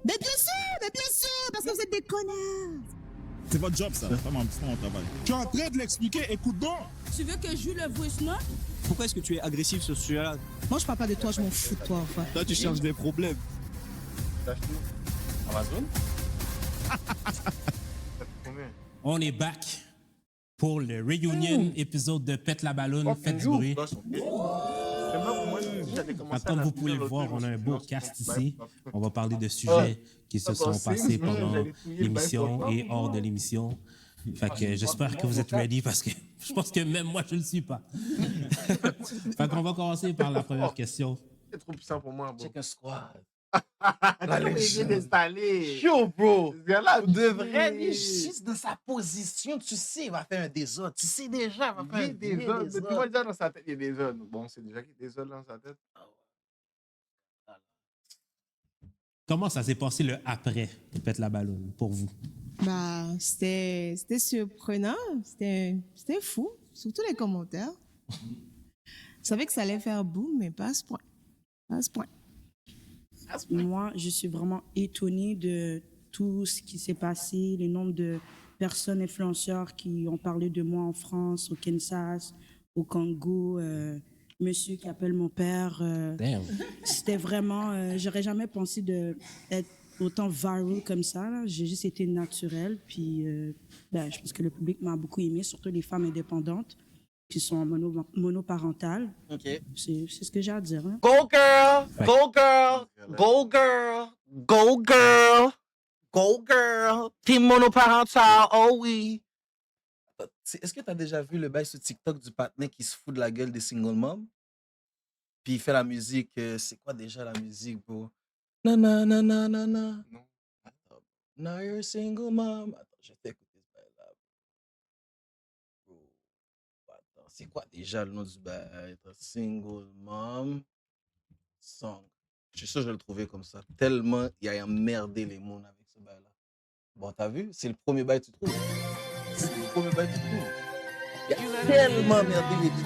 mais bien sûr, parce que vous êtes des connards. C'est votre job, ça. C'est pas mon travail. Tu es en train de l'expliquer, écoute donc. Tu veux que je joue le voice note? Pourquoi est-ce que tu es agressif sur ce sujet-là? Moi, je parle pas de toi, je m'en fous de toi, enfin. Toi, tu cherches des problèmes. T'as acheté Amazon? On est back pour le reunion épisode de Pète la ballonne, faites du bruit. Comme vous pouvez le voir, on a un beau cast ici. On va parler de sujets qui se sont passés pendant l'émission et hors de l'émission. Fait que j'espère que vous êtes ready parce que je pense que même moi, je ne le suis pas. Fait qu'on va commencer par la première question. C'est trop puissant pour moi, bro. Check un squad. La légende installée. Yo, bro. Ce gars-là, Pour de vrai, il est juste dans sa position. Tu sais, il va faire un désordre. Tu sais déjà, il va faire un désordre. Tu désordre. vois déjà dans sa tête, il y a des zones. Bon, c'est déjà qu'il y a des zones dans sa tête. Comment ça s'est passé le après de Pète la ballonne pour vous? Bah, c'était surprenant, c'était fou, surtout les commentaires. Je savais que ça allait faire boum, mais pas à ce point. Pas à ce point. Moi, je suis vraiment étonnée de tout ce qui s'est passé, le nombre de personnes influenceurs qui ont parlé de moi en France, au Kansas, au Congo, monsieur qui appelle mon père. Damn. C'était vraiment... j'aurais jamais pensé d'être autant viral comme ça. Là. J'ai juste été naturelle. Puis, je pense que le public m'a beaucoup aimé, surtout les femmes indépendantes qui sont monoparentales. OK. C'est ce que j'ai à dire. Hein. Go, girl! Go, girl! Go, girl! Go, girl! Go, girl! Team monoparental, oh oui! Est-ce que tu as déjà vu le bail sur TikTok du patinet qui se fout de la gueule des single moms? Puis il fait la musique, c'est quoi déjà la musique, bro? Na na na na na na. Non. Attends. Now you're a single mom. Attends, je vais t'écouter ce bail-là. Bro. Attends, c'est quoi déjà le nom du bail? Single mom song. Je suis sûr que je vais le trouver comme ça. Tellement il a emmerdé les mots avec ce bail-là. Bon, t'as vu? C'est le premier bail que tu trouves. C'est le premier bail que tu trouves. Il a tellement emmerdé les trucs.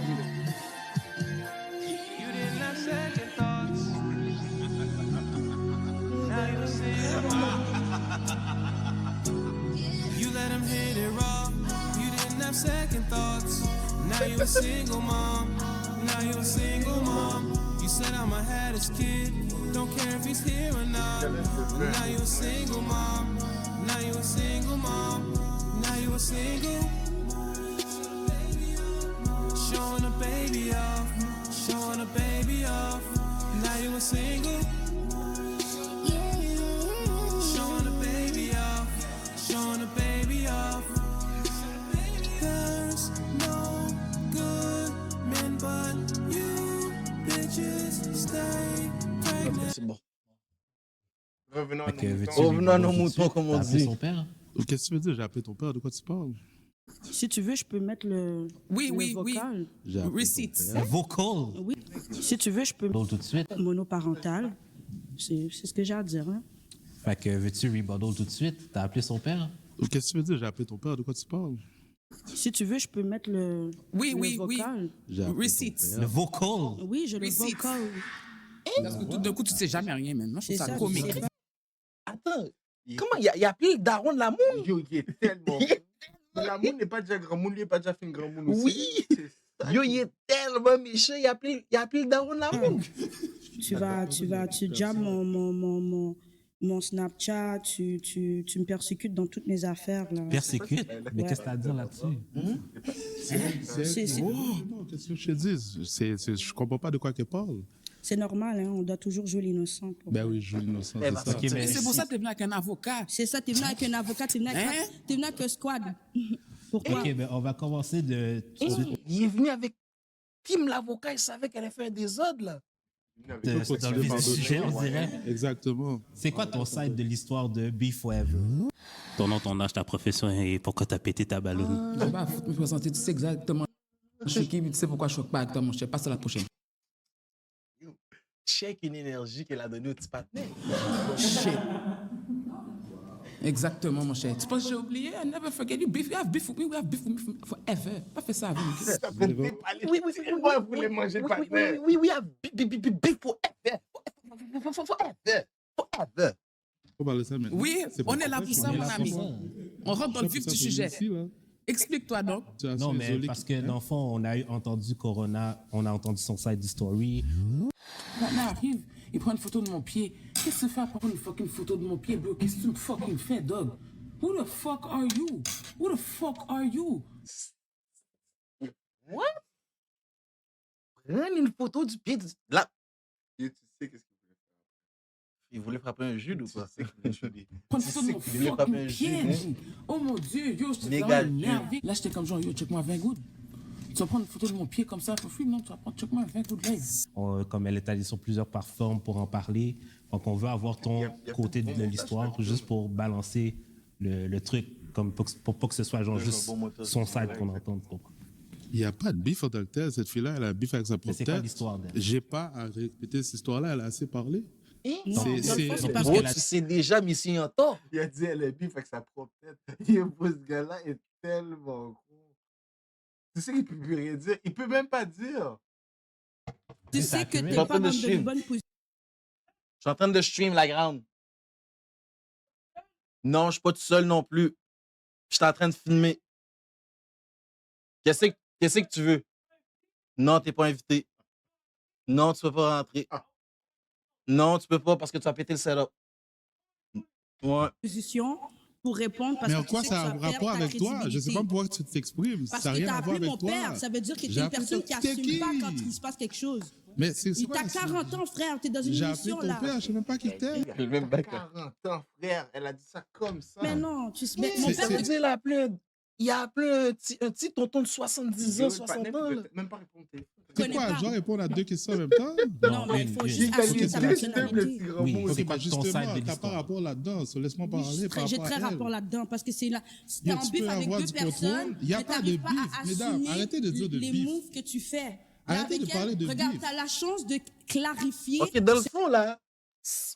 You let him hit it raw. You didn't have second thoughts. Now you a single mom. Now you a single mom. You said I'ma have this kid. Don't care if he's here or not. But now you a single mom. Now you a single mom. Now you a single. Showing a baby off. Showing a baby off. Now you a single. Showing a baby off. Showing a baby off. There's no good men but you. Bitches stay pregnant. C'est bon. Revenons à Fait que nos veux-tu moutons. Revenons à nos tout de moutons, suite? comme on T'as appelé dit. son père? Qu'est-ce que tu veux dire? J'ai appelé ton père, de quoi tu parles? Si tu veux, je peux mettre le vocal. J'ai appelé Receipts. ton Le père. vocal. Oui. Si tu veux, je peux Rebuttal tout de suite. monoparental. C'est ce que j'ai à dire. Hein. Fait que veux-tu rebuttal tout de suite? T'as appelé son père? Qu'est-ce que tu veux dire? J'ai appelé ton père, de quoi tu parles? Si tu veux, je peux mettre le vocal. J'ai appelé Receipts. ton Le père. vocal. Oui, je le Receipts. vocal. Parce que tout d'un coup, tu sais jamais rien maintenant. Je trouve C'est ça ça, comique. je sais pas. Attends, comment il a appelé le daron de l'amour? Yo, il est tellement. L'amour n'est pas déjà grand monde, lui n'est pas déjà fait une grand monde aussi. Oui. C'est ça. Yo, il est tellement méchant, il a appelé le daron de l'amour. Tu jammes mon Snapchat, tu me persécutes dans toutes mes affaires. Là. Persécute? Mais qu'est-ce que t'as à dire là-dessus? C'est- Oh, non, qu'est-ce que je te dis? Je comprends pas de quoi qu'elle parle. C'est normal, hein, on doit toujours jouer l'innocent. Ben oui, je joue l'innocent, Eh c'est ben, ça. Ok, mais C'est pour ça que tu es venu avec un avocat. C'est ça, t'es venu avec un avocat, t'es venu avec un squad. Pourquoi? Ok, ben on va commencer de tout de suite. Il est venu avec Tim l'avocat, il savait qu'elle allait faire des ordres, là. Dans le vif du sujet, on dirait. Exactement. C'est quoi ton side de l'histoire de Be Forever? Ton nom, ton âge, ta profession et pourquoi t'as pété ta ballonne? Je vais pas foutre me présenter, tu sais exactement. Je suis qui, tu sais pourquoi je choque pas avec toi, mon cher. Passe à la prochaine. Check une énergie qu'elle a donnée au petit patinet. Shit. Exactement, mon cher. Tu penses que j'ai oublié? I never forget you. Beef, you have beef with me, we have beef with me forever. Pas fait ça avec nous. Oui, Moi, vous voulez manger le patinet. oui, we have beef forever. Forever. Faut parler de ça maintenant. Oui, C'est on pas est là ça, pour je ça, suis mon là ami. pour ça. On rentre dans le Je vif sais du pas, sujet. ici, là. Explique-toi donc. Situation Non, mais isolée parce qui- que dans le fond, on a entendu Corona, on a entendu son side story. Maintenant, arrive, il prend une photo de mon pied. Qu'est-ce que tu fais à prendre une fucking photo de mon pied, bro? Qu'est-ce que tu me fucking fais, dog? Who the fuck are you? Who the fuck are you? What? Prendre une photo du pied. Là, Et tu sais qu'est-ce qu'il voulait faire. il voulait frapper un jude ou Tu quoi? sais qu'il voulait chuter. Prends une photo de mon qu'il voulait frapper un fucking pied, juge, G. Oh mon Dieu, yo, j'étais Méga vraiment juge. énervé. Là, j'étais comme genre, yo, check-moi 20 gouttes. Tu vas prendre une photo de mon pied comme ça, for free? Non, tu vas prendre, check-moi 20 gouttes live. Comme elle est allée sur plusieurs plateformes pour en parler. Donc, on veut avoir ton Il y a côté peut-être de bon l'histoire montage, juste pour balancer le truc, comme pour pas que ce soit genre Ouais, juste un bon montage. son side qu'on entende. tu comprends? Il n'y a pas de bif en tant que tel. Cette fille-là, elle a un bif avec sa Mais propre c'est quoi tête. l'histoire d'elle? J'ai pas à répéter cette histoire-là. Elle a assez parlé. Non, C'est- dans le c'est- fond, c'est non, pas parce Bro, qu'elle a- tu sais déjà Missy en tort. Il a dit elle est bif avec sa propre tête. Et pour ce gars-là est tellement gros. Tu sais qu'il peut plus rien dire. Il peut même pas dire. Tu C'est sais que accurate. t'es pas dans une bonne position. Je suis en train de stream la grande. Non, je suis pas tout seul non plus. Je suis en train de filmer. Qu'est-ce que tu veux? Non, t'es pas invité. Non, tu peux pas rentrer. Non, tu peux pas parce que tu as pété le setup. Ouais. Pour répondre parce Mais en que quoi tu sais ça a que un va rapport perdre ta avec toi? Je sais crédibilité. pas pourquoi tu t'exprimes. Parce Ça n'a que rien t'as à voir appelé avec mon toi. père, ça veut dire que t'es J'ai une appelé personne ton- qui t'es assume qui? pas quand il se passe quelque chose. Mais c'est Il quoi, t'a 40 ans, frère, t'es dans une J'ai appelé émission ton là. père, je sais même pas qui t'es. Le même bac. 40 ans, frère. Elle a dit ça comme ça. Mais non, tu sais, mais mon C'est- père, c'est- Ça veut dire, il a appelé un petit tonton de 70 ans, 60 ans. là. Même pas répondre au téléphone. C'est connais quoi, pas. je dois répondre à deux questions en même temps? non, mais il faut une. juste Il a assumer dit sa Ok, deux steps, le personnalité. petit grand Oui. mot. Ok, C'est bah quoi ton side justement, de t'as pas l'histoire? rapport là-dedans. So, laisse-moi parler par J'ai rapport très à rapport elle. là-dedans parce que c'est là, t'es Yo, en tu bif peux avec avoir deux du personnes, contrôle. Y a mais pas t'arrives de pas bif, à mesdames, assumer arrêtez de dire de les bif. moves que tu fais. Là, Arrêtez avec de parler elle, de regarde, bif. t'as la chance de clarifier. OK, dans le fond, là,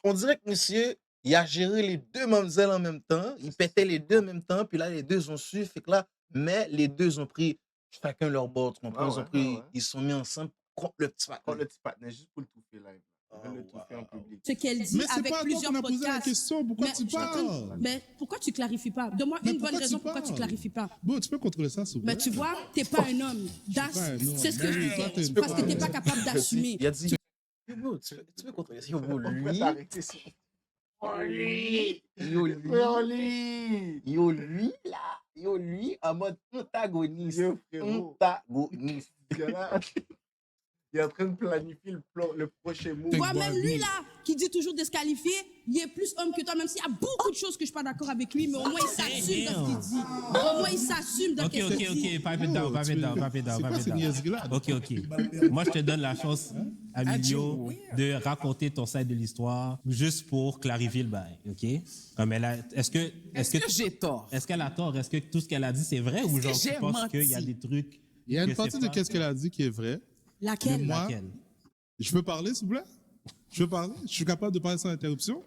on dirait que monsieur, il a géré les deux mamzelles en même temps. Il pétait les deux en même temps. Puis là, les deux ont su. Fait que là, mais les deux ont pris chacun leur bord. Tu comprends? Ah Ils ont ouais, pris, ah ouais. ils se sont mis ensemble contre le petit Prends patin. le petit patinet juste pour le touffer live. Oh, Le touffer en wow. public. Ce qu'elle dit Mais c'est avec pas à toi plusieurs qu'on a posé la podcasts. question. Pourquoi Mais tu je suis en train de- parles? Mais pourquoi tu clarifies pas? Donne-moi Mais une bonne pourquoi tu raison pourquoi tu parles? clarifies pas. Bon, tu peux contrôler ça, s'il vous plaît? Mais tu vois, t'es pas un homme. pas un homme. C'est ce que Mais je oui, veux toi, dire. t'es une Parce que femme. t'es pas capable d'assumer. Il a dit, Yo, bro, tu peux contrôler ça. Yo, bro, On peut lui, t'arrêter ça. yo, lui, Fréroli! yo, lui, en mode antagoniste. Yo, frérot. Antagoniste. Ce gars-là, il est en train de planifier le prochain move. Take Toi, même boy, lui, me. là, qui dit toujours disqualifié, il est plus homme que toi, même s'il y a beaucoup de choses que je suis pas d'accord avec lui, mais au moins il s'assume dans ce qu'il dit. Au moins il s'assume dans Ok, ce qu'il ok, dit. ok, pipe it down, pipe it down, pipe it down, C'est quoi pipe ces it down. niaiseries-là? Ok, ok. Moi, je te donne la chance, Amilio, de raconter ton side de l'histoire, juste pour clarifier le bail, ok? Comme elle a, est-ce que j'ai tort? est-ce qu'elle a tort? Est-ce que tout ce qu'elle a dit, c'est vrai ou genre tu j'ai penses menti? qu'il y a des trucs? Il y a une que partie c'est de pas- qu'est-ce qu'elle a dit qui est vrai. Laquelle? Mais moi, Laquelle? je peux parler, s'il vous plaît? Je peux parler? Je suis capable de parler sans interruption?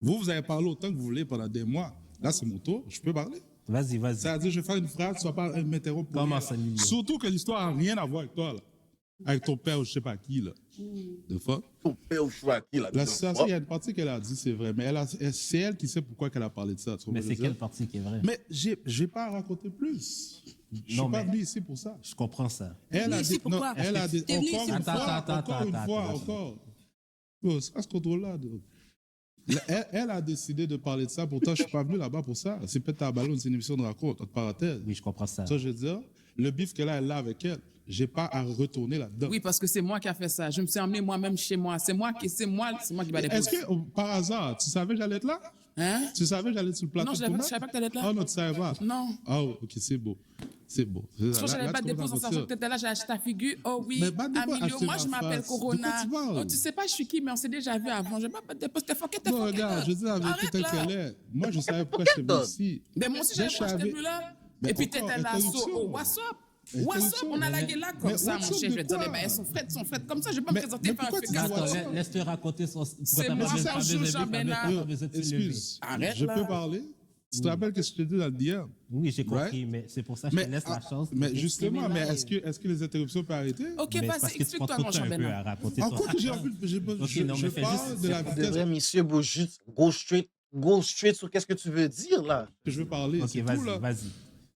Vous avez parlé autant que vous voulez pendant des mois. Là, c'est mon tour. Je peux parler? Vas-y, vas-y. Ça veut dire, je vais faire une phrase, tu vas pas m'interrompre. pour Comment rien. ça, Emilio? Surtout que l'histoire n'a rien à voir avec toi, là. Avec ton père ou je sais pas qui, là. De fois. Ton père au choix qui, là. La situation, il y a une partie qu'elle a dit, c'est vrai. Mais c'est elle qui sait pourquoi qu'elle a parlé de ça. tu vois Mais ce que c'est je veux quelle dire? partie qui est vraie? Mais j'ai pas à raconter plus. Je Non, suis pas mais- venu ici pour ça. Je comprends ça. Elle a Venu ici dit, pourquoi? non, elle a dit, T'es venu encore ici une pourquoi? fois, Attends, encore une fois, attends. encore. Bon, c'est pas ce contrôle-là. donc. Elle a décidé de parler de ça. Pourtant, je suis pas venu là-bas pour ça. C'est peut-être à ballon, c'est une émission de raconte, entre parenthèses. Oui, je comprends ça. Ça, je veux dire, le bif qu'elle a, elle l'a avec elle. J'ai pas à retourner là-dedans. Oui, parce que c'est moi qui a fait ça. Je me suis emmené moi-même chez moi. C'est moi qui va déposer. Est-ce que, par hasard, tu savais que j'allais être là? Hein? Tu savais que j'allais être sur le plateau Non, je de ne tournage? savais pas que tu allais être là. Oh non, tu savais pas? Non. Ah, ok, c'est beau. C'est beau. Je crois que j'allais pas te déposer en ça. sachant que tu étais là, j'ai acheté ta figure. Oh oui, Mais pas de quoi Amilio, acheter moi ma je m'appelle face. Corona. De quoi tu parles? Oh, tu sais pas je suis qui, mais on s'est déjà vu avant. Je vais pas te déposer, t'es fucké, t'es Non, fucké. regarde, je dis la vérité Arrête telle là. qu'elle est. Moi, je savais pourquoi je suis venu ici. Mais moi aussi, j'avais Je pas acheté savais- plus là. Mais Et puis encore, t'étais là, interruption. oh, what's up? Interruption. What's up? On a lagué là comme Mais ça, mon what's up cher. Je vais de te dire, quoi? les bails sont faites comme ça. Je vais pas me Mais présenter par un pourquoi tu fécasse. dis Attends, what's up? laisse-te raconter son. C'est moi, Sergio Jean-Bernard. Excuse, Arrête je là. peux parler? Tu te rappelles que je te dis dans le DM? Oui, j'ai compris, Right? mais c'est pour ça que je te laisse la chance. mais de justement, t'exprimer mais live. est-ce que les interruptions peuvent arrêter? Ok, Mais c'est vas-y, parce que tu explique-toi, prends mon tout un peu à Jean-Bernard. raconter En ton quoi que j'ai affaire. envie de. Ok, non, Je mais fais parle juste- de la De vitesse. vrai, monsieur, beau juste, go straight, go straight sur qu'est-ce que tu veux dire, là. Que je veux parler. Ok, c'est tout, vas-y, là. vas-y.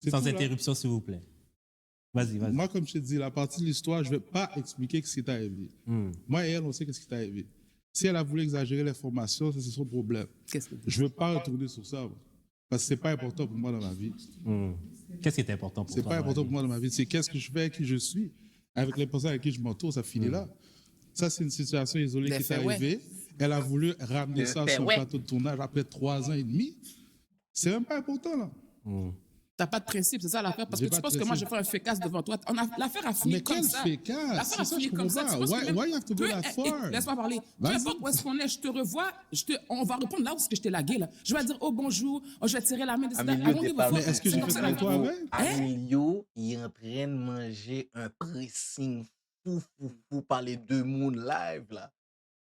C'est Sans tout, là. interruption, s'il vous plaît. Vas-y, vas-y. Moi, comme je te dis, la partie de l'histoire, je ne vais pas expliquer ce qui t'est arrivé. Moi et elle, on sait ce qui t'est arrivé. Si elle a voulu exagérer l'information, ça, c'est son problème. Je ne veux pas retourner sur ça. Parce que ce n'est pas important pour moi dans ma vie. Qu'est-ce qui est important pour toi? C'est pas important pour moi dans ma vie. C'est qu'est-ce que je fais, qui je suis. Avec les personnes avec qui je m'entoure, ça finit là. Ça, c'est une situation isolée qui est arrivée. Elle a voulu ramener ça sur le plateau de tournage après 3 ans et demi. C'est même pas important, là. T'as pas de principe, c'est ça l'affaire. Parce que J'ai tu pas de penses que moi, je principe. fais un fécasse devant toi. L'affaire a fini Mais comme quel ça. fécasse? L'affaire a C'est ça, fini je comme ça. comprends Tu penses pas. que même- Why you have to go that far? Laisse-moi parler. Peu Vas-y. importe où est-ce qu'on est, je te revois. On va répondre là où est-ce que je t'ai lagué. Là. Je vais dire, oh bonjour, oh, je vais tirer la main de Amilio, t'es pas Mais est-ce que j'ai fait ça avec toi avec? Amilio, il est en train de manger un pressing fou par les deux mondes live, là.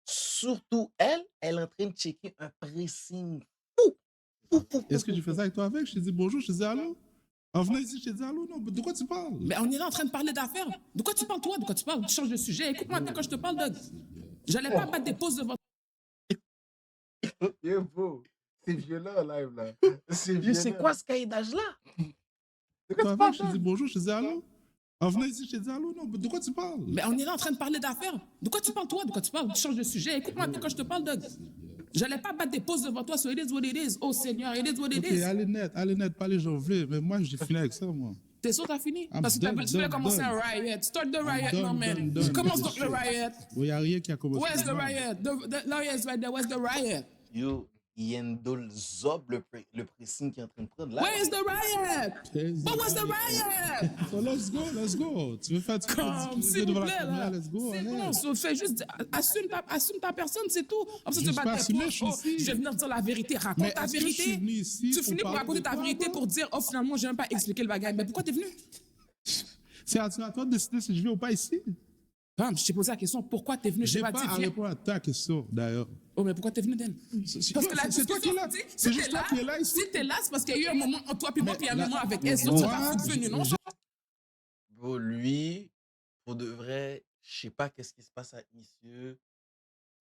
Surtout elle est en train de checker un pressing fou. Est-ce que tu fais ça avec toi avec? Je te dis bonjour, je te dis allô. En venant ici, je te dis allô. Non, de quoi tu parles? Mais on est là en train de parler d'affaires. De quoi tu parles, toi? De quoi tu parles? Tu changes de sujet. Écoute-moi bien quand je te parle, Doug. J'allais pas battre des pauses devant Yo, bro, c'est violent, live, là. C'est Yo, violent. c'est quoi ce caïdage-là? De quoi Toi tu avec, parles, je te dis bonjour, je te dis allô. En venant ici, je te dis allô. Non, de quoi tu parles? Mais on est là en train de parler d'affaires. De quoi tu parles, toi? De quoi tu parles? Tu changes de sujet. Écoute-moi bien quand je te parle, Doug. J'allais pas battre des pauses devant toi sur It is what it is. Oh Seigneur, it is what it Ok, is. allez net, pas les gens veulent. Mais moi, j'ai fini avec ça, moi. T'es sûr t'as fini? I'm Parce que done, tu voulais done, commencer done. un riot. Start the riot, done, no man. done, done. Commence donc le riot. Il n'y a rien qui a commencé. Where's the riot? The lawyer's right there. Where's the riot? Yo, il y a une dole zob le pressing qui est en train de prendre là. Where's the riot? But what's the riot? So let's go. Tu veux faire tu Comme, veux s'il devant vous la plaît, caméra, là. let's go. C'est ahead. bon, fais juste, assume ta personne, c'est tout. Comme ça, Je tu suis vas pas te assumé, je suis oh, ici. je vais venir dire la vérité, raconte Mais ta est-ce que je suis vérité. venu ici Tu pour finis par parler raconter de ta quoi, vérité moi? pour dire, oh, finalement, j'ai même pas expliqué le bagage. Mais pourquoi t'es venu? C'est à toi de décider si je vais ou pas ici. Bam, je t'ai posé la question, pourquoi t'es venu? Je J'ai t'ai pas pas à dit, viens. répondre à ta question, d'ailleurs. Oh, mais pourquoi t'es venu, Dan? Parce que la C'est toi qui es là. discussion, C'est si juste t'es toi là, qui es là ici. si t'es là, c'est parce qu'il y a eu un moment entre toi puis moi, puis un là- moment avec elle. Sinon, tu vas pas Moi, foutre venu, non? Bro, lui, pour de vrai, je sais pas qu'est-ce qui se passe avec monsieur.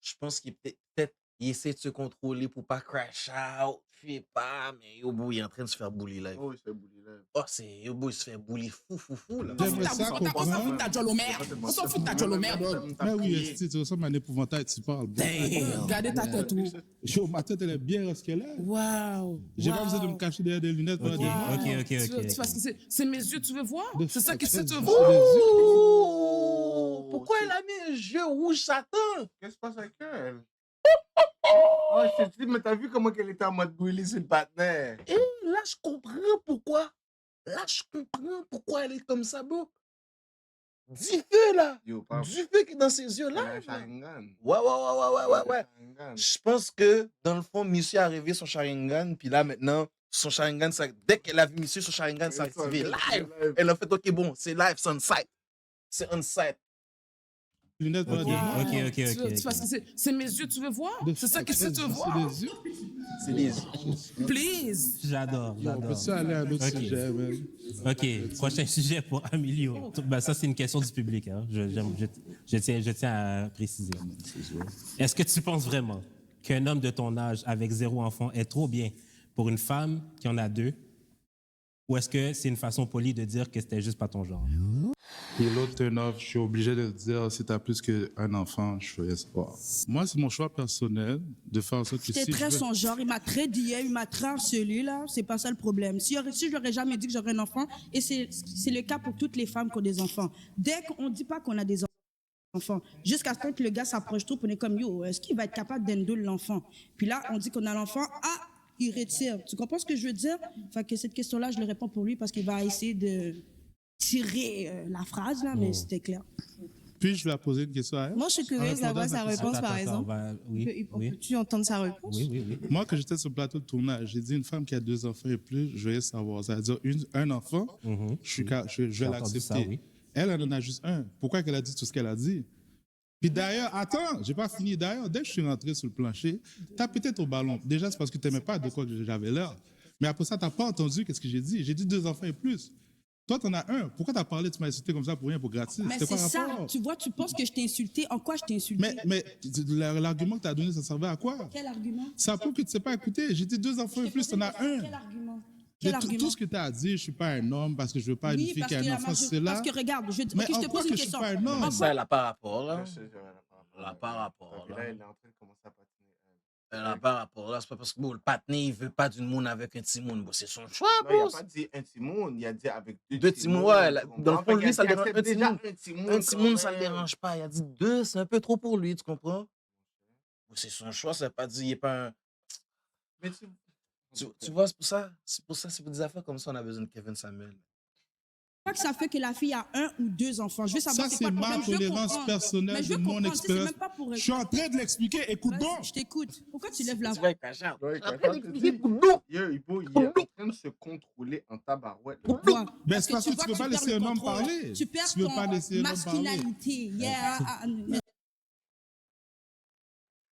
Je pense qu'il peut-être il essaie de se contrôler pour pas crash out. Je sais pas, mais yo, bro, il est en train de se faire bully live. Oh, il se fait bully, là. Oh, c'est yo, bro, il se fait bully fou, là. J'aimerais ça On s'en comprendre. fout de ta jolle au maire. On s'en fout de ta jolle au maire, bro. Mais oui, esti, tu ressembles à un épouvantail, tu parles. Regardez ta tête, où. Yo, ma tête, elle est bien ce qu'elle est. Wow. J'ai pas besoin de me cacher derrière des lunettes. Ok, pendant des mois. ok. Parce que c'est mes yeux, tu veux voir? De C'est ça que fait, tu veux c'est- voir? Oh, pourquoi elle a mis un jeu rouge Satan? Qu'est-ce qui se passe avec elle? Oh, je te dis, mais t'as vu comment qu'elle était en mode bully sur le partenaire? Et là, je comprends pourquoi. Là, je comprends pourquoi elle est comme ça, bro. Du feu, là. Yo, pas Du feu qui est dans ses yeux, Elle a un là. Sharingan. Ouais. Sharingan. Je pense que, dans le fond, monsieur a rêvé son Sharingan, puis là, maintenant, son Sharingan, dès qu'elle a vu monsieur, son Sharingan s'est activé live. Elle a fait, OK, bon, c'est live, c'est on-site. C'est on-site. Lunettes pendant des mois. Ok. Parce que c'est mes yeux, tu veux voir? C'est ça que tu veux voir? C'est des yeux. C'est des... Please. J'adore. On peut ça aller à un autre Ok. sujet, man. Ok, prochain sujet pour Amilio. Ben, ça, c'est une question du public. Hein. Je tiens à préciser. Est-ce que tu penses vraiment qu'un homme de ton âge avec 0 enfant est trop bien pour une femme qui en a 2? Ou est-ce que c'est une façon polie de dire que c'était juste pas ton genre? Et l'autre turn-off, je suis obligé de dire, si t'as plus qu'un enfant, je fais espoir. Moi, c'est mon choix personnel de faire en sorte que C'était si très je veux- son genre. Il m'a très dit, il m'a très harcelé, là. C'est pas ça le problème. Si je n'aurais jamais dit que j'aurais un enfant, et c'est le cas pour toutes les femmes qui ont des enfants. Dès qu'on ne dit pas qu'on a des enfants, jusqu'à ce que le gars s'approche trop, on est comme, yo, est-ce qu'il va être capable d'endoler l'enfant? Puis là, on dit qu'on a l'enfant, ah, il retire. Tu comprends ce que je veux dire? Enfin, que cette question-là, je le réponds pour lui parce qu'il va essayer de tirer la phrase, là, mais c'était clair. Puis je vais poser une question à elle. Moi, je suis curieuse d'avoir sa réponse, par Attends, exemple. Oui. Peux-tu entendre sa réponse? Oui. Moi, quand j'étais sur le plateau de tournage, j'ai dit une femme qui a 2 enfants et plus, je vais savoir. Ça veut dire un enfant, je vais J'ai entendu ça, l'accepter. oui. Elle en a juste un. Pourquoi qu'elle a dit tout ce qu'elle a dit? Puis d'ailleurs, attends, j'ai pas fini. D'ailleurs, dès que je suis rentré sur le plancher, t'as peut-être au ballon. Déjà, c'est parce que t'aimais pas de quoi que j'avais l'air. Mais après ça, t'as pas entendu qu'est-ce que j'ai dit. J'ai dit 2 enfants et plus. Toi, t'en as un. Pourquoi t'as parlé, tu m'as insulté comme ça pour rien, pour gratis? Mais C'était c'est quoi le ça. rapport? Tu vois, tu penses que je t'ai insulté. En quoi je t'ai insulté? Mais l'argument que t'as donné, ça servait à quoi? Quel argument? Ça prouve que tu ne sais pas écouter. J'ai dit 2 enfants et plus, t'en as un. Quel argument? Mais Quel argument? tout ce que tu as dit, je ne suis pas un homme parce que je ne veux pas une Oui, fille parce qui a que un la enfant, majorité. c'est là. Parce que regarde, Mais ok, je en te quoi pose que une je suis question. pas un homme? En Ça, quoi? elle n'a pas rapport, là. Je sais, elle a pas Elle n'a pas rapport, Là, là. elle est en train de commencer à patiner. Elle n'a pas rapport, là. C'est pas parce que bon, le patiné, il veut pas d'une monde avec un petit monde. Bon, c'est son choix, Non, il bro. n'a pas dit un petit monde, il a dit avec deux Deux petits petits mondes, mondes, ouais. tu Dans le comprends? fond, Fait lui, ça qu'il le dérange. accepte déjà un petit Un monde petit quand monde, ça le même. dérange pas. Il a dit 2, c'est un peu trop pour lui, tu comprends? Bon, c'est son choix, ça veut pas dire, il n'est pas un. Mais Tu vois, c'est pour des affaires comme ça, on a besoin de Kevin Samuel. Quoi que ça fait que la fille a 1 ou 2 enfants. Je veux savoir Ça, c'est quoi c'est le ma problème. Je veux tolérance comprendre. personnelle Mais je de veux mon comprendre. Tu sais, c'est expérience. même pas pour... Je suis en train de l'expliquer. Écoute Vas-y, donc. je t'écoute. Pourquoi tu lèves la Tu voix? vas Cachard. Ouais, Après, quand l'expliquer tu pour nous. Yo, Ibo, il est en train de se contrôler en tabarouette. Pourquoi? Ben, c'est parce que tu vois ne peux pas perds laisser le un homme contrôle. parler. Tu perds Tu ne veux pas laisser ton un homme parler. masculinité. Yeah.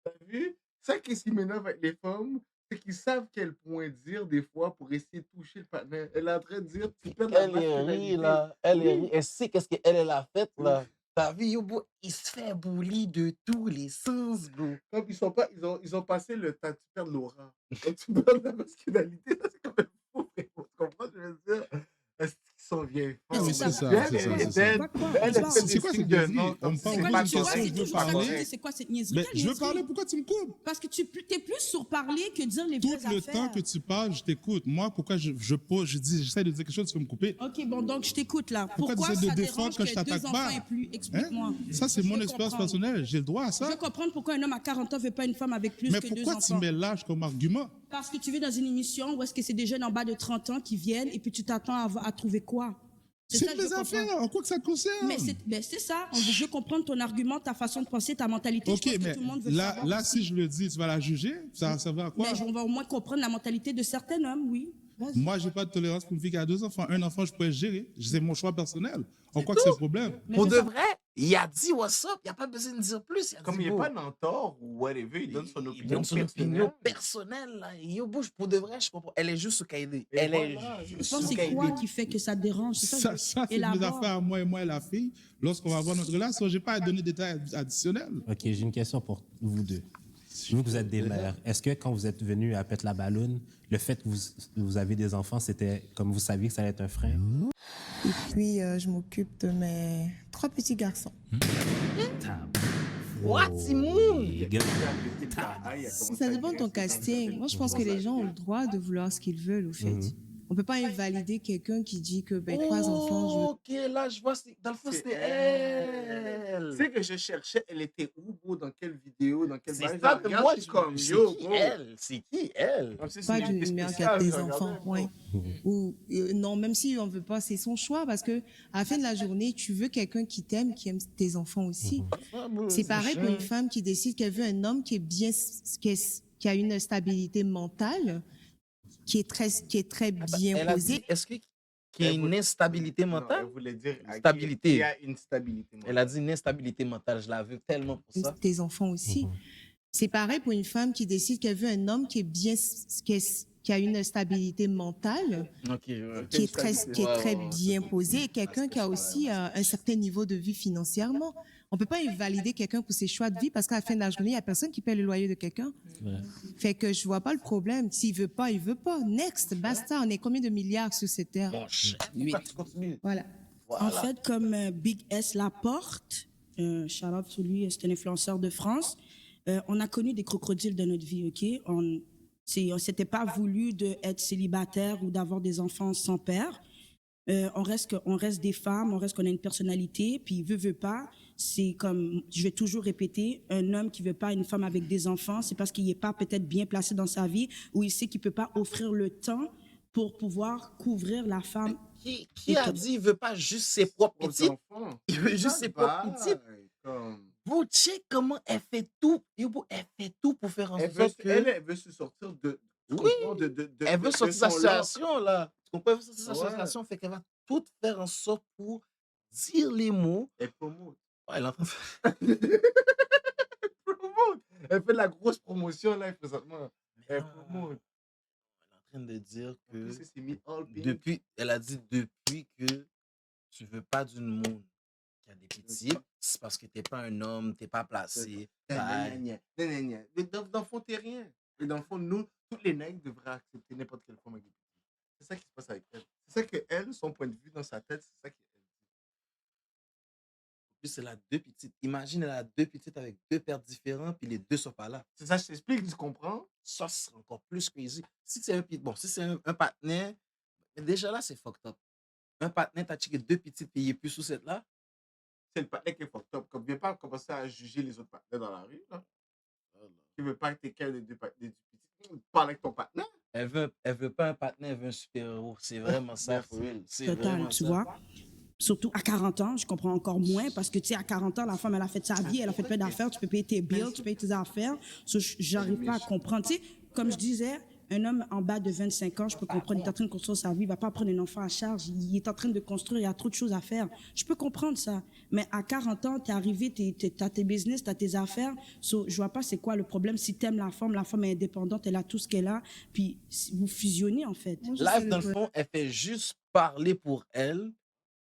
T'as vu? Ça, qu'est-ce qui m'énerve avec les femmes? C'est qu'ils savent quel point dire des fois pour essayer de toucher le partenaire. Elle est en train de dire, tu perds la Elle est masculinité. ri, là. Elle est Oui. ri. Elle sait qu'est-ce qu'elle a fait, là. T'as vu, yo, bro, il se fait bully de tous les sens, bro. Comme ils ont passé le temps, tu perds l'aura. Quand tu perds la masculinité, là, c'est quand même fou, frérot. Tu comprends? Je veux dire, est-ce qu'ils sont vieilles Ah oui, c'est ça, Elle, c'est ça, elle c'est est ça. dead. Quoi? Elle C'est a fait C'est quoi des cette signes de niaiserie? non. On me comme parle c'est pas pas d'une Tu vois, question, c'est je veux toujours ça que parler. tu dis. C'est quoi cette niaiserie? Mais Quelle je veux niaiserie? parler, pourquoi tu me coupes? Parce que tu es plus sur parler que dire les Tout vraies le affaires. temps que tu parles, je t'écoute. Moi, pourquoi j'essaie de dire quelque chose, tu veux me couper? Ok, bon, donc je t'écoute là. Pourquoi tu essaies de ça défendre dérange quand que je 2 t'attaque enfants pas? et plus? Hein? Explique-moi. Ça, c'est Je mon veux expérience comprendre. personnelle. J'ai le droit à Je veux ça. comprendre pourquoi un homme à 40 ans ne veut pas une femme avec plus Mais que 2 pourquoi tu enfants. mets l'âge comme argument? Parce que tu vis dans une émission où est-ce que c'est des jeunes en bas de 30 ans qui viennent et puis tu t'attends à trouver quoi? C'est ça que je mes veux comprendre. affaires. En quoi que ça te concerne? Mais c'est ça. Je veux comprendre ton argument, ta façon de penser, ta mentalité. Ok, Je pense que mais tout le monde veut là, savoir là, aussi. si je le dis, tu vas la juger? Ça va à quoi? Mais on va au moins comprendre la mentalité de certains hommes, oui. Vas-y. Moi, j'ai pas de tolérance pour une fille qui a 2 enfants. Un enfant, je pourrais le gérer. C'est mon choix personnel. En quoi que c'est le problème? Mais Pour je de sais- vrai, il a dit what's up. Il n'y a pas besoin de dire plus. Il a Comme dit, il n'est bro, pas dans le tort ou whatever, il donne son il opinion donne son opinion personnelle. Là. Yo, bouge, pour de vrai, je comprends. Elle est juste sous KD. Elle voilà, est Je juste pense sous que c'est KD. quoi qui fait que ça te dérange? C'est Ça, je- c'est mes élabore. affaires à moi et la fille. Lorsqu'on va avoir notre relation, j'ai pas à donner des détails additionnels. OK, j'ai une question pour vous deux. Vous êtes des mères. Est-ce que quand vous êtes venus à Pète la Balloune, le fait que vous avez des enfants, c'était comme vous saviez que ça allait être un frein? Et puis, je m'occupe de mes 3 petits garçons. What, Simon? Les gars, Ça dépend de ton casting. Moi, je pense que les gens ont le droit de vouloir ce qu'ils veulent, au fait. On peut pas invalider quelqu'un qui dit que 3 enfants, je veux. Ok, là, je vois. Dans le fond, C'est c'était elle. elle. Tu sais que je cherchais, elle était où, bro, dans quelle vidéo, dans quelle C'est bail, ça je que regarde, moi, je suis je comme, c'est yo, qui bro. elle? C'est qui elle? Comme si Pas c'est une d'une mère qui a spéciale, des je regardais enfants, un peu. point. Ou non, même si on veut pas, c'est son choix parce que à la fin de la journée, tu veux quelqu'un qui t'aime, qui aime tes enfants aussi. Ah, bro, C'est pareil pour chiant. une femme qui décide qu'elle veut un homme qui est bien, qui a une stabilité mentale, qui est très bien Elle a posé. dit, est-ce qu'il y a une instabilité Non, elle mentale? voulait dire à qui- Stabilité. qui a une stabilité mentale. Elle a dit une instabilité mentale. Je la veux tellement pour ça. Tes enfants aussi. C'est pareil pour une femme qui décide qu'elle veut un homme qui est bien, qui a une stabilité mentale, Ok, ouais. qui est très Ouais. bien posé, et quelqu'un qui a aussi un certain niveau de vie financièrement. On peut pas invalider quelqu'un pour ses choix de vie parce qu'à la fin de la journée, il y a personne qui paie le loyer de quelqu'un. Fait que je vois pas le problème. S'il veut pas, il veut pas. Next, basta. On est combien de milliards sur cette terre? Bon, shit. Continue. Voilà. En fait, comme Big S Laporte, shout-out sur lui, c'est un influenceur de France, on a connu des crocodiles dans notre vie, OK? On s'était pas voulu d'être célibataire ou d'avoir des enfants sans père. On reste des femmes, on reste qu'on a une personnalité, puis veut pas, c'est comme, je vais toujours répéter, un homme qui veut pas une femme avec des enfants, c'est parce qu'il est pas peut-être bien placé dans sa vie, ou il sait qu'il peut pas offrir le temps pour pouvoir couvrir la femme. Qui a dit il veut pas juste ses propres Aux petits? enfants. Il veut juste ses propres petits. Comme... Vous check comment elle fait tout. Yo, bro, elle fait tout pour faire en Elle veut, sorte que... elle veut se sortir de... Oui. Elle veut de sortir de sa son lot. situation, là. Tu comprends? Elle veut sortir de sa Ouais. situation, fait qu'elle va tout faire en sorte pour dire les mots. Elle promote. Ouais, elle est en train de faire... Elle promote. Elle fait de la grosse promotion, là, présentement. Elle promote. Elle est en train de veut dire que c'est mis all pink. elle a dit depuis que tu veux pas d'une monde qui a des petites, c'est parce que t'es pas un homme, t'es pas placé. Mais dans le fond, t'es rien. Et dans le fond, nous, toutes les nègres devraient accepter n'importe quelle forme avec des petites. C'est ça qui se passe avec elle. C'est ça qu'elle, son point de vue dans sa tête, c'est ça qu'elle dit. En plus, elle a 2 petites. Imagine, elle a 2 petites avec 2 pères différents, puis les 2 sont pas là. C'est ça, je t'explique, tu comprends? Ça serait encore plus crazy. Si c'est un partenaire, déjà là, c'est fucked up. Un partenaire, t'as checké 2 petites payées plus sous cette là. C'est le partenaire qui est fucked up. Comme viens pas commencer à juger les autres partenaires dans la rue. Là. Tu veux pas que t'es qu'un des 2 petites. Parle avec ton partenaire. Elle veut pas un partenaire, elle veut un super-héros. C'est vraiment ça, for real. C'est Total, vraiment tu ça. vois. Surtout à 40 ans, je comprends encore moins parce que, tu sais, à 40 ans, la femme, elle a fait sa vie, elle a fait plein d'affaires, tu peux payer tes bills, tu payes tes affaires. So, j'arrive pas à comprendre. Tu sais, comme je disais, un homme en bas de 25 ans, je peux comprendre, il est en train de construire sa vie, il va pas prendre un enfant à charge, il est en train de construire, il y a trop de choses à faire. Je peux comprendre ça. Mais à 40 ans, t'es arrivé, t'as tes business, t'as tes affaires. So, je vois pas c'est quoi le problème. Si t'aimes la femme est indépendante, elle a tout ce qu'elle a, puis vous fusionnez, en fait. Live, dans le fond, elle fait juste parler pour elle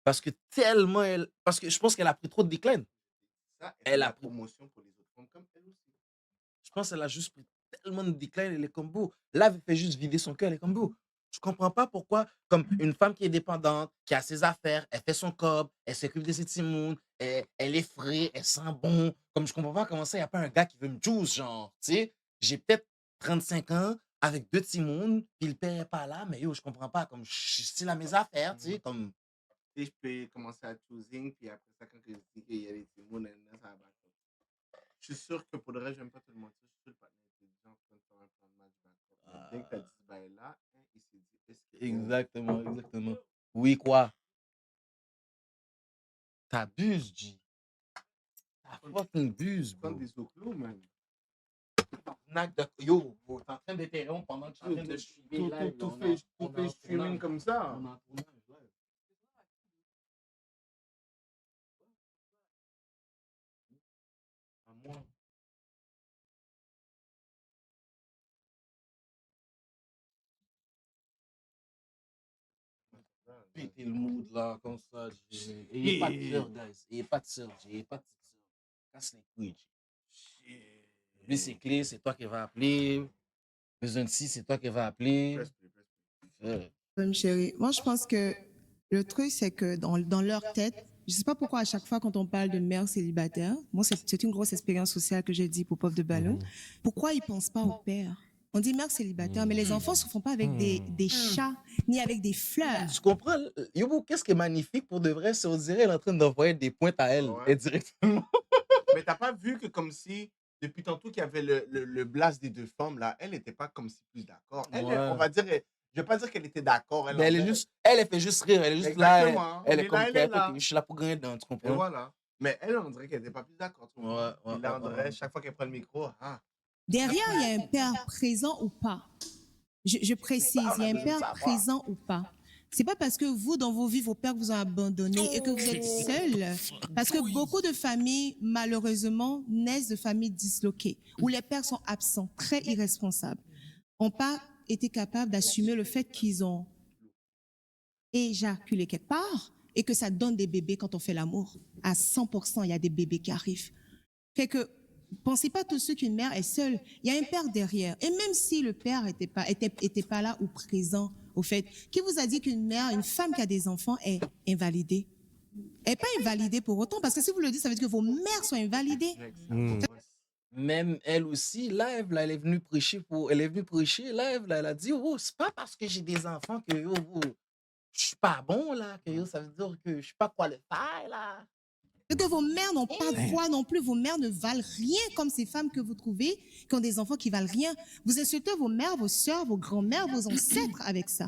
parce que tellement elle... Parce que je pense qu'elle a pris trop de déclin. Ça, Elle la a pris... promotion pour les autres femmes comme elle aussi. Je pense qu'elle a juste pris tellement de déclin, elle est comme beau. Là, elle fait juste vider son cœur, elle est comme beau. Je comprends pas pourquoi, comme une femme qui est dépendante, qui a ses affaires, elle fait son cob, elle s'occupe de ses petits mouns, elle est frais, elle sent bon. Comme je comprends pas comment ça, il n'y a pas un gars qui veut me juice, genre, tu sais, j'ai peut-être 35 ans avec 2 petits mouns, puis le père est pas là, mais yo, je comprends pas, comme je suis style à mes affaires, tu sais, comme... Et je peux commencer à choosing, puis après ça, quand je dis qu'il y a des petits mots, ça va. Je suis sûr que pour le reste, j'aime pas tout le monde. Je suis sûr que le partenaire était déjà en train de faire un plan de match backup. Dès que t'as dit ce bail-là, il s'est dit, est-ce que... Exactement. Oui, quoi? T'abuses, G. T'as fucking buses, bro. Prendre des oclos, man. Yo, bro, t'es en train d'interrompre pendant que tu es en train de streamer live. Tout fait streaming comme ça. On est en tournage live. À moi. Péter le mood là, comme ça. Ayez pas de peur, guys. Ayez pas de sœur, ayez pas de petite sœur. Casse les couilles. Lui, c'est clé, c'est toi qui vas appeler. Besoin de si, c'est toi qui vas appeler. Chérie, moi, je pense que le truc, c'est que dans leur tête, je ne sais pas pourquoi à chaque fois quand on parle de mère célibataire, moi, c'est une grosse expérience sociale que j'ai dit pour Pop de Ballon, pourquoi ils ne pensent pas au père? On dit mère célibataire, mais les enfants ne se font pas avec des chats, ni avec des fleurs. Tu comprends? Yobo, qu'est-ce qui est magnifique pour de vrai? C'est on dirait elle est en train d'envoyer des pointes à elle, Ouais. directement. Mais t'as pas vu que comme si, depuis tantôt qu'il y avait le blast des 2 femmes, là, elle n'était pas comme si plus d'accord. Elle, Ouais. on va dire, je vais pas dire qu'elle était d'accord. Mais elle fait juste rire, elle est juste Exactement. là. Elle est comme, elle est là. je suis là pour gagner dedans, tu Et comprends? voilà. Mais elle, on dirait qu'elle n'était pas plus d'accord. tu vois. Ouais, Et là, on dirait, chaque fois qu'elle prend le micro, Derrière, il y a un père présent ou pas. Je précise, il y a un père présent ou pas. C'est pas parce que vous, dans vos vies, vos pères vous ont abandonné et que vous êtes seul. Parce que beaucoup de familles, malheureusement, naissent de familles disloquées, où les pères sont absents, très irresponsables. N'ont pas été capables d'assumer le fait qu'ils ont éjaculé quelque part et que ça donne des bébés quand on fait l'amour. À 100%, il y a des bébés qui arrivent. Fait que, pensez pas tous ceux qu'une mère est seule. Il y a un père derrière. Et même si le père était pas là ou présent, au fait, qui vous a dit qu'une mère, une femme qui a des enfants est invalidée? Elle n'est pas invalidée pour autant, parce que si vous le dites, ça veut dire que vos mères sont invalidées. Même elle aussi, live, là, elle est venue prêcher live, là, elle a dit, oh, c'est pas parce que j'ai des enfants que je suis pas bon, là, que ça veut dire que je suis pas qualifié, là. Que vos mères n'ont pas droit non plus, vos mères ne valent rien comme ces femmes que vous trouvez, qui ont des enfants qui valent rien. Vous insultez vos mères, vos soeurs, vos grands-mères, vos ancêtres avec ça.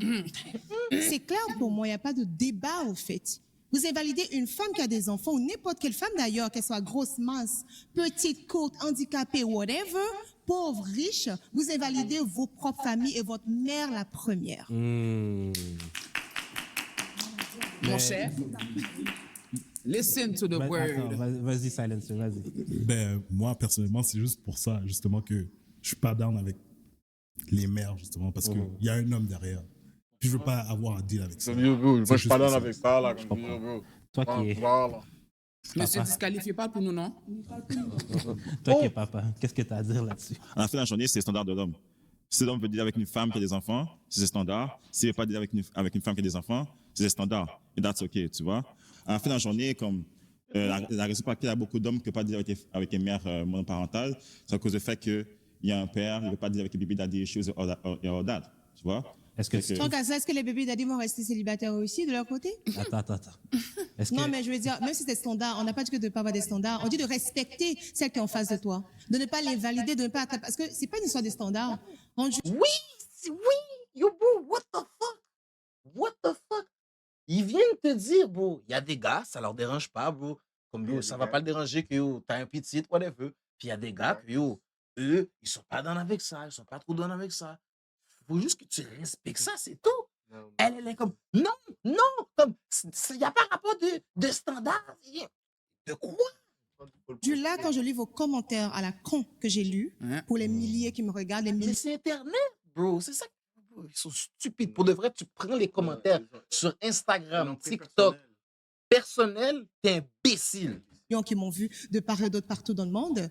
C'est clair pour moi, il n'y a pas de débat au fait. Vous invalidez une femme qui a des enfants, ou n'importe quelle femme d'ailleurs, qu'elle soit grosse, mince, petite, courte, handicapée, whatever, pauvre, riche, vous invalidez vos propres familles et votre mère la première. Mon cher, listen to the word. Vas-y, Silencer, vas-y. Ben, moi, personnellement, c'est juste pour ça, justement, que je suis pas down avec les mères, justement, parce qu'il y a un homme derrière. Puis je veux pas avoir à deal avec ça. Moi, je suis pas juste dans ça. avec ça, là. Comme bro. Toi qui es, Voilà. Monsieur disqualifié pas pour nous, non? toi qui es papa, qu'est-ce que tu as à dire là-dessus? À la fin de la journée, c'est le standard de l'homme. Si l'homme veut dealer avec une femme qui a des enfants, c'est le standard. S'il ne veut pas dealer avec une femme qui a des enfants, c'est le standard. Et that's OK, tu vois. À la fin de la journée, comme la raison pour laquelle il y a beaucoup d'hommes qui ne peuvent pas dealer avec une mère monoparentale, c'est à cause du fait qu'il y a un père, il ne veut pas dealer avec les baby daddy issues et all that, tu vois. Est-ce que Tant qu'à ça, est-ce que les bébés daddy vont rester célibataires aussi de leur côté? Attends. Est-ce Non, que... mais je veux dire, même si c'est standard, on n'a pas dit que de ne pas avoir des standards. On dit de respecter celle qui est en face de toi, de ne pas les valider, de ne pas parce que c'est pas une histoire de standards. Oui, yo, bro, what the fuck? Ils viennent te dire, bro, il y a des gars, ça leur dérange pas, bro. Comme, yo, ça va pas le déranger que, yo, t'as un petit, whatever. Puis il y a des gars que, yo, eux, ils sont pas dans avec ça, ils sont pas trop dans avec ça. Faut juste que tu respectes ça, c'est tout. Elle est comme, non, comme, il n'y a pas rapport de standard. De quoi? Là, quand je lis vos commentaires à la con que j'ai lus, pour les milliers qui me regardent, les Mais milliers. c'est Internet, bro. C'est ça. Ils sont stupides. Pour de vrai, tu prends les commentaires sur Instagram, TikTok, personnel, t'es imbécile. Qui m'ont vu de part et d'autre partout dans le monde,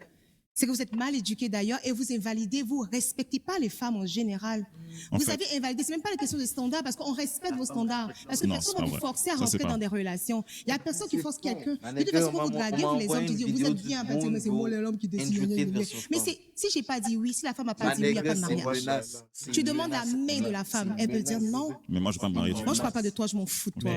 c'est que vous êtes mal éduqués d'ailleurs et vous invalidez, vous ne respectez pas les femmes en général. Vous avez invalidé, ce n'est même pas la question de standards, parce qu'on respecte vos standards. Parce que personne ne va vous forcer à rentrer dans des relations. Il n'y a personne qui force quelqu'un. De toute façon, quand vous draguez, vous les hommes, vous êtes bien, mais c'est moi l'homme qui décide. Mais si je n'ai pas dit oui, si la femme n'a pas dit oui, il n'y a pas de mariage. Tu demandes la main de la femme, elle peut dire non. Mais moi, je ne vais pas me marier. Moi, je ne parle pas de toi, je m'en fous de toi.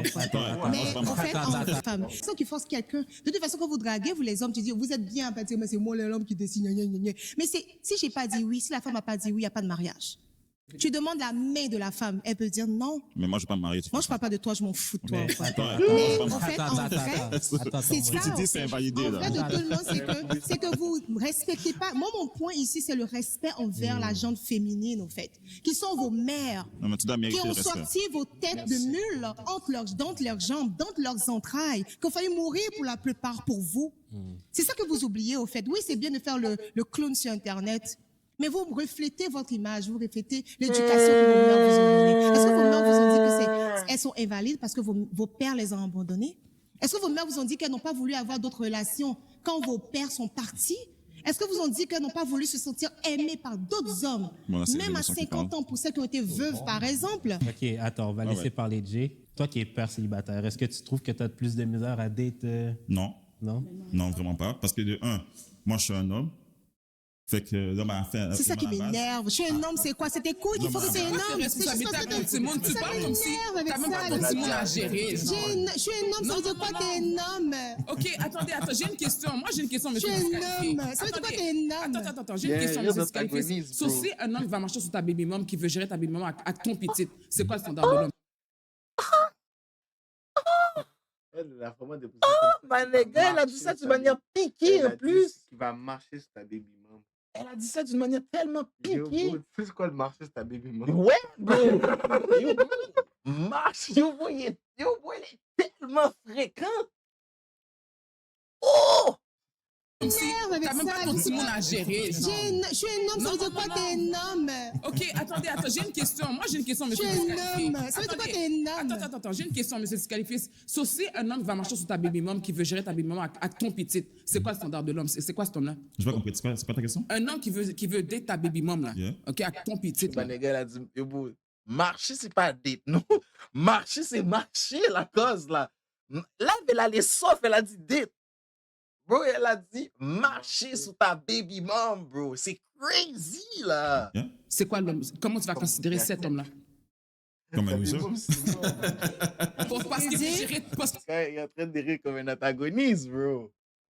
Mais en fait, en femme, personne qui force quelqu'un. De toute façon, quand vous draguez, vous les hommes, tu dis, vous êtes bien, mais c'est moi l'homme qui décide. Mais si je n'ai pas dit oui, si la femme n'a pas dit oui, il n'y a pas de mariage. Tu demandes la main de la femme, elle peut dire non. Mais moi, je ne vais pas me marier. Moi, je ne parle pas de toi, je m'en fous de toi. Mais en fait, c'est ça. Tu dis, c'est invalidé. En fait, de tout le monde, c'est que vous ne respectez pas. Moi, mon point ici, c'est le respect envers la gente féminine, en fait, qui sont vos mères, Non, mais tu dois mériter qui le ont respect. sorti vos têtes de mule entre leurs jambes, dans leurs entrailles, qu'il a fallu mourir pour la plupart pour vous. C'est ça que vous oubliez, au fait. Oui, c'est bien de faire le clown sur Internet, mais vous reflétez votre image, vous reflétez l'éducation que vos mères vous ont donnée. Est-ce que vos mères vous ont dit qu'elles sont invalides parce que vos pères les ont abandonnées? Est-ce que vos mères vous ont dit qu'elles n'ont pas voulu avoir d'autres relations quand vos pères sont partis? Est-ce que vous ont dit qu'elles n'ont pas voulu se sentir aimées par d'autres hommes, Bon, là, c'est même à l'évolution qui 50 ans, pour celles qui ont été veuves, par exemple? OK, attends, on va laisser parler Jay. Toi qui es père célibataire, est-ce que tu trouves que tu as plus de misère à date? Non. Non? Non, vraiment pas. Parce que de un, moi, je suis un homme. Fait que l'homme a fait. C'est ça qui m'énerve. Je suis un homme, c'est quoi? C'est tes couilles qu'il faut que c'est un homme. C'est responsabilité à ton petit monde. Tu parles comme si t'as même pas ton petit monde à gérer. Je suis un homme, ça veut dire quoi? T'es un homme. OK, attendez, j'ai une question. Moi, j'ai une question, monsieur. Je suis un homme. Ça veut dire quoi? T'es un homme. Attends, j'ai une question, monsieur Scalifié. Si un homme va marcher sur ta baby mom qui veut gérer ta baby mom avec ton petit, c'est quoi le standard de l'homme? Ma nègre, elle a dit ça d'une manière piquée en plus. Qui va marcher sur ta baby mom. Elle a dit ça d'une manière tellement piquée. Tu sais quoi le marcher sur ta baby mom? Ouais, bro. Yo, bro. Marche, yo, bro, il est tellement fréquent. Oh! T'as même pas ton petit monde à gérer. Je suis un homme, ça veut dire quoi? T'es un homme. OK, attendez, j'ai une question. Moi, j'ai une question, monsieur. Je suis un homme. Ça veut dire quoi? T'es un homme. Attends, j'ai une question, monsieur Scalifié. Si un homme va marcher sur ta baby mom qui veut gérer ta baby mom avec ton petit, c'est quoi le standard de l'homme? C'est quoi cet homme-là? Je n'ai pas compris. C'est quoi ta question? Un homme qui veut date ta baby mom, là. Yeah. OK, avec ton petit. Ma nègre, elle a dit, yo, bro, marcher, c'est pas date, non. Marcher, c'est marcher, la cause, là. Là, elle a les sauf, elle a dit date. Bro, elle a dit marcher sur ta baby mom, bro. C'est crazy, là. Yeah. C'est quoi l'homme? Comment tu vas considérer cet homme-là? Comme un loser. Parce qu'il est en train de rire comme un antagoniste, bro.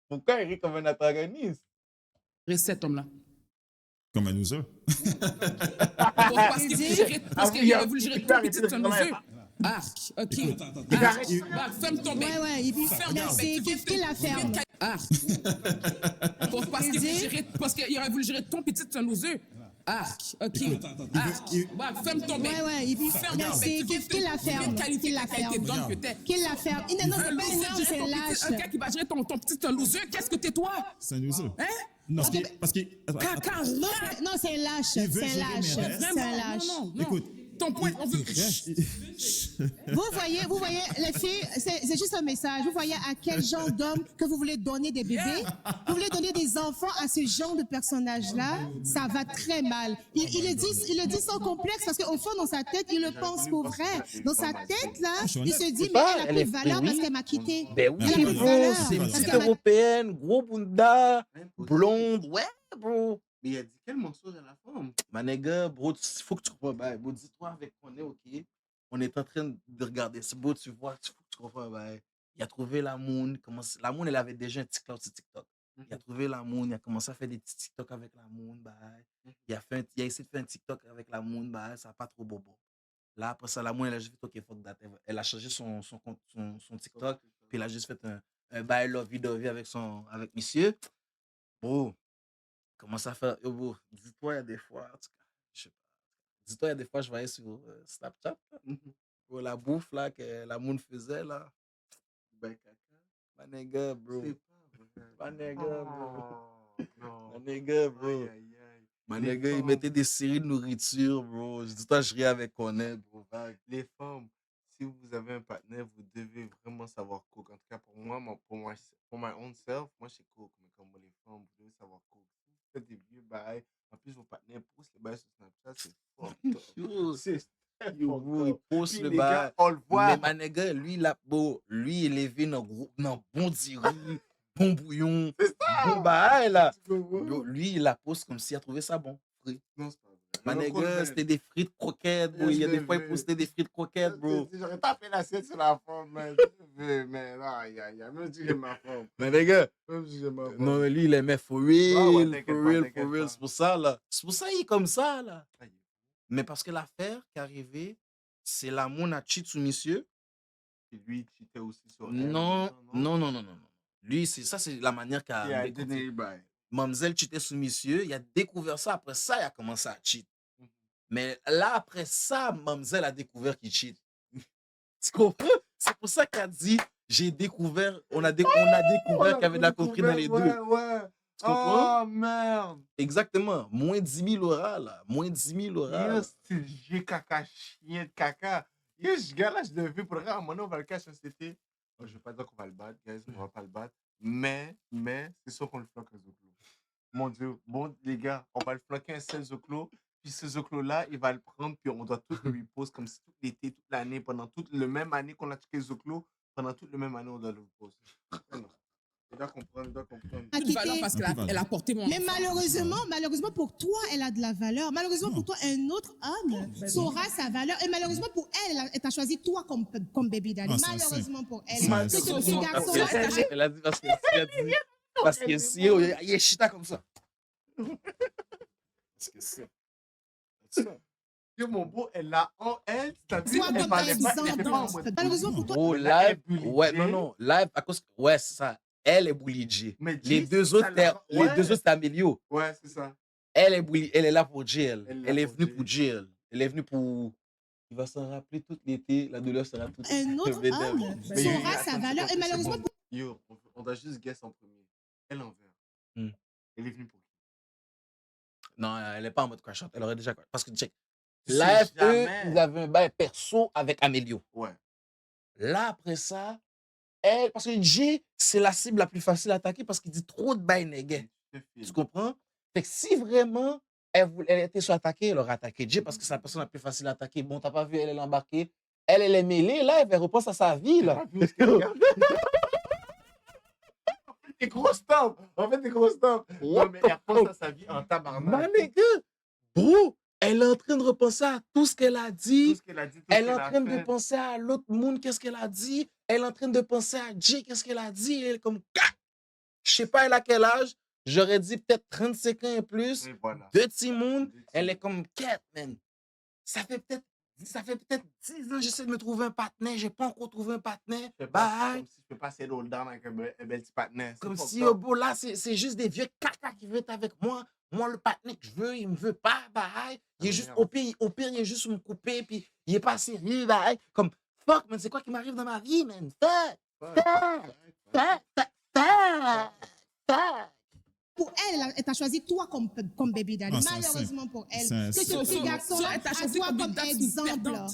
Pourquoi il rit comme un antagoniste? Cet homme-là. Comme un loser. Parce qu'il a voulu gérer ton petit, c'est un loser. Arc, OK. Ferme ton bec. Ouais, et puis c'est la ferme. Arc. Parce qu'il aurait voulu gérer ton petit, c'est un loser. Arc, ok. Écoute, Arc. Ouais, ferme ton bec. Ouais, il Ferme non, ton c'est bec. qu'il la ferme. Qu'il la ferme. Qu'il la ferme. Non, c'est pas énorme, c'est lâche. Un gars qui va gérer ton petit loser, qu'est-ce que t'es toi? c'est un loser. Hein? Non, parce que. Caca, Non, c'est un lâche. Il veut C'est un gérer lâche. mes restes. C'est un lâche. Non. Écoute, Ton point, on veut. Vous voyez, les filles, c'est juste un message. Vous voyez à quel genre d'homme que vous voulez donner des bébés, vous voulez donner des enfants à ce genre de personnage-là, ça va très mal. Il le dit sans complexe parce qu'au fond, dans sa tête, il le pense pour vrai. Dans sa tête, là, il se dit, mais elle a plus de valeur parce qu'elle m'a quitté. Ben Elle a oui, plus de bro, valeur c'est une parce petite qu'elle m'a- européenne, gros bunda, blonde, ouais, bro. Mais il a dit quel mensonge à la femme? Ma nègre, bro, faut que tu comprends, ben, bro, dis-toi avec on est, ok, on est en train de regarder, c'est beau, tu vois, faut que tu comprends, ben, il a trouvé la moon, la moon, elle avait déjà un TikTok sur TikTok. Il a trouvé la moon, il a commencé à faire des petits TikTok avec la moon, ben, il a essayé de faire un TikTok avec la moon, ben, ça n'a pas trop bobo. Là, après ça, la moon, elle a juste fait, ok, fuck that. Elle a changé son TikTok, puis elle a juste fait un bail lovey-dovey avec monsieur. Bro, comment ça fait? Yo, bro, dis-toi, il y a des fois, en tout cas, je sais pas. Dis-toi, il y a des fois, je voyais sur Snapchat, là, bro, la bouffe là, que la moon faisait, là. Ben, caca. Ma nègre, bro. C'est pas vrai. Ma nègre, bro. Non. Ma nègre, bro. Aïe, aïe, aïe. Ma Les nègre, il femmes. mettait des séries de nourriture, bro. Je dis, toi, je riais avec Connect, bro. Les femmes, si vous avez un partenaire, vous devez vraiment savoir cook. En tout cas, pour moi, pour my own self, moi, je sais cook. Mais comme les femmes, vous devez savoir cook. Si vous faites des vieux bails, en plus, vos partenaires poussent les bails sur Snapchat, c'est fucked up. Yo, C'est yo, bro, il pousse Puis le les bas. gars, on le voit. Mais ma nègre, lui, lui, il est élevé dans bon diri, bon bouillon, bon bail, là. Yo, lui, il la pousse comme s'il a trouvé ça bon. Frit. Non, c'est pas vrai. Ma Non, nègre, c'était des frites croquettes, bro. Il y a des fois, il postait des frites croquettes, bro. J'aurais tapé l'assiette sur la femme, mais là, aïe, aïe, aïe. Même si j'aime ma femme. Ma nègre, Même si j'aime ma femme. non, mais lui, il aimait for Ah ouais, real, t'inquiète for pas, real, t'inquiète for real. pas. C'est pour ça, là. C'est pour ça qu'il est comme ça, là. Aïe. Mais parce que l'affaire qui est arrivée, c'est la moune a cheat sur monsieur. Et lui, tu étais aussi sur elle. Non. Lui, c'est la manière Il a qu'a donné découvert. le bail. Mamzelle cheatait sur monsieur, il a découvert ça. Après ça, il a commencé à cheat. Mais là, après ça, Mamzelle a découvert qu'il cheat. Tu comprends? C'est pour ça qu'elle a dit, on a découvert qu'il y avait de la coquerie dans les deux. Ouais. Tu comprends? Oh, merde. Exactement. Moins 10 000 euros, là. Moins 10 000 euros. Yo, c'est j'ai caca, chien de caca. Yo, ce gars-là, je l'ai vu pour regarder. Maintenant, on va le cacher un CT. Oh, je ne veux pas dire qu'on va le battre, guys. On va pas le battre. Mais, c'est sûr qu'on le flanque un Zoclo. Mon Dieu. Bon, les gars, on va le flanquer un seul Zoclo. Puis ce Zoclo-là, il va le prendre. Puis on doit tout le repose comme si tout l'été, toute l'année, pendant toute la même année qu'on a checké Zoclo, pendant toute la même année, on doit le repose. Il doit comprendre, il doit comprendre. À Toute valeur quitter. parce qu'elle a porté mon Mais enfant. malheureusement pour toi, elle a de la valeur. Malheureusement pour toi, un autre homme saura sa valeur. Et malheureusement pour elle, elle t'a choisi toi comme baby daddy. Ah, c'est malheureusement pour elle. C'est Ce insane. petit garçon-là, Elle a dit parce que si il est chita comme ça. Parce que c'est ça. Yo, mon beau, elle a en elle, t'as vu, toi elle comme parlait pas, elle était pas en exemple. mode Malheureusement pour toi, Oh, Là, elle live. est bully Ouais, J. non. Live, à cause. Ouais, c'est ça. Elle est bully J. Mais Les J, deux ça autres, la- les ouais. deux autres, c'est Amélio. Ouais, c'est ça. Elle est bully. Elle est là pour Jill. Elle est là Elle est pour venue Jill. pour Jill. Elle est venue pour. Il va s'en rappeler tout l'été. La douleur sera toute. un autre homme Mais yo, saura sa attends, valeur. c'est Et malheureusement bon. Yo, on doit juste guess en premier. Elle envers. Elle est venue pour qui? Non, elle n'est pas en mode crash out. Elle aurait déjà. Parce que, check. C'est Live, eux, jamais. ils avaient un bail perso avec Amélio. Ouais. Là, après ça, elle. Parce que J, c'est la cible la plus facile à attaquer parce qu'il dit trop de bail négué. Tu comprends? Fait que si vraiment elle était sur attaquer, elle aurait attaqué J parce que c'est la personne la plus facile à attaquer. Bon, t'as pas vu, elle est embarquée. Elle est mêlée, là, elle repense à sa vie, là. Des gros stops. En fait, des gros stops. Non, mais elle pense à sa vie en Ma tabarnak. nègre, bro, elle est en train de repenser à tout ce qu'elle a dit. Tout ce qu'elle a dit, tout Elle ce est en qu'elle a train de fait. penser à l'autre monde, qu'est-ce qu'elle a dit. Elle est en train de penser à Jay, qu'est-ce qu'elle a dit. Elle est comme, je sais pas, elle a quel âge. J'aurais dit peut-être 35 ans et plus. Et voilà. Deux petits mondes. Elle est comme, quête, man. Ça fait peut-être Ça fait peut-être 10 ans, j'essaie de me trouver un partenaire, j'ai pas encore trouvé un partenaire. Comme si je peux pas settle down avec un bel petit partenaire. Comme si, oh, bon, là, c'est juste des vieux caca qui veulent être avec moi. Moi, le partenaire que je veux, il me veut pas, bye. Il est juste, au pire, il est juste me couper, puis il est pas sérieux, bye. Comme, fuck, man, c'est quoi qui m'arrive dans ma vie, man? Fuck. Pour elle t'a choisi toi comme baby daddy. Malheureusement pour elle. Que ce petit garçon-là, elle t'a à choisi toi comme comme baby daddy, exemple. perdante.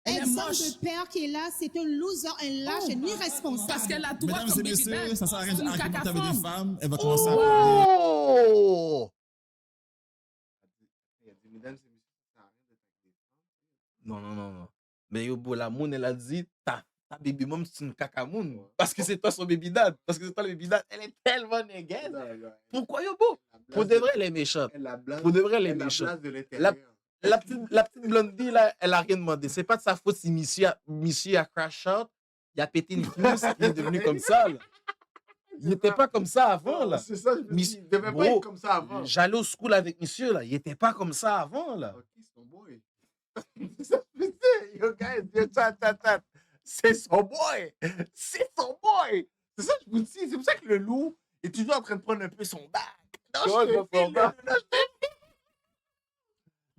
Elle est Exemple moche. de père qui est là, c'est un loser, un lâche, un irresponsable. Parce qu'elle a toi Mesdames comme et baby messieurs, daddy. ça sert à rien C'est une d'argumenter avec des caca-femme. femmes. Elle va commencer à parler. Oh! Il y a des mesdames et messieurs, ça sert à rien d'être avec des femmes. Non. Mais yo, bo, la moune, elle a dit, ta baby mom, c'est une cacamoun. Parce que c'est toi son baby dad. Parce que c'est toi le baby dad. Elle est tellement négaine. Pourquoi yo, bo? Pour de vrai, elle est méchante. Pour de vrai, elle est méchante. La petite blondie, là, elle a rien demandé. C'est pas de sa faute si monsieur a crash out, il a pété une fuse, il est devenu comme ça, là. Il n'était pas comme ça avant, là. C'est ça, je me dis, il devait pas être comme ça avant. J'allais au school avec monsieur, là. Il n'était pas comme ça avant, là. Ok, c'est son boy. C'est ça, je me dis, yo, guys, yo, tata. C'est son boy. C'est son boy. C'est ça, je vous dis. C'est pour ça que le loup est toujours en train de prendre un peu son bac. Non,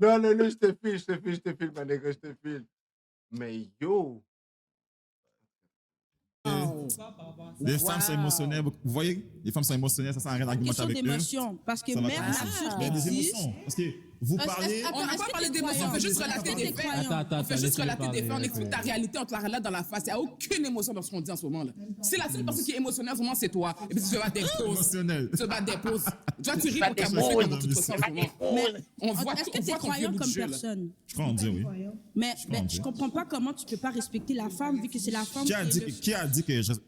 je te file, ma nègre, je te file. Mais yo. Les femmes sont émotionnelles. Vous voyez, les femmes sont émotionnelles, ça sert à rien d'argumenter avec eux. d'émotion, parce que Ça va même comme ça. nature Mais des existe. émotions. Parce que vous parlez. On n'a pas parlé d'émotion, on fait juste relater des faits. On fait juste relater des faits, on explique ta réalité, on te la relate dans la face. Il n'y a aucune émotion dans ce qu'on dit en ce moment-là. C'est la seule personne qui est émotionnelle en ce moment, c'est toi. Et puis tu vas des pauses. Émotionnel. Tu vas des pauses. Tu vois, tu ris pour camoufler comment tu te sens en ce moment. Mais On voit est-ce que on tu es voit ton vieux croyant bout de comme jeu, là. personne? Je crois en Dieu, oui. Mais en je Dieu. comprends pas comment tu peux pas respecter la femme vu que c'est la femme Qui a qui dit, est le-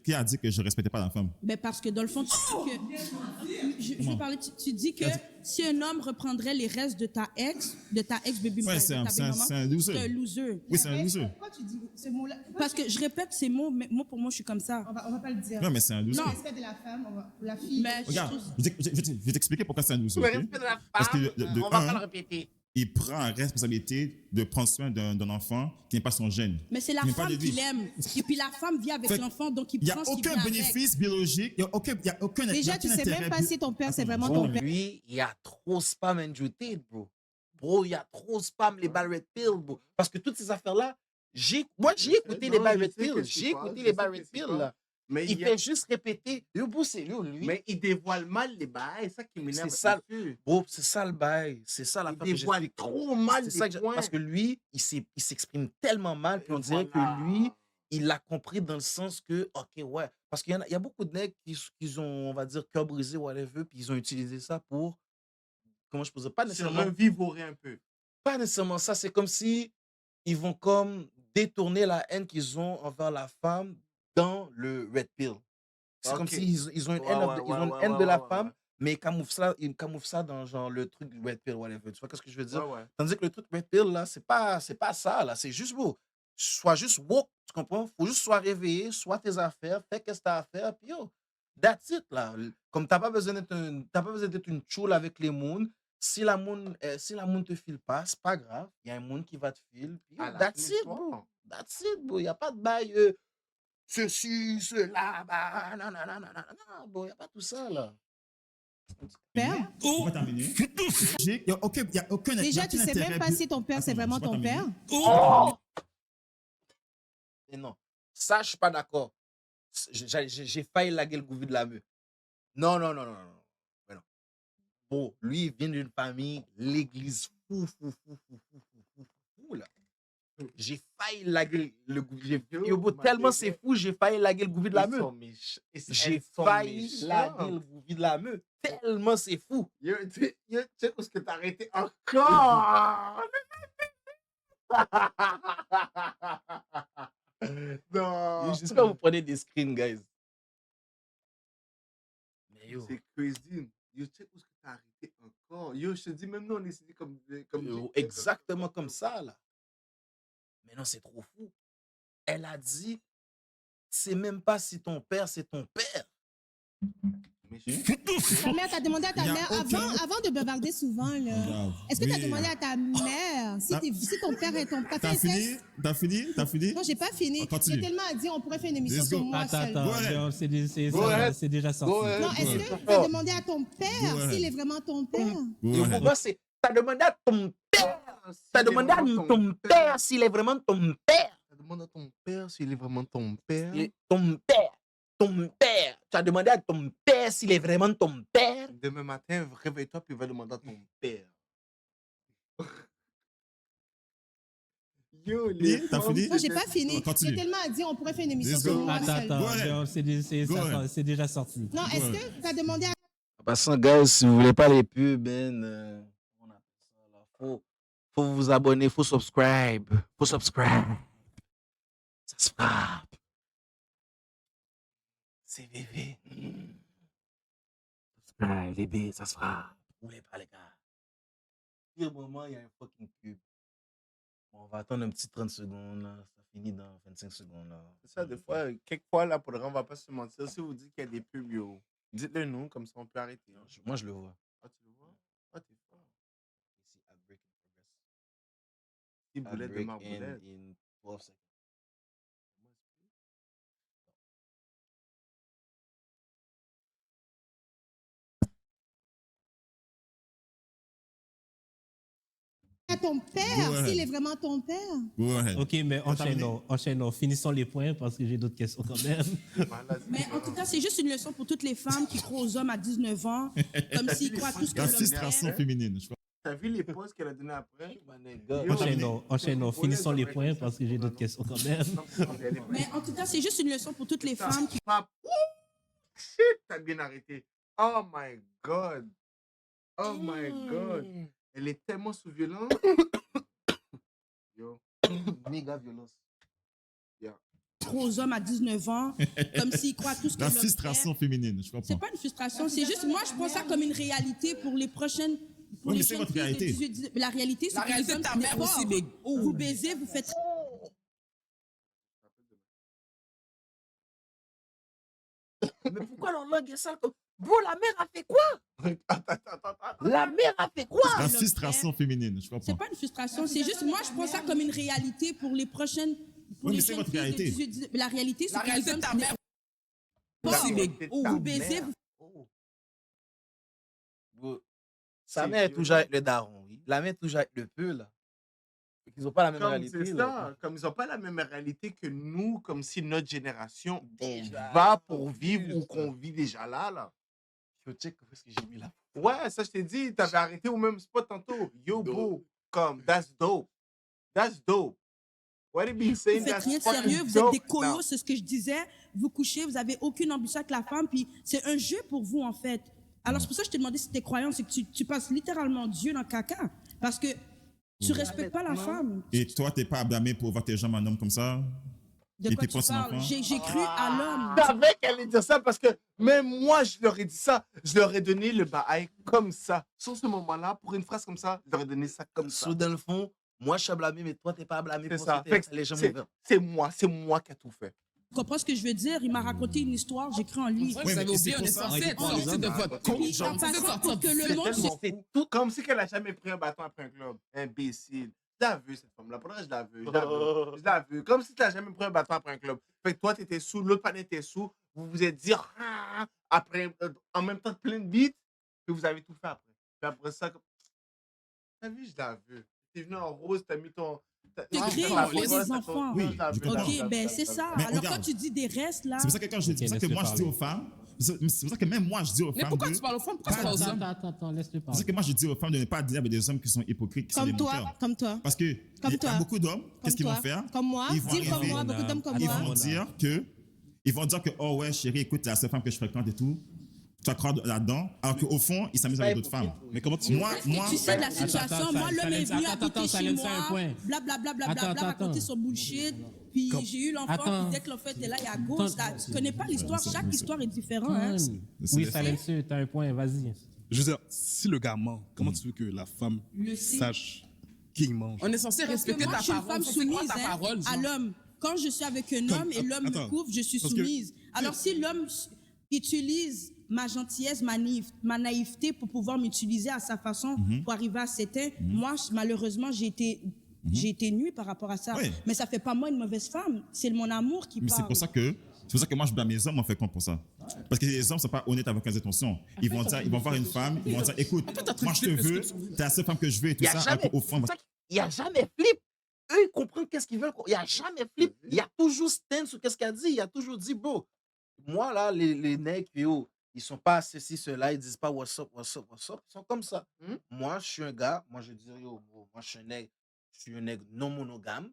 qui a dit que je respectais pas la femme? Ben parce que dans le fond, je vais parler, tu dis que si un homme reprendrait les restes de ta ex baby Ouais, mama, c'est un c'est loser. un loser. Oui, c'est un loser. Pourquoi tu dis ce mot-là? Parce que je répète ces mots, mais moi pour moi je suis comme ça. On va pas le dire. Non, mais c'est un loser. Le respect de la femme, la fille. Mais Regarde, je vais t'expliquer pourquoi c'est un loser. Le ok? respect de la Parce que femme, de on va pas un, le répéter. il prend la responsabilité de prendre soin d'un enfant qui n'est pas son gène. Mais c'est la Qui n'est pas femme de qui lui. l'aime. Et puis la femme vit avec Fait l'enfant, donc il Il n'y a prend ce qui aucun vient avec. bénéfice biologique, il n'y a aucun Déjà, il y a tu aucun sais intérêt même pas si ton père, c'est vraiment Bro, ton père. lui, il y a trop spam Andrew Tate, bro. Bro, il y a trop spam les balles Red Pill, bro. Parce que toutes ces affaires-là, moi, j'ai écouté les balles Red Pill. J'ai écouté les balles Red Pill, là. Mais Il fait juste répéter. Yo, bro, c'est lui. Mais il dévoile mal les bails, c'est ça qui m'énerve. C'est ça. monsieur. Bro, c'est ça le bail. C'est ça la Il dévoile trop mal C'est ça les que points. parce que lui, il s'exprime tellement mal, puis on dirait que lui, il l'a compris dans le sens que, ok, ouais. Parce qu'il y a beaucoup de nègres qui ont, on va dire, cœur brisé, whatever, puis ils ont utilisé ça pour, comment je peux dire, pas Se nécessairement, revivorer un peu. pas nécessairement ça. C'est comme si ils vont comme détourner la haine qu'ils ont envers la femme dans le Red Pill. C'est comme Ok. s'ils ils ont une Ouais, haine, ouais, ils ont une ouais, haine ouais, de la ouais, femme, ouais. mais ils camouflent ça dans genre le truc Red Pill, whatever. Tu vois qu'est-ce que je veux dire? Ouais, ouais. Tandis que le truc Red Pill, là, c'est pas ça, là. C'est juste beau. Sois juste woke, tu comprends? Faut juste sois réveillé, sois tes affaires, fais qu'est-ce que t'as à faire, puis yo, that's it, là. Comme t'as pas besoin d'être une choule avec les moons. Si la moon te file pas, c'est pas grave. Il y a un moon qui va te filer, puis yo, À la that's fin, it, toi. bro. That's it, bro. Il n'y a pas de bail, ceci, cela, bah, non, bro. Il n'y a pas tout ça, là. Père? On va terminer. Il n'y a aucun Déjà, tu sais même pas si ton père, c'est vraiment ton père. Et non. Ça, je suis pas d'accord. J'ai failli laguer le gouvy de la meuf. Non. Mais non. Bon, lui, il vient d'une famille, l'église fou, là. J'ai failli laguer le gouvy. Tellement c'est fou, j'ai failli laguer le gouvy de la meuf. J'ai failli laguer le gouvy de la meuf. Tellement c'est fou. Yo, tu sais où est-ce que t'as arrêté encore? Non. J'espère que vous prenez des screens, guys. Mais yo. C'est crazy. Yo, tu sais où est-ce que t'as arrêté encore? Yo, je te dis, même nous, on est ici comme Yo, exactement comme ça, là. Mais non, c'est trop fou. Elle a dit, c'est même pas si ton père, c'est ton père. Ta mère, t'as demandé à ta mère, avant de bavarder souvent, là, est-ce que t'as demandé à ta mère si ton père est ton père? T'as fini? Non, j'ai pas fini. J'ai tellement à dire, on pourrait faire une émission sur moi seule. Attends, c'est déjà sorti. Non, est-ce que t'as demandé à ton père s'il est vraiment ton père? Pourquoi c'est... T'as demandé à ton père. T'as demandé à ton père s'il est vraiment ton père. T'as demandé à ton père s'il est vraiment ton père. Ton père. Ton père. Tu as demandé à ton père s'il est vraiment ton père. Demain matin, réveille-toi puis va demander à ton père. Yo, t'as fini? Non, j'ai pas fini. J'ai tellement à dire, on pourrait faire une émission sur moi seule. Attends, c'est déjà sorti. Non, est-ce que t'as demandé à... En passant, guys, si vous voulez pas les pubs, on appelle ça là. Faut vous abonner, faut subscribe. Ça se frappe. C'est bébé. Subscribe, bébé, ça se frappe. Vous voulez pas, les gars? Pire moment, il y a un fucking pub. Bon, on va attendre un petit 30 secondes, là. Ça finit dans 25 secondes, là. C'est ça, des fois, quelquefois, là, pour le on va pas se mentir. Si vous dites qu'il y a des pubs, yo, dites-le nous, comme ça, on peut arrêter. Moi, je le vois. Ah, tu le vois? Ah, t'es fort. Ici, ad break in progress. Si boulette de marboulette. In 12 seconds. à ton père, s'il est vraiment ton père. Ok, mais enchaînons. Finissons les points parce que j'ai d'autres questions quand même. Mais en tout cas, c'est juste une leçon pour toutes les femmes qui croient aux hommes à 19 ans, comme s'ils croient tout ce que la frustration féminine, je crois. T'as vu les pauses qu'elle a données après? Enchaînons. Finissons les points parce que j'ai d'autres questions quand même. Mais en tout cas, c'est juste une leçon pour toutes les femmes qui... Shit, t'as bien arrêté. Oh my God. Oh my God. Elle est tellement sous violence. Yo. Méga violence. Yeah. Trop aux hommes à 19 ans, comme s'ils croient tout ce que la frustration féminine, je comprends. C'est pas une frustration, c'est juste, moi, je prends ça comme une réalité pour les prochaines... Oui, mais c'est votre réalité. La réalité, c'est que les hommes, ta mère aussi, mais vous baisez, vous faites... Mais pourquoi leur langue est sale comme... Bro, la mère a fait quoi? La mère a fait quoi? La frustration féminine, je comprends. C'est pas une frustration, c'est juste, moi, je prends ça comme une réalité pour les prochaines... Oui, mais c'est votre réalité. La réalité, c'est que les hommes... Ta mère aussi, mais vous baisez, vous... Sa mère est toujours avec le daron, oui. La mère est toujours avec le peu, là. Ils n'ont pas la même réalité. C'est ça, comme ils n'ont pas la même réalité que nous, comme si notre génération va pour vivre ou qu'on vit déjà là. Yo, check où est-ce que j'ai mis là. Ouais, ça, je t'ai dit, t'avais arrêté au même spot tantôt. Yo, bro, comme, that's dope. That's dope. What it be saying? Vous faites rien de sérieux, vous êtes des coyos, c'est ce que je disais. Vous couchez, vous n'avez aucune ambition avec la femme, puis c'est un jeu pour vous, en fait. Alors, c'est pour ça que je t'ai demandé si t'es croyant, c'est que tu passes littéralement Dieu dans le caca. Parce que tu respectes pas la femme. Et toi, t'es pas à blâmer pour voir tes jambes un homme comme ça? De quoi tu parles? J'ai cru à l'homme. Je savais qu'elle allait dire ça parce que même moi, je leur ai dit ça. Je leur ai donné le bail comme ça. Sur ce moment-là, pour une phrase comme ça, je leur ai donné ça comme ça. Dans le fond, moi, je suis blâmé, mais toi, t'es pas blâmé pour ça. C'est moi qui ai tout fait. Tu comprends ce que je veux dire? Il m'a raconté une histoire, j'ai cru en lui. Vous savez bien, on est censé être sorti de votre compte. Pour que le monde... C'est tout comme si qu'elle a jamais pris un bâton après un club. Imbécile. Je l'ai vu, cette femme-là. Pour vrai, je l'ai vu. Je l'ai vu. Comme si tu n'as jamais pris un bâton après un club. Fait que toi, tu étais sous, l'autre panel était sous. Vous vous êtes dit, après, en même temps, plein de beats, que vous avez tout fait après. Puis après ça, t'as vu, je l'ai vu. Tu es venu en rose, tu as mis ton. Tu crées les enfants. Oui, ok, ben c'est ça. Mais alors regarde, quand tu dis des restes là. C'est pour ça que quand je dis, c'est pour ça que moi je dis aux femmes. C'est pour ça que même moi je dis aux femmes. Mais pourquoi tu parles aux femmes? Pourquoi tu parles aux hommes? Attends, laisse-le parler. C'est pour ça que moi je dis aux femmes de ne pas dealer avec des hommes qui sont hypocrites, qui sont des menteurs. Comme toi. Parce que il y a beaucoup d'hommes, qu'est-ce qu'ils vont faire? Comme moi, dire comme moi, beaucoup d'hommes comme moi. Ils vont dire que, oh ouais, chérie, écoute, c'est la seule femme que je fréquente et tout. Tu vas croire là-dedans, alors qu'au fond, ils s'amusent avec d'autres femmes. Mais comment tu... Moi, tu sais de la situation, moi, l'homme est venu habiter chez moi, blablabla, raconter son bullshit, puis j'ai eu l'enfant, puis dès que l'enfant était là, il y a gauche, tu connais pas l'histoire, chaque histoire est différente. Hein? Oui, Silencieux, t'as un point, vas-y. Je veux dire, si le gars ment, comment tu veux que la femme sache qu'il mange? On est censé respecter ta parole. Moi, je suis une femme soumise à l'homme. Quand je suis avec un homme et l'homme me couvre, je suis soumise. Alors si l'homme utilise ma gentillesse, ma naïveté pour pouvoir m'utiliser à sa façon pour arriver à cet état. Moi, malheureusement, j'ai été nue par rapport à ça. Oui. Mais ça fait pas moi une mauvaise femme. C'est mon amour qui Mais parle. c'est pour ça que moi, je blâme les hommes, en fait, pour ça. Parce que les hommes ne sont pas honnêtes avec leurs intentions. Ils vont voir une femme, ils vont dire, écoute, moi, je te veux, t'es la seule femme que je veux et tout ça. Alors qu'au fond, Il n'y a jamais flip. Eux, ils comprennent qu'est-ce qu'ils veulent. Il n'y a jamais flip. Il y a toujours stand sur qu'est-ce qu'elle dit. Il y a toujours dit, bro. Moi, là, les nègres, yo, ils sont pas ceci, cela. Ils disent pas what's up, what's up, what's up. Ils sont comme ça. Moi, je suis un gars. Moi, je dis, yo, bro, moi, je suis un nègre non monogame.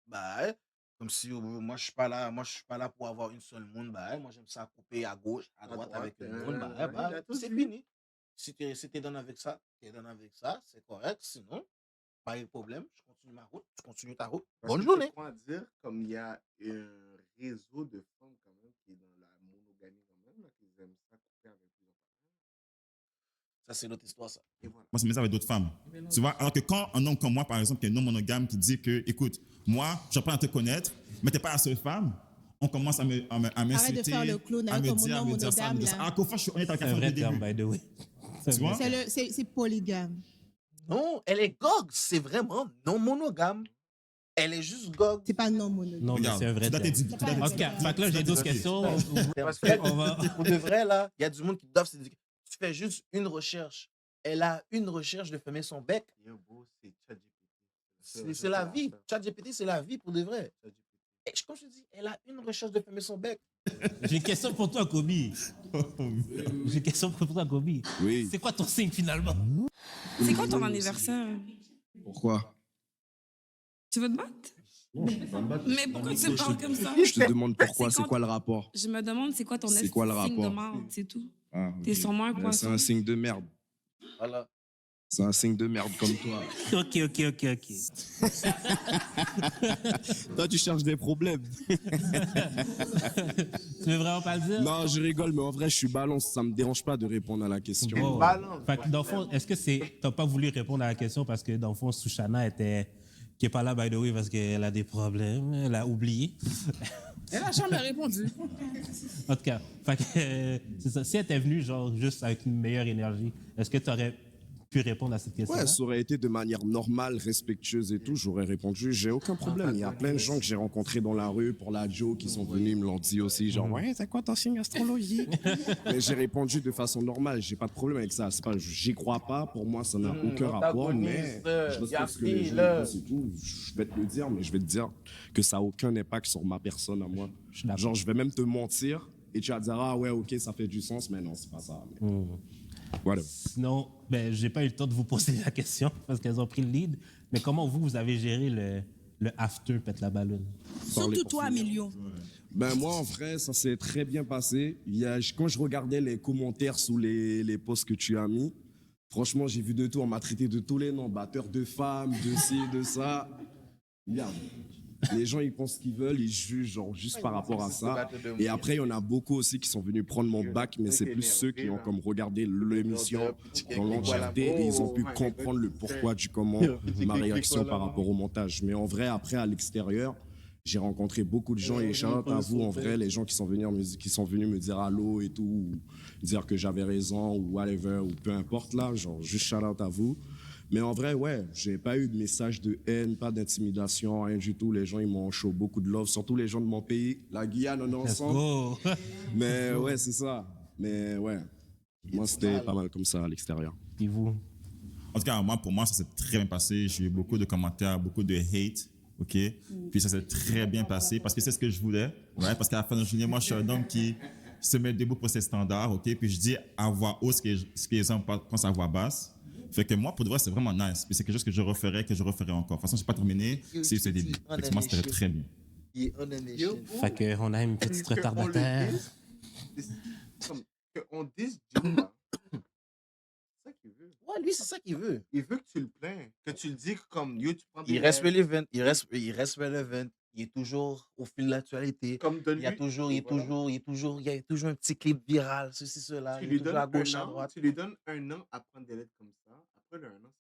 Bah, comme si moi je suis pas là pour avoir une seule monde. Bah, moi j'aime ça couper à gauche, à droite avec une monde. Bah, c'est fini. Si t'es donné avec ça, c'est correct. Sinon, pas de problème. Je continue ma route, tu continues ta route. Bonne journée. Je dire comme il y a un réseau de femmes quand même qui est dans la monogamie quand même, là, qui aiment ça couper avec plusieurs femmes. Ça c'est notre histoire ça. Et voilà. moi, c'est ça avec d'autres femmes. Tu vois, alors que quand un homme comme moi, par exemple, qui est non monogame, qui dit que, écoute, moi, j'apprends à te connaître, mais t'es pas la seule femme, on commence à m'insulter, Arrête de faire le clown, à me comme dire, non monogame, là. Alors qu'au fond, je suis honnête avec C'est la un femme vrai dès le terme, début. by the way. Tu vois? C'est polygame. Non, elle est gog. C'est vraiment non monogame. Elle est juste gog. C'est pas non monogame. Non, mais Regarde, c'est un vrai tu dois te terme. dire- tu dois te En tout cas, fait que là, j'ai d'autres questions. Parce que On va- pour de vrai, là, il y a du monde qui doivent se dire, tu fais juste une recherche. Elle a une recherche de fermer son bec. Yo, bro, c'est ChatGPT. C'est la vie. ChatGPT, c'est la vie pour de vrai. Et comme je te dis, elle a une recherche de fermer son bec. J'ai une question pour toi, Kobe. J'ai une question pour toi, Kobe. Oui. C'est quoi ton signe finalement? C'est quand ton anniversaire? Pourquoi? Tu veux te battre? Non, je vais pas me battre. Mais pourquoi tu me parles comme ça? Je te demande pourquoi, c'est quand- quoi le rapport? Je me demande c'est quoi ton C'est quoi le signe de rapport? marde, c'est tout. Ah, T'es ok. sûrement un Ben, poisson. c'est un signe de merde. Voilà. C'est un signe de merde comme toi. Ok. Toi, tu cherches des problèmes. Tu veux vraiment pas le dire? Non, je rigole, mais en vrai, je suis balance. Ça me dérange pas de répondre à la question. Oh. Fait que dans le fond, est-ce que t'as pas voulu répondre à la question parce que dans le fond, Sushana qui est pas là, by the way, parce qu'elle a des problèmes, elle a oublié. Elle a jamais répondu. En tout cas, fait que, c'est ça. Si elle était venue genre juste avec une meilleure énergie, est-ce que tu aurais pu répondre à cette question? Ouais, ça aurait été de manière normale, respectueuse et tout. J'aurais répondu, j'ai aucun problème. Il y a plein de gens que j'ai rencontrés dans la rue pour la Joe qui sont venus me l'ont dit aussi, genre, ouais, c'est quoi ton signe astrologique? Mais j'ai répondu de façon normale. J'ai pas de problème avec ça. C'est pas, j'y crois pas. Pour moi, ça n'a aucun rapport. Mais je respecte ce que les gens pensent et tout. Je vais te le dire, mais je vais te dire que ça a aucun impact sur ma personne à moi. Genre, je vais même te mentir et tu vas te dire, ah ouais, ok, ça fait du sens, mais non, c'est pas ça. Mais... Voilà. Sinon, j'ai pas eu le temps de vous poser la question parce qu'elles ont pris le lead. Mais comment vous avez géré le after Pète la Balloune? Surtout toi, Million. Ben moi, en vrai, ça s'est très bien passé. Quand je regardais les commentaires sous les posts que tu as mis, franchement, j'ai vu de tout. On m'a traité de tous les noms. Batteur de femmes, de ci, de ça. Regarde. Les gens, ils pensent ce qu'ils veulent, ils jugent genre, juste par rapport à ça. Et après, il y en a beaucoup aussi qui sont venus prendre mon bac, mais c'est plus ceux qui ont comme regardé l'émission dans l'entièreté et ils ont pu comprendre le pourquoi du comment, ma réaction par rapport au montage. Mais en vrai, après, à l'extérieur, j'ai rencontré beaucoup de gens et shout-out à vous, en vrai, les gens qui sont venus me dire allô et tout, ou dire que j'avais raison ou whatever, ou peu importe là, genre juste shout-out à vous. Mais en vrai, ouais, j'ai pas eu de message de haine, pas d'intimidation, rien du tout. Les gens, ils m'ont show beaucoup de love, surtout les gens de mon pays. La Guyane, on est ensemble. Mais ouais, c'est ça. Mais ouais, moi, c'était pas mal comme ça à l'extérieur. Et vous? En tout cas, pour moi, ça s'est très bien passé. J'ai eu beaucoup de commentaires, beaucoup de hate. OK? Puis ça s'est très bien passé parce que c'est ce que je voulais. Ouais, parce qu'à la fin de la journée, moi, je suis un homme qui se met debout pour ses standards. OK? Puis je dis à voix haute ce que les hommes pensent à voix basse. Fait que moi, pour de vrai, c'est vraiment nice. Puis c'est quelque chose que je referais encore. De toute façon, je n'ai pas terminé. C'est le début. Fait que moi, c'était très bien. Fait qu'on a une petite retardataire. On dise Joe, là. C'est ça qu'il veut. Ouais, lui, c'est ça qu'il veut. Il veut que tu le plains. Que tu le dis comme yo, tu prends des Il reste relevant. Il reste relevant. Il est toujours au fil de l'actualité. Comme de lui. Il y a toujours un petit clip viral, ceci, cela. Tu Il lui est toujours donnes à gauche, un à an, droite. tu lui donnes un an à prendre des lettres comme ça. Après le 1 an,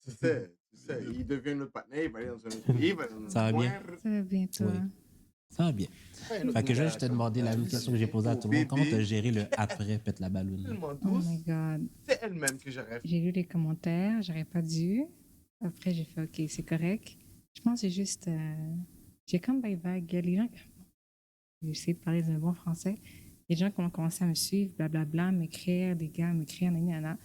c'est fini. Tu sais, il devient notre partenaire, il va aller dans un autre pays, il va aller dans un Ça va coin. bien? Ça va bien, toi? Oui. Ça va bien. Fait que je vais juste te demander la même question que j'ai posée à tout le monde. Comment tu as géré le après pète la balloune? Oh my God. C'est elle-même que j'aurais fait. J'ai lu les commentaires, j'aurais pas dû. Après, j'ai fait OK, c'est correct. Je pense que j'ai juste. J'ai comme by vague. Les gens. J'essaie de parler d'un bon français. Les gens qui ont commencé à me suivre, blablabla, m'écrire, des gars m'écrire, nanana.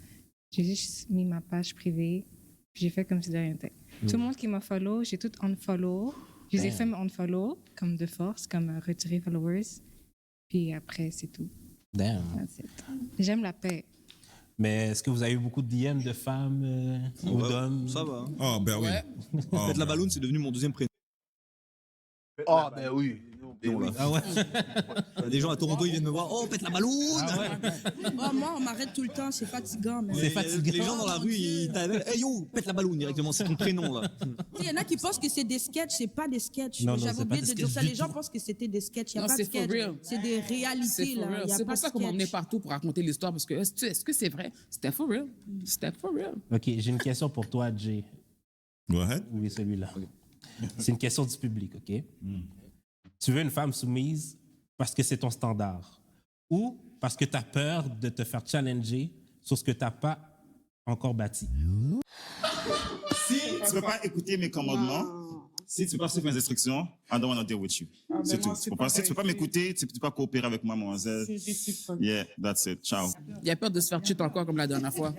J'ai juste mis ma page privée, puis j'ai fait comme si de rien n'était. Tout le monde qui m'a follow, j'ai tout unfollow. Je les ai fait unfollow, comme de force, comme retirer followers. Puis après, c'est tout. Damn. J'aime la paix. Mais est-ce que vous avez eu beaucoup de DM de femmes ou d'hommes? Ça va. Oh, ben oui. Oh, Pète la balloune, c'est devenu mon deuxième prénom. Oh, ben oui. Ah ouais. Des gens à Toronto, ils viennent me voir. Oh, pète la balloune. Oh, moi, on m'arrête tout le temps, c'est fatigant. Mais... C'est fatigant. Les gens dans la rue, ils t'appellent. Hey yo, pète la balloune directement, c'est ton prénom là. Il y en a qui pensent que c'est des sketchs, c'est pas des sketchs. Non, J'avais c'est oublié pas de des dire ça. sketchs Les du gens tout. pensent que c'était des sketchs. Il n'y a Non, pas de c'est for sketch. real. C'est des réalités. For Là. real. Il y a C'est pas pour ça de qu'on m'emmenait sketch. partout pour raconter l'histoire, parce que est-ce que c'est vrai? C'était for real. C'était for real. OK, j'ai une question pour toi, Jay. Go ahead. Oui, celui-là. C'est une question du public, OK? Tu veux une femme soumise parce que c'est ton standard ou parce que tu as peur de te faire challenger sur ce que tu n'as pas encore bâti? Si tu ne peux pas écouter mes commandements, si tu ne peux pas suivre mes instructions, I don't want to deal with you. C'est tout. Si tu ne peux pas m'écouter, tu ne peux pas coopérer avec moi, mademoiselle. Yeah, that's it. Ciao. Il a peur de se faire cheat encore comme la dernière fois.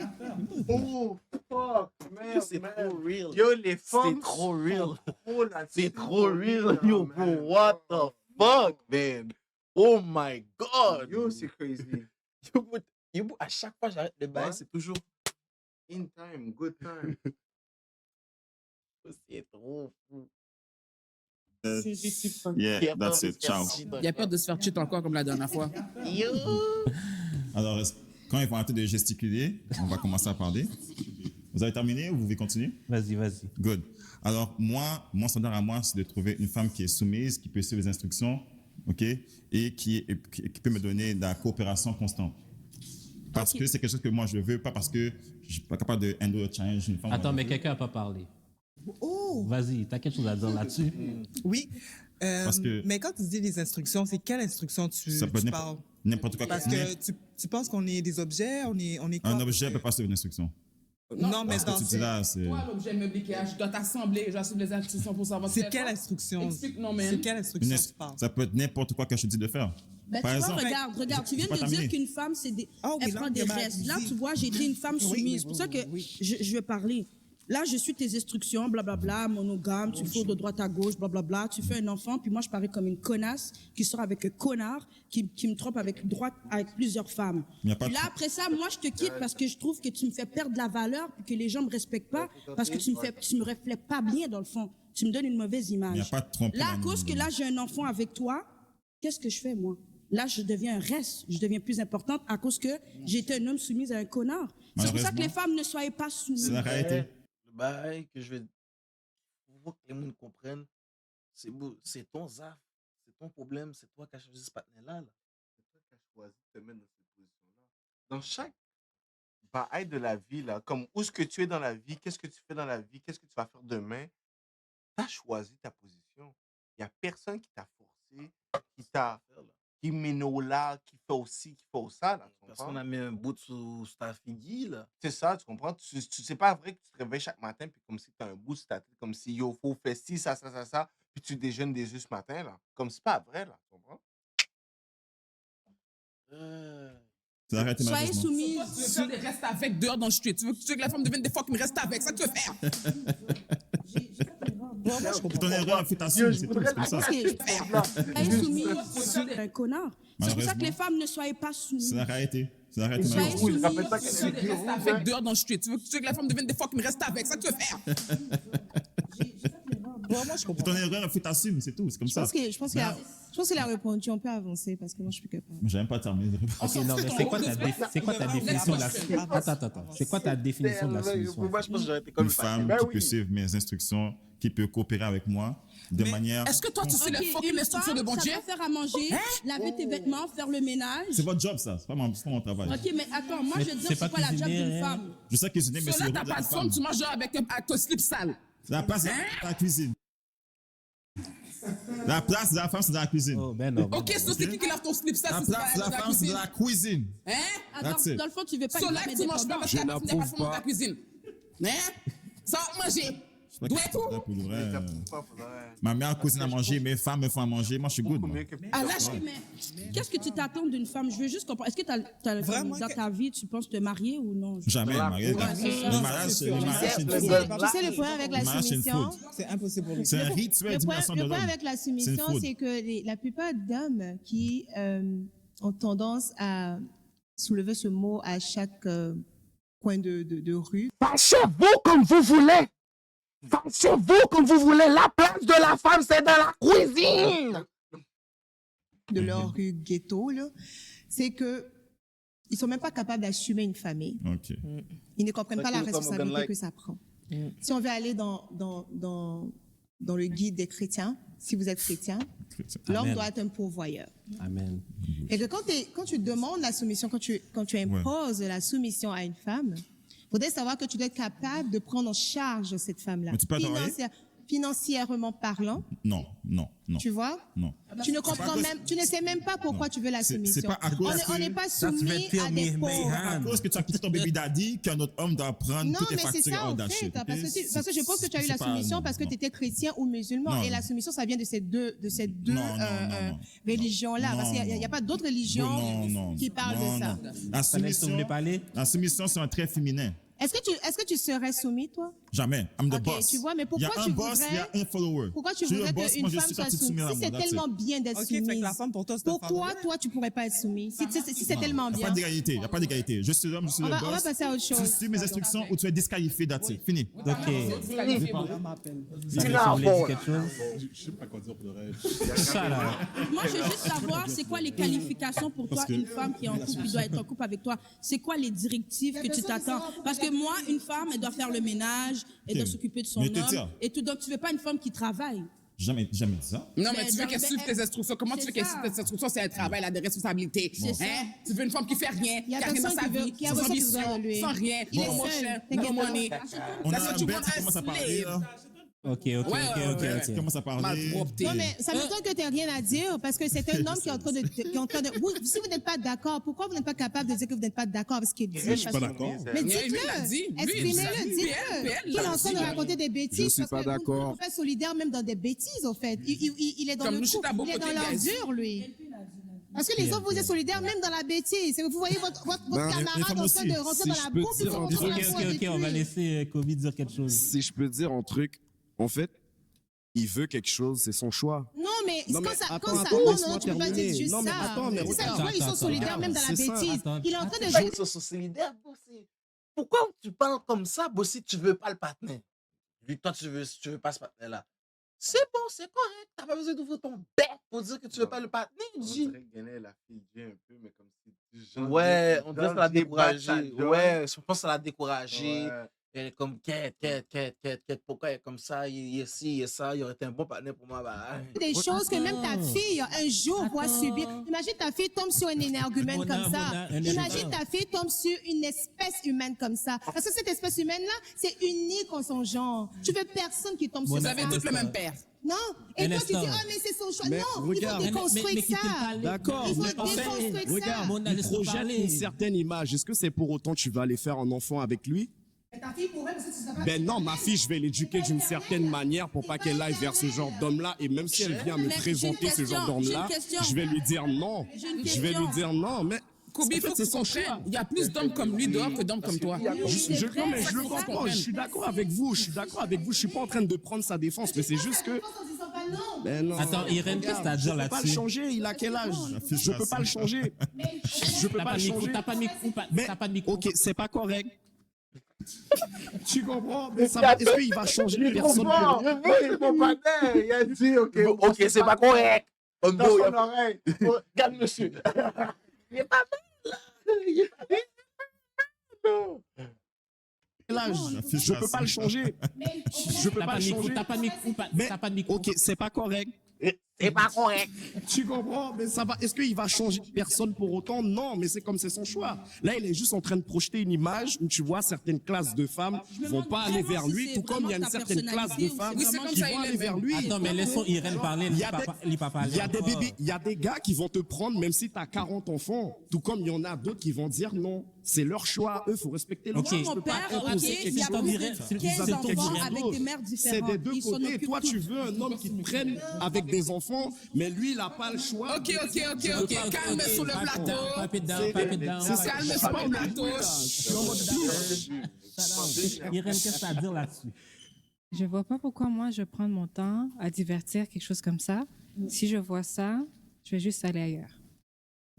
Oh, fuck, merde, C'est man. trop real. Yo, les femmes. C'est trop real. Oh, là, C'est trop real. Yo, bro, what the fuck, man? Oh my God. Yo, c'est crazy. Yo, bro, à chaque fois, j'arrête de bailler, c'est toujours. In time, good time. C'est trop fou. Yeah, that's it. Ciao. Il a peur de se faire cheat encore comme la dernière fois. Yo. Alors, quand ils vont arrêter de gesticuler, on va commencer à parler. Vous avez terminé ou vous voulez continuer? Vas-y, vas-y. Good. Alors, moi, mon standard à moi, c'est de trouver une femme qui est soumise, qui peut suivre les instructions, OK, et qui peut me donner de la coopération constante. Parce que c'est quelque chose que moi, je veux, pas parce que je ne suis pas capable de handle le challenge. Une femme Attends, mais quelqu'un n'a pas parlé. Oh! Vas-y, t'as quelque chose à dire là-dessus? Oui. Parce que- Mais quand tu dis les instructions, c'est quelle instruction Ça peut tu être parles? n'importe quoi. Parce que tu penses qu'on est des objets, on est quoi? Un objet ne peut pas suivre une instruction. Non, mais Ce que dans tu dis là, c'est... Toi, l'objet meublé je dois t'assembler, je dois suivre les instructions pour savoir. C'est quelle instruction? Explique-nous, man. C'est quelle instruction tu parles? Ça peut être n'importe quoi que je te dis de faire. Ben, Par tu vois, exemple, regarde, tu viens pas de dire terminé. qu'une femme, c'est des... Ah oui, elle là, prend des il y a ma restes. Là, visite. tu vois, j'ai été une femme Oui, soumise. oui, C'est pour ça que oui. je vais parler. Là, je suis tes instructions, blablabla, monogame, tu fous de droite à gauche, blablabla. Tu fais un enfant, puis moi, je parais comme une connasse qui sort avec un connard qui me trompe avec plusieurs femmes. Il n'y a pas Puis de- là, après ça, moi, je te quitte parce que je trouve que tu me fais perdre de la valeur, puis que les gens me respectent pas, parce que tu me reflètes pas bien, dans le fond. Tu me donnes une mauvaise image. Il n'y a pas de tromper. Là, à cause que là, j'ai un enfant avec toi, qu'est-ce que je fais, moi? Là, je deviens un reste, je deviens plus importante à cause que j'étais un homme soumis à un connard. C'est pour ça que les femmes ne soyez pas soumises. C'est la réalité. Le bail que je vais. Pour que les gens comprennent, c'est beau, c'est ton zaf, c'est ton problème, c'est toi qui as choisi ce partenaire-là. C'est toi qui as choisi de te mettre dans cette position-là. Dans chaque bataille de la vie, là, comme où est-ce que tu es dans la vie, qu'est-ce que tu fais dans la vie, qu'est-ce que tu vas faire demain, tu as choisi ta position. Il n'y a personne qui t'a forcé, qui mène là, qui fait aussi, qui fait ça. Là, tu Parce comprends? qu'on a mis un bout sur ta figure, là. C'est ça, tu comprends? C'est pas vrai que tu te réveilles chaque matin, puis comme si tu as un bout sur ta tête, comme si yo, faut faire ci, ça, puis tu déjeunes des œufs ce matin, là. Comme c'est pas vrai, là, tu comprends? C'est la réalité, Soyez malheureusement. soumis. Tu veux faire des restes avec dehors dans le street. Tu veux que la femme devienne des fucking restes avec. Ça, tu veux faire. Ton erreur, fais ta soupe, c'est tout, c'est comme ça. Soyez soumis. Un connard. C'est pour ça que les femmes ne soyez pas soumises. C'est la réalité. C'est la réalité, Soyez malheureusement. soumis. Tu veux des restes avec dehors dans le street. Tu veux que la femme devienne des fucking restes avec. Ça, tu veux faire. Ton erreur, fais ta soupe, c'est tout, c'est comme ça. Je pense qu'il a répondu. On peut avancer parce que moi, je suis plus capable. J'aime pas terminer. Ok, non, mais c'est quoi ta définition de la soumission? Attends. C'est quoi ta définition de la soumission? Moi, je pense que j'aurais été comme Une femme qui peut suivre mes instructions, qui peut coopérer avec moi de manière... Est-ce que toi, tu sais les fucking instructions de bon Dieu? Ça doit faire à manger, laver tes vêtements, faire le ménage. C'est votre job, ça. C'est pas mon travail. Ok, mais attends, moi, je veux dire, c'est pas c'est quoi la job cuisiner, d'une hein? femme? Je sais cuisiner, mais c'est Cela, le t'as rôle de pas la de forme, femme. tu manges avec ton slip sale. Ça passe à la cuisine. La place de la femme, c'est dans la cuisine. Oh, ben non. Ok, so c'est qui lave ton slip ça? La c'est place de la femme, c'est dans la cuisine. Hein? That's it. Dans le fond, tu veux pas So une là, femme tu manges pas indépendante. parce que la femme n'est pas femme dans ta cuisine. Hein? Ça va manger. Doit tout. Pour de vrai, ma mère cuisine à manger, mes femmes me font à manger. Moi, je suis good. Ah, là, mais qu'est-ce que tu t'attends d'une femme? Je veux juste comprendre. Est-ce que dans ta vie, tu penses te marier ou non? Jamais marié. Ouais, c'est ça. Le mariage, c'est une Tu sais, le problème avec la mariage, c'est une soumission, faute. C'est impossible pour lui. C'est un rituel d'humiliation de le l'homme. problème avec la C'est une soumission, fraude. c'est que la plupart d'hommes qui ont tendance à soulever ce mot à chaque coin de rue. Fâchez-vous comme vous voulez. Fâchez-vous comme vous voulez. La place de la femme, c'est dans la cuisine. De leur rue ghetto, là, c'est que ils sont même pas capables d'assumer une famille. OK. Ils ne comprennent pas la Like you, responsabilité like- que ça prend. Si on veut aller dans le guide des chrétiens, si vous êtes chrétien, l'homme Amen. doit être un pourvoyeur. Amen. Et que quand tu demandes la soumission, quand tu imposes la soumission à une femme, il faudrait savoir que tu dois être capable de prendre en charge cette femme-là. Mais tu peux pas travailler? Financièrement parlant, Non. tu vois? Non. Tu ne comprends même, tu ne sais même pas pourquoi tu veux la soumission. C'est pas à cause On n'est pas Ça, tu soumis veux à des pauvres. à cause que tu as quitté ton baby daddy qu'un autre homme doit prendre Non, toutes les mais c'est factures ça, hors en d'achat. fait. Parce que je pense que tu as eu la soumission parce que tu étais chrétien ou musulman. Non, Et la non. soumission, ça vient de ces deux non. religions-là. Parce qu'il Non, n'y a pas d'autres religions qui parlent de ça. La soumission, c'est un trait féminin. Est-ce que tu serais soumis, toi? Jamais. I'm the Ok, boss. tu vois, mais Il y a pourquoi un tu boss, il y a voudrais- un follower. Pourquoi tu Je suis le voudrais boss, qu'une moi, je femme suis soit parti de soumise? soumis à Si moi, c'est that's it. tellement bien d'être Ok, fait que soumise, la femme, pour toi, c'est un pourquoi favori. toi, tu pourrais pas être soumis? Si c'est Non, tellement Il n'y bien. a pas d'égalité. Il n'y a pas d'égalité. Je suis l'homme, je suis On le va boss. passer à autre chose. Tu suis mes instructions ou tu es disqualifié, that's it. Fini. OK. Vous voulez dire quelque chose? Je sais pas quoi dire pour le reste. Moi, je veux juste savoir, c'est quoi les qualifications pour toi, Parce que- une femme qui est en couple, qui doit être en couple avec toi? C'est quoi les directives que tu t'attends? Parce que moi, une femme, elle doit faire le ménage, elle doit s'occuper de son Mais te dire. homme. Et tout. Donc, tu veux pas une femme qui travaille. Jamais dit ça. Non, mais tu veux qu'elle suive tes instructions. Comment tu veux qu'elle suive tes instructions? C'est un travail, elle a des responsabilités. C'est ça. Hein? Tu veux une femme qui fait rien, Il y a qui a rien dans personne sa qui veut- vie, qui a sans personne qui veut ambition, lui. sans rien, Il est no seul, motion, t'inquiète no pas. money. On That's a what un you bête want, qui a commence à parler, slave. là. OK. Tu commences à parler. Non, mais ça m'étonne que tu n'aies rien à dire parce que c'est un homme qui est en train de. Si vous n'êtes pas d'accord, pourquoi vous n'êtes pas capable de dire que vous n'êtes pas d'accord avec ce qu'il dit? Je suis pas d'accord. Mais Lui, il dites-le. l'a dit. Lui, il l'a Exprimez-le, dit. dites-le. Puis Il est en train de raconter des bêtises. Je suis parce pas que d'accord. Vous n'êtes pas solidaire même dans des bêtises, au fait. Il est dans Comme le nous, je suis coup. à beau Il est dans côté, leur guys. dur, lui. Parce que les autres, vous êtes solidaires même dans la bêtise. Vous voyez votre camarade en train de rentrer dans la bouffe, ils vont rentrer dans la bouffe avec OK, on va lui. laisser Kobe dire quelque chose. Si je peux dire un truc, en fait, il veut quelque chose, c'est son choix. Non, mais Non, mais quand ça, attends, non, laisse-moi non, tu peux pas dire terminer. juste Non, mais ça. attends, mais C'est ça, regarde. tu vois, ils sont solidaires même dans la C'est ça, bêtise. attends. Il est en train de Pas qu'ils sont solidaires, bro, c'est- Pourquoi tu parles comme ça, bro, si tu veux pas le partenaire? Vu que toi, tu veux pas ce partenaire-là. C'est bon, c'est correct. T'as pas besoin d'ouvrir ton bec pour dire que tu veux pas le partenaire, G. La fille dit un peu, mais comme si. Ouais, on dirait que ça l'a Dans le débat, découragé. ça Ouais, je pense que ça l'a découragé. Ouais. Elle est comme, quête, pourquoi elle est comme ça, il est ci, il est ça, il aurait été un bon partenaire pour moi. Bah, des choses que même ta fille, un jour, va subir. Imagine ta fille tombe sur un énergumène comme ça. Imagine ta fille tombe sur une espèce humaine comme ça. Parce que cette espèce humaine-là, c'est unique en son genre. Tu veux personne qui tombe sur Vous ça. avez tous le même père. Non. Et Un toi, tu dis, instant. ah, mais c'est son choix. Mais Non, regarde. il faut déconstruire ça. D'accord, Il faut mais en fait, déconstruire ça. regarde, il projette une certaine image. Est-ce que c'est pour autant que tu vas aller faire un enfant avec lui? Mais ta fille pourrait, parce que tu sais pas. Ben non, ma fille, je vais l'éduquer d'une certaine manière pour pas qu'elle aille vers ce genre d'homme-là. Et même si elle vient me Mais j'ai présenter une ce genre question, d'homme-là, j'ai une question. je vais lui dire non. J'ai une Je vais lui question. dire non, mais Kobe, il en fait, faut c'est que tu son comprennes. choix. Il y a plus d'hommes comme lui dehors que d'hommes comme toi. Non, mais je le comprends, je suis d'accord avec vous, je suis pas en train de prendre sa défense, mais c'est juste que... Ben non. Attends, Irène, qu'est-ce que t'as à dire Je peux pas le là-dessus? changer, il a quel âge? Je peux pas le changer. Je peux pas le changer. T'as pas de micro, Mais, t'as pas de micro. ok, c'est pas correct. Tu comprends? Mais ça va- est-ce qu'il va changer personne? Il faut partenaire. Il a dit, ok, c'est pas correct. Dans son oreille. Regarde, monsieur. Il est pas mal, là. Il est pas mal. Non. L'âge, je peux pas le changer. Je peux T'as pas pas le de micro, changer. t'as pas de micro, Mais, t'as pas de micro. ok, c'est pas correct. C'est pas correct. Tu comprends? Mais ça va. Est-ce qu'il va changer de personne pour autant? Non, mais c'est comme c'est son choix. Là, il est juste en train de projeter une image où tu vois certaines classes de femmes vont pas aller vers lui, tout comme il y a une certaine classe de femmes qui vont aller vers lui. Attends, mais laissons Irène parler. Il y a des gars qui vont te prendre même si tu as 40 enfants, tout comme il y en a d'autres qui vont dire non. C'est leur choix, eux, il faut respecter leur choix. Moi, mon père, il y a plus de 15 enfants avec des mères différentes. C'est des deux côtés. Toi, tu veux un homme qui te prenne avec des enfants, mais lui, il n'a pas le choix. Ok. Calme sur le plateau. Pipe it down. Calme sur le plateau. Irène, qu'est-ce que tu as à dire là-dessus? Je vois pas pourquoi moi je prends mon temps à divertir quelque chose comme ça. Si je vois ça, je vais juste aller ailleurs.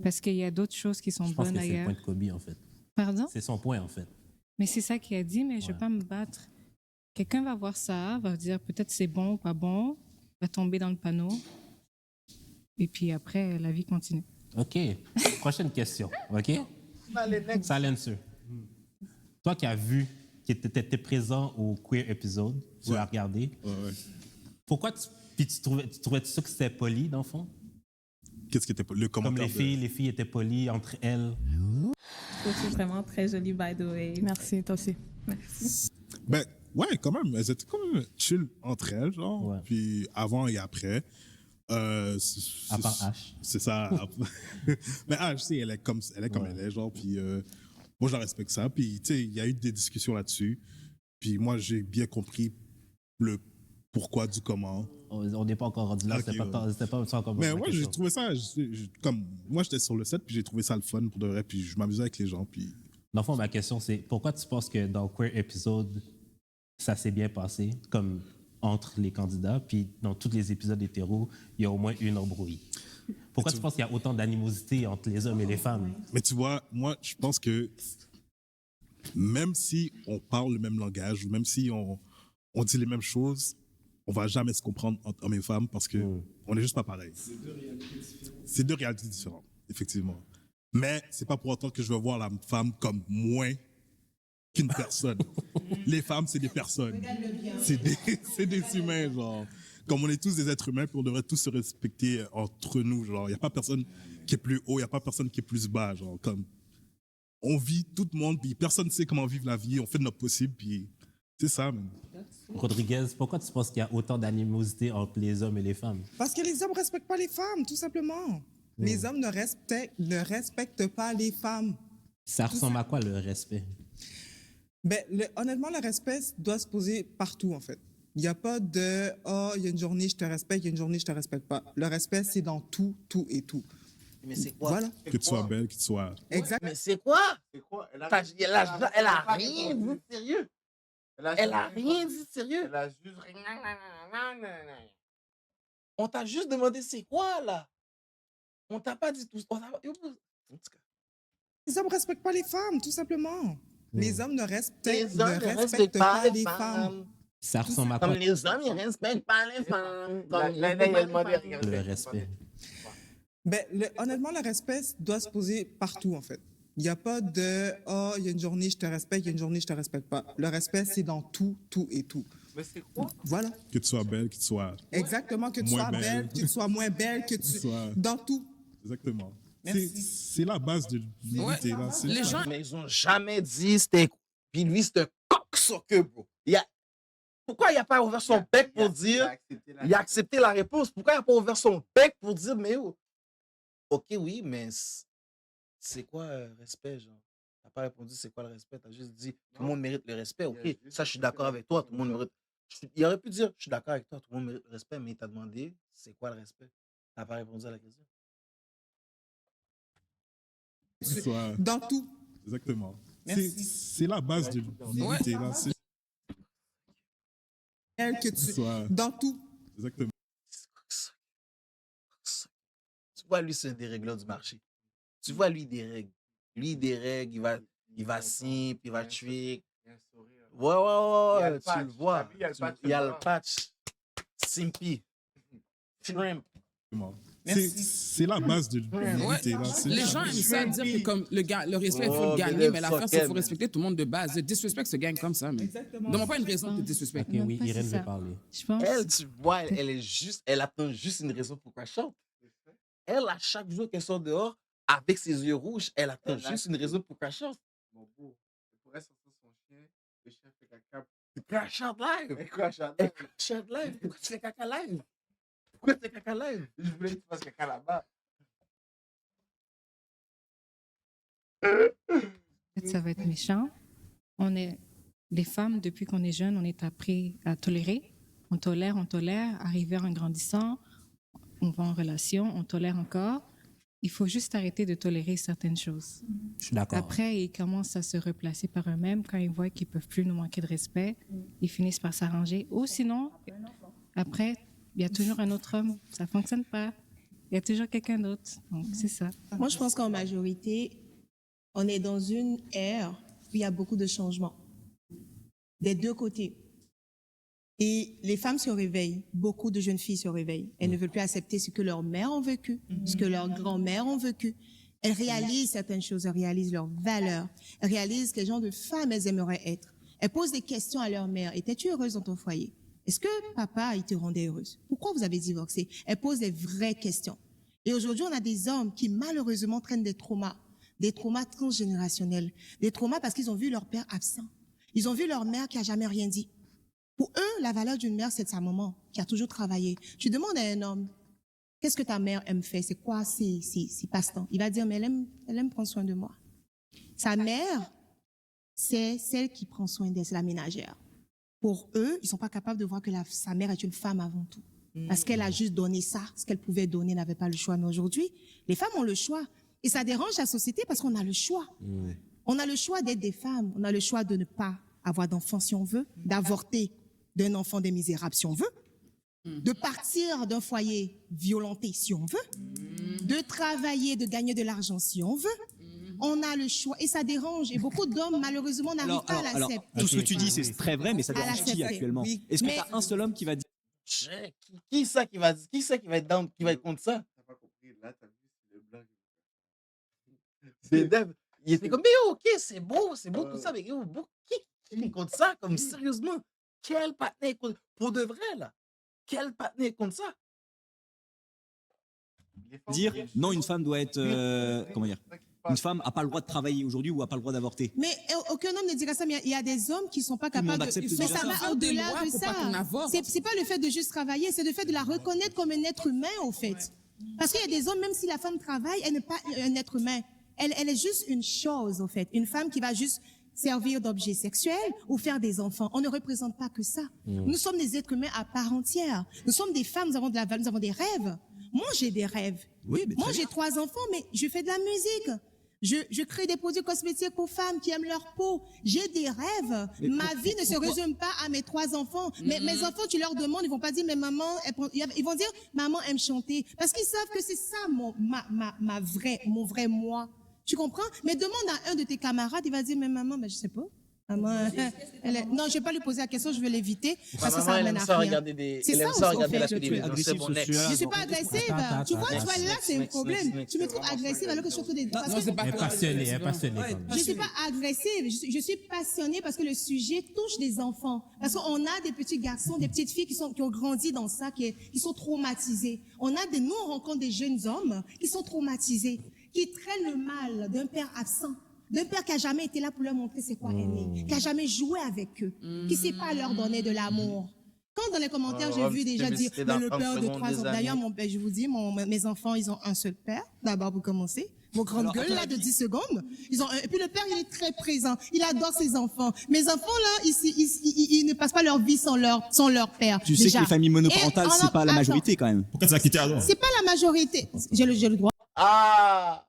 Parce qu'il y a d'autres choses qui sont Je pense bonnes que c'est le ailleurs. point de Kobe, en fait. Pardon? C'est son point, en fait. Mais c'est ça qu'il a dit, mais je ne vais pas me battre. Quelqu'un va voir ça, va dire peut-être c'est bon ou pas bon, va tomber dans le panneau. Et puis après, la vie continue. OK. Prochaine question. OK? Silencer. Toi qui as vu, qui étais présent au queer épisode, tu l'as regardé. Pourquoi tu trouvais ça que c'était poli, dans le fond? Qu'est-ce qui était le commentaire? Comme les filles étaient polies entre elles. Je trouve que c'est vraiment très joli, by the way. Merci, toi aussi. Merci. Ben, ouais, quand même. Elles étaient quand même chill entre elles, genre. Ouais. Puis avant et après. À part H. C'est ça. Mais H, tu sais, elle est comme elle est, genre. Puis moi, je la respecte ça. Puis, tu sais, il y a eu des discussions là-dessus. Puis moi, j'ai bien compris le pourquoi du comment. On n'est pas encore rendu là, Okay, c'était pas ça encore. Mais moi, j'ai trouvé ça, comme moi, j'étais sur le set, puis j'ai trouvé ça le fun pour de vrai, puis je m'amusais avec les gens. Puis... Dans le fond, ma question, c'est pourquoi tu penses que dans Queer Episode, ça s'est bien passé, comme entre les candidats, puis dans tous les épisodes hétéros, il y a au moins une embrouille? Pourquoi tu penses qu'il y a autant d'animosité entre les hommes et les femmes? Mais tu vois, moi, je pense que même si on parle le même langage, ou même si on dit les mêmes choses, on va jamais se comprendre entre hommes et femmes parce que on est juste pas pareil. C'est deux réalités différentes, effectivement. Mais c'est pas pour autant que je veux voir la femme comme moins qu'une personne. Les femmes, c'est des personnes. C'est des humains, genre. Comme on est tous des êtres humains, puis on devrait tous se respecter entre nous, genre. Il y a pas personne qui est plus haut, il y a pas personne qui est plus bas, genre. Comme on vit tout le monde, puis personne ne sait comment vivre la vie. On fait de notre possible, puis c'est ça, même. Rodriguez, pourquoi tu penses qu'il y a autant d'animosité entre les hommes et les femmes? Parce que les hommes ne respectent pas les femmes, tout simplement. Les hommes ne respectent pas les femmes. Ça ressemble à quoi, le respect? Ben, honnêtement, le respect doit se poser partout, en fait. Il n'y a pas de « Oh, il y a une journée, je te respecte, il y a une journée, je te respecte pas ». Le respect, c'est dans tout, tout et tout. Mais c'est quoi? Voilà. Que tu sois belle, que tu sois... Exact. Mais c'est quoi? C'est quoi? Elle a rien dit de sérieux. Elle a rien dit de sérieux. Elle a juste... On t'a juste demandé c'est quoi, là? On t'a pas dit tout ça. Les hommes ne respectent pas les femmes, tout simplement. Les hommes ne respectent pas les femmes. Ça ressemble à quoi? Comme les hommes, ils ne respectent pas les femmes. Le respect. Ben, honnêtement, le respect doit se poser partout, en fait. Il n'y a pas de « Oh, il y a une journée, je te respecte, il y a une journée, je te respecte pas ». Le respect, c'est dans tout, tout et tout. Mais c'est quoi? Voilà. Que tu sois belle, que tu sois... Exactement, que tu sois belle, que tu sois moins belle, que tu... Dans tout. Exactement. C'est la base de l'unité. Ouais. Les gens, mais ils n'ont jamais dit c'était... Puis lui, c'est un coq-soqueux, bro. Pourquoi il n'a pas ouvert son bec pour dire... Il a accepté la réponse. Pourquoi il n'a pas ouvert son bec pour dire, mais oh, OK, oui, mais c'est quoi respect, genre? Tu n'as pas répondu c'est quoi le respect. Tu as juste dit tout le monde mérite le respect. OK, ça, je suis d'accord avec toi. Tout le monde mérite... Il aurait pu dire je suis d'accord avec toi, tout le monde mérite le respect, mais il t'a demandé c'est quoi le respect. Tu n'as pas répondu à la question. Dans tout. Exactement. C'est la base de l'unité. Dans tout. Exactement. Tu vois, lui, c'est un dérèglement du marché. Tu vois, lui, des règles. Lui, des règles, il va simp, il va tuer. Ouais, tu le vois. Il y a le patch. Simpy. Shrimp. C'est la base de l'unité. Les gens aiment ça dire que comme le respect, il faut le gagner, mais l'affaire, c'est qu'il faut respecter tout le monde de base. Le disrespect se gagne comme ça, mais donne-moi pas une raison de disrespect. Ok, oui, Irène veut parler. Elle, tu vois, elle attend juste une raison pour qu'elle chante. Elle, à chaque jour qu'elle sort dehors, avec ses yeux rouges, elle attend juste une raison pour qu'elle chante. Bon, elle pourrait sortir son chien, le chien fait caca. Elle chante live. Elle crache live. Pourquoi tu fais caca live? Pourquoi tu fais caca live? Je voulais que tu fasses caca là-bas. Ça va être méchant. Les femmes, depuis qu'on est jeune, on est appris à tolérer. On tolère. Arrivé en grandissant, on va en relation, on tolère encore. Il faut juste arrêter de tolérer certaines choses. Je suis d'accord. Après, ils commencent à se replacer par eux-mêmes. Quand ils voient qu'ils ne peuvent plus nous manquer de respect, ils finissent par s'arranger. Ou sinon, après, il y a toujours un autre homme. Ça ne fonctionne pas. Il y a toujours quelqu'un d'autre. Donc, c'est ça. Moi, je pense qu'en majorité, on est dans une ère où il y a beaucoup de changements. Des deux côtés. Et les femmes se réveillent, beaucoup de jeunes filles se réveillent. Elles ne veulent plus accepter ce que leurs mères ont vécu, ce que leurs grands-mères ont vécu. Elles réalisent certaines choses, elles réalisent leurs valeurs, elles réalisent quel genre de femmes elles aimeraient être. Elles posent des questions à leur mère. Étais-tu heureuse dans ton foyer? Est-ce que papa, il te rendait heureuse? Pourquoi vous avez divorcé? Elles posent des vraies questions. Et aujourd'hui, on a des hommes qui malheureusement traînent des traumas transgénérationnels, des traumas parce qu'ils ont vu leur père absent. Ils ont vu leur mère qui a jamais rien dit. Pour eux, la valeur d'une mère, c'est de sa maman, qui a toujours travaillé. Tu demandes à un homme, qu'est-ce que ta mère aime faire? C'est quoi ses passe-temps? Il va dire, mais elle aime prendre soin de moi. Sa mère, c'est celle qui prend soin d'elle, c'est la ménagère. Pour eux, ils ne sont pas capables de voir que sa mère est une femme avant tout. Parce qu'elle a juste donné ça, ce qu'elle pouvait donner, n'avait pas le choix. Mais aujourd'hui, les femmes ont le choix. Et ça dérange la société parce qu'on a le choix. On a le choix d'être des femmes. On a le choix de ne pas avoir d'enfants si on veut, d'avorter d'un enfant des misérables si on veut, de partir d'un foyer violenté si on veut, de travailler, de gagner de l'argent si on veut. On a le choix et ça dérange. Et beaucoup d'hommes, malheureusement, n'arrivent pas à l'accepter. Tout ce que tu dis, c'est très vrai, mais ça dérange qui actuellement? Est-ce que tu as un seul homme qui va dire... Qui ça qui va être down, qui va être contre ça? T'as pas compris, là, t'as vu, c'est le blanc. C'est Dev. Il était comme, mais ok, c'est beau tout ça, mais qui est contre ça? Comme sérieusement, quel partenaire contre... Pour de vrai, là? Quel partenaire contre ça? Dire, non, une femme doit être... comment dire? Une femme n'a pas le droit de travailler aujourd'hui ou n'a pas le droit d'avorter. Mais aucun homme ne dira ça, mais il y a des hommes qui ne sont pas capables de... Mais ça va au-delà de ça. C'est pas le fait de juste travailler, c'est le fait de la reconnaître comme un être humain, au fait. Parce qu'il y a des hommes, même si la femme travaille, elle n'est pas un être humain. Elle est juste une chose, au fait. Une femme qui va juste servir d'objet sexuel ou faire des enfants. On ne représente pas que ça. Nous sommes des êtres humains à part entière. Nous sommes des femmes, nous avons de la valeur, nous avons des rêves. Moi, j'ai des rêves. Oui, mais moi, j'ai 3 enfants, mais je fais de la musique. Je crée des produits cosmétiques pour femmes qui aiment leur peau. J'ai des rêves. Ma vie ne se résume pas à mes 3 enfants. Mais mes enfants, tu leur demandes, ils vont pas dire, mais maman, ils vont dire, maman aime chanter. Parce qu'ils savent que c'est ça mon vrai moi. Tu comprends? Mais demande à un de tes camarades, il va dire, mais maman, je sais pas. Maman, non, je vais pas lui poser la question, je vais l'éviter parce que ça amène à rien. C'est ça aussi, en fait. Je suis pas agressive. Tu vois, là, c'est un problème. Tu me trouves agressive alors que je trouve des... Passionnée. Je suis pas agressive, je suis passionnée parce que le sujet touche des enfants. Parce qu'on a des petits garçons, des petites filles qui ont grandi dans ça, qui sont traumatisés. Nous, on rencontre des jeunes hommes qui sont traumatisés, qui traînent le mal d'un père absent. D'un père qui n'a jamais été là pour leur montrer c'est quoi aimer, qui n'a jamais joué avec eux, qui ne sait pas leur donner de l'amour. Quand dans les commentaires, j'ai vu déjà dire le père de 3 ans. D'ailleurs, je vous dis, mes enfants, ils ont un seul père, d'abord pour commencer. Vos grandes gueules, là, de 10 secondes. Et puis le père, il est très présent. Il adore ses enfants. Mes enfants, là, ils ne passent pas leur vie sans leur père. Tu sais que les familles monoparentales, c'est pas la majorité quand même. Pourquoi tu as quitté alors? C'est pas la majorité. J'ai le droit. Ah!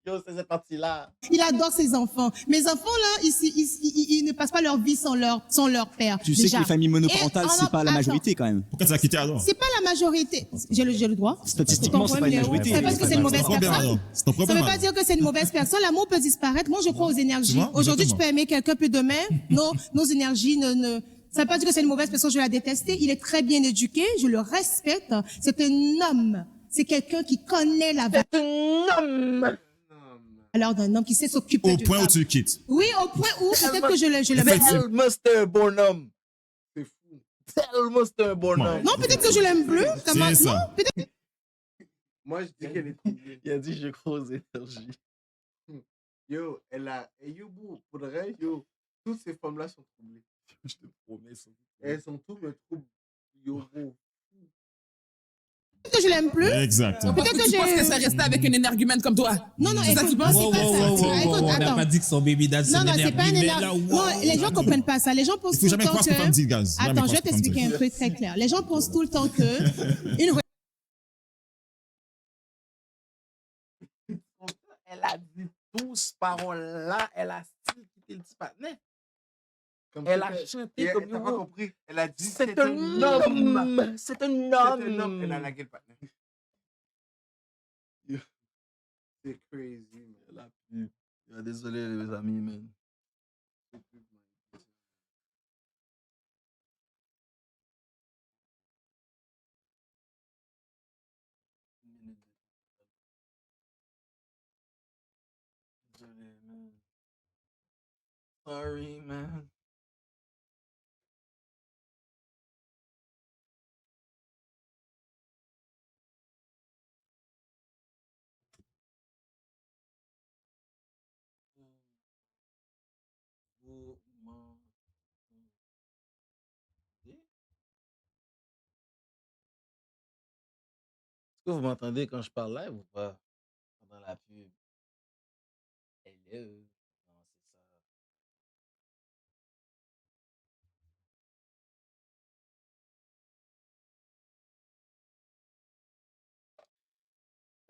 Yo, c'est cette partie-là. Il adore ses enfants. Mes enfants, là, ils ne passent pas leur vie sans leur père. Tu sais que les familles monoparentales, c'est pas la majorité quand même. Pourquoi tu as quitté alors? C'est pas la majorité. J'ai le droit. Statistiquement, c'est pas une majorité. C'est parce que c'est une mauvaise personne. Ça ne veut pas dire que c'est une mauvaise personne. L'amour peut disparaître. Moi, je crois aux énergies. Aujourd'hui, tu peux aimer quelqu'un, puis demain, nos énergies ne... Ça ne veut pas dire que c'est une mauvaise personne, je vais la détester. Il est très bien éduqué, je le respecte. C'est un homme. C'est quelqu'un qui connaît la valeur. Alors d'un homme qui sait s'occuper Au d'une point où femme. tu quittes. Oui, au point où peut-être que je le Mais mets. tellement c'était un bon homme. C'est fou. Tellement c'était un bon homme. Non, peut-être que je l'aime plus. C'est ça. Non, peut-être. Moi, je dis qu'elle est troublée. Il a dit j'ai grosse énergie. Yo, elle a. Et yo, bro, pour de vrai, yo, toutes ces femmes-là sont troublées. Je te promets. Elles sont toutes le trouble. Yo, bro. Peut-être que je l'aime plus. Exactement. Peut-être que Tu penses que ça restait avec un énergumène comme toi? Non, non, C'est ça que tu penses? c'est pas ça. Écoute, On n'a attends. pas dit que son baby dad, c'est Non, non, c'est pas un énergumène, énergie. là, Non, les gens comprennent pas ça. Les gens pensent Il faut tout le jamais temps croire ce que femme dit, guys. Jamais Attends, croire je vais ce que femme t'expliquer dit. un truc très clair. Les gens pensent tout le temps que une Elle a dit tous paroles-là. Elle a style quitté le petit partenaire. Elle a chanté comme T'as pas compris. Elle a dit c'est un homme. C'est un homme. Elle a lagué le partenaire. C'est crazy, man. Désolé, les amis, man. Désolé, man. Sorry, man. Est-ce que vous m'entendez quand je parle live ou pas? Pendant la pub. Hello. Non,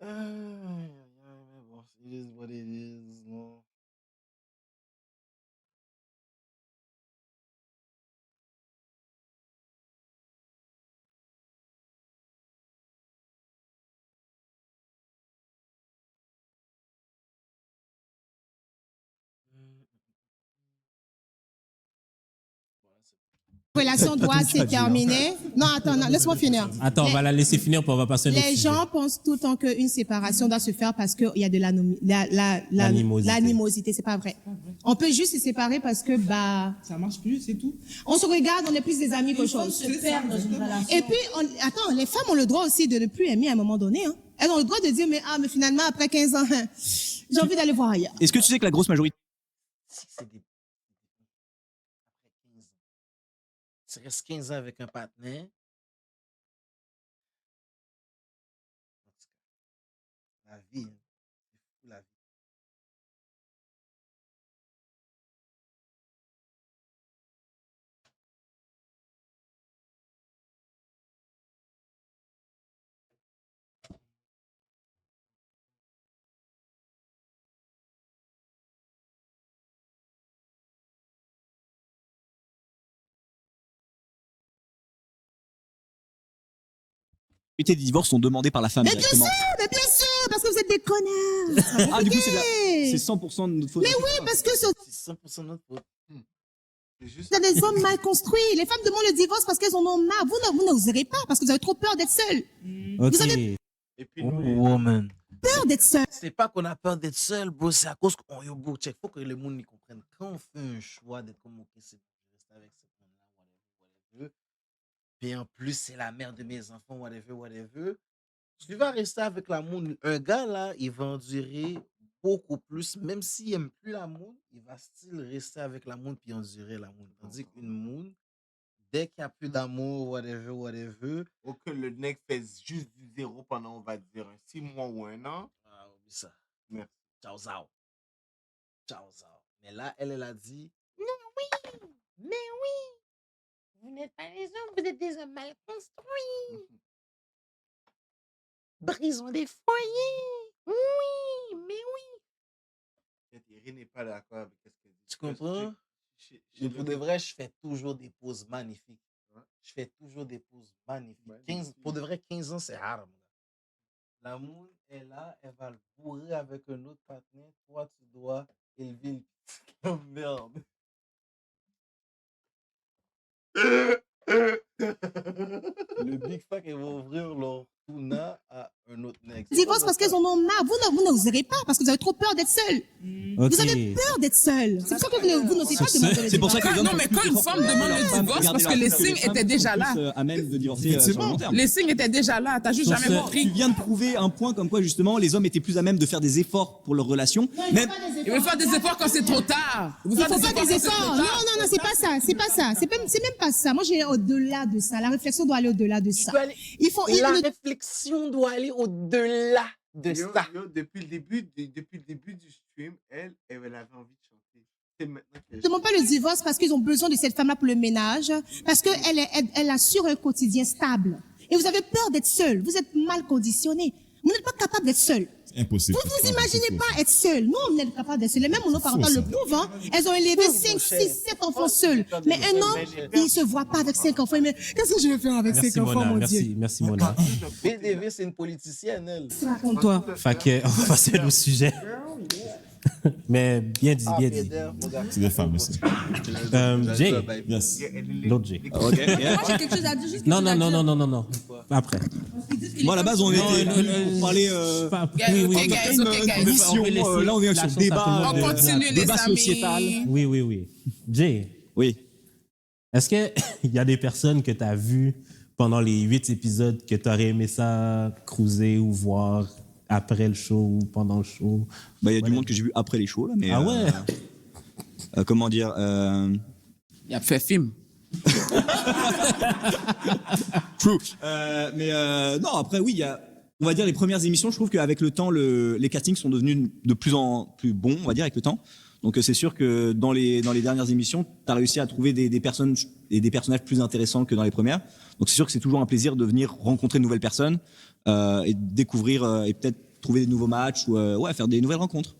c'est ça. Mais bon, it is what it is, non? relation doit se terminer. Non, attends, non, laisse-moi finir. Attends, on va la laisser finir, puis on va passer à un autre Les sujet. gens pensent tout le temps qu'une séparation doit se faire parce qu'il y a de L'animosité. l'animosité. C'est pas vrai. On peut juste se séparer parce que, bah. Ça marche plus, c'est tout. On se regarde, on est plus des amis qu'autre Faut chose. se perdre dans une relation. Et puis, attends, les femmes ont le droit aussi de ne plus aimer à un moment donné, hein. Elles ont le droit de dire, mais finalement, après 15 ans, j'ai envie d'aller voir ailleurs. Est-ce que tu sais que la grosse majorité. Si c'est des. Après 15 ans. Tu restes 15 ans avec un partenaire. La vie, hein. C'est fou, la vie. Des divorces sont demandés par la femme Mais bien directement. sûr, parce que vous êtes des connards. Ah, du coup, c'est 100% de notre faute. Mais oui, parce que C'est 100% de notre faute. c'est des hommes mal construits. Les femmes demandent le divorce parce qu'elles en ont marre. Vous n'oserez pas parce que vous avez trop peur d'être seul. Ok. Vous avez Et puis, Woman. peur d'être seul. C'est pas qu'on a peur d'être seul, bro. C'est à cause qu'on yo, bro. Check. Faut que le monde y comprenne. Quand on fait un choix d'être comme, ok, c'est bon, je reste avec cette femme-là, whatever. Puis en plus, c'est la mère de mes enfants, whatever. Tu vas rester avec l'amour. Un gars, là, il va endurer beaucoup plus. Même s'il aime plus l'amour, il va still rester avec l'amour puis endurer l'amour. Tandis qu'une moune, dès qu'il n'y a plus d'amour, whatever. Ou que le mec fait juste du zéro pendant, on va dire, 6 mois ou 1 an. Ah, oublie ça. Merci. Ciao, ciao. Ciao, ciao. Mais là, elle a dit, Non, oui, mais oui. Vous n'êtes pas les hommes, vous êtes des hommes mal construits. Brisons des foyers. Oui, mais oui. Thierry n'est pas d'accord avec ce qu'elle dit. tu comprends? Mais pour de vrai, je fais toujours des pauses magnifiques. Je fais toujours des pauses magnifiques. 15, pour de vrai, 15 ans, c'est rare. L'amour est là, elle va le bourrer avec un autre partenaire. Toi, tu dois élever le petit comme merde. Le Big Fat, ils vont ouvrir leur tuna à un divorcent parce qu'elles en ont marre. Vous n'oserez pas parce que vous avez trop peur d'être seul. Ok. Vous avez peur d'être seul. C'est pour ça que vous n'osez pas demander le C'est pour ça divorce. que Non, mais quand une femme demande le divorce, parce que les signes étaient déjà là. À même de divorcer sur le long terme. Les signes étaient déjà là. T'as juste Sur jamais ce, compris. tu viens de prouver un point comme quoi justement les hommes étaient plus à même de faire des efforts pour leur relation. Même Ils veulent faire des efforts quand c'est trop tard. Il faut pas des efforts. Non, c'est pas ça. C'est pas ça. C'est même pas ça. Moi, j'ai au-delà de ça. La réflexion doit aller au-delà de ça. La réflexion doit aller au-delà de ça. Depuis le début du stream, elle avait envie de chanter. C'est maintenant Je ne demande pas le divorce parce qu'ils ont besoin de cette femme-là pour le ménage, parce qu'elle assure un quotidien stable. Et vous avez peur d'être seul. Vous êtes mal conditionné. Vous n'êtes pas capable d'être seul. Impossible. Vous vous imaginez pas être seul. Nous, on est capable d'être seul. Et même nos parents le prouvent. Hein. Elles ont élevé 5, 6, 7 enfants seuls. Mais un homme, il ne se voit pas avec 5 enfants. Mais qu'est-ce que je vais faire avec 5 enfants, mon Dieu? Merci, Mona. PDV, c'est une politicienne, elle. Raconte-toi. Fait que, on va passer au sujet. Mais bien dit, bien dit. C'est des femmes aussi. Jay. Yes. L'autre Jay. Moi, j'ai quelque chose à dire. Juste Non. Après. Moi, à la base, on était pour parler. Mission. Là, on vient sur débat. On continue, les débat amis. sociétal. Oui. Jay. Oui. Est-ce qu'il y a des personnes que tu as vues pendant les 8 épisodes que tu aurais aimé ça cruiser ou voir après le show ou pendant le show? Il y a du monde que j'ai vu après les shows, là. Mais, ah ouais? Comment dire Il a fait film. True. Non, après, oui, il y a. On va dire les premières émissions, je trouve qu'avec le temps, les castings sont devenus de plus en plus bons, on va dire, avec le temps. Donc c'est sûr que dans les dernières émissions, tu as réussi à trouver des personnes et des personnages plus intéressants que dans les premières. Donc c'est sûr que c'est toujours un plaisir de venir rencontrer de nouvelles personnes et découvrir et peut-être trouver des nouveaux matchs ou faire des nouvelles rencontres.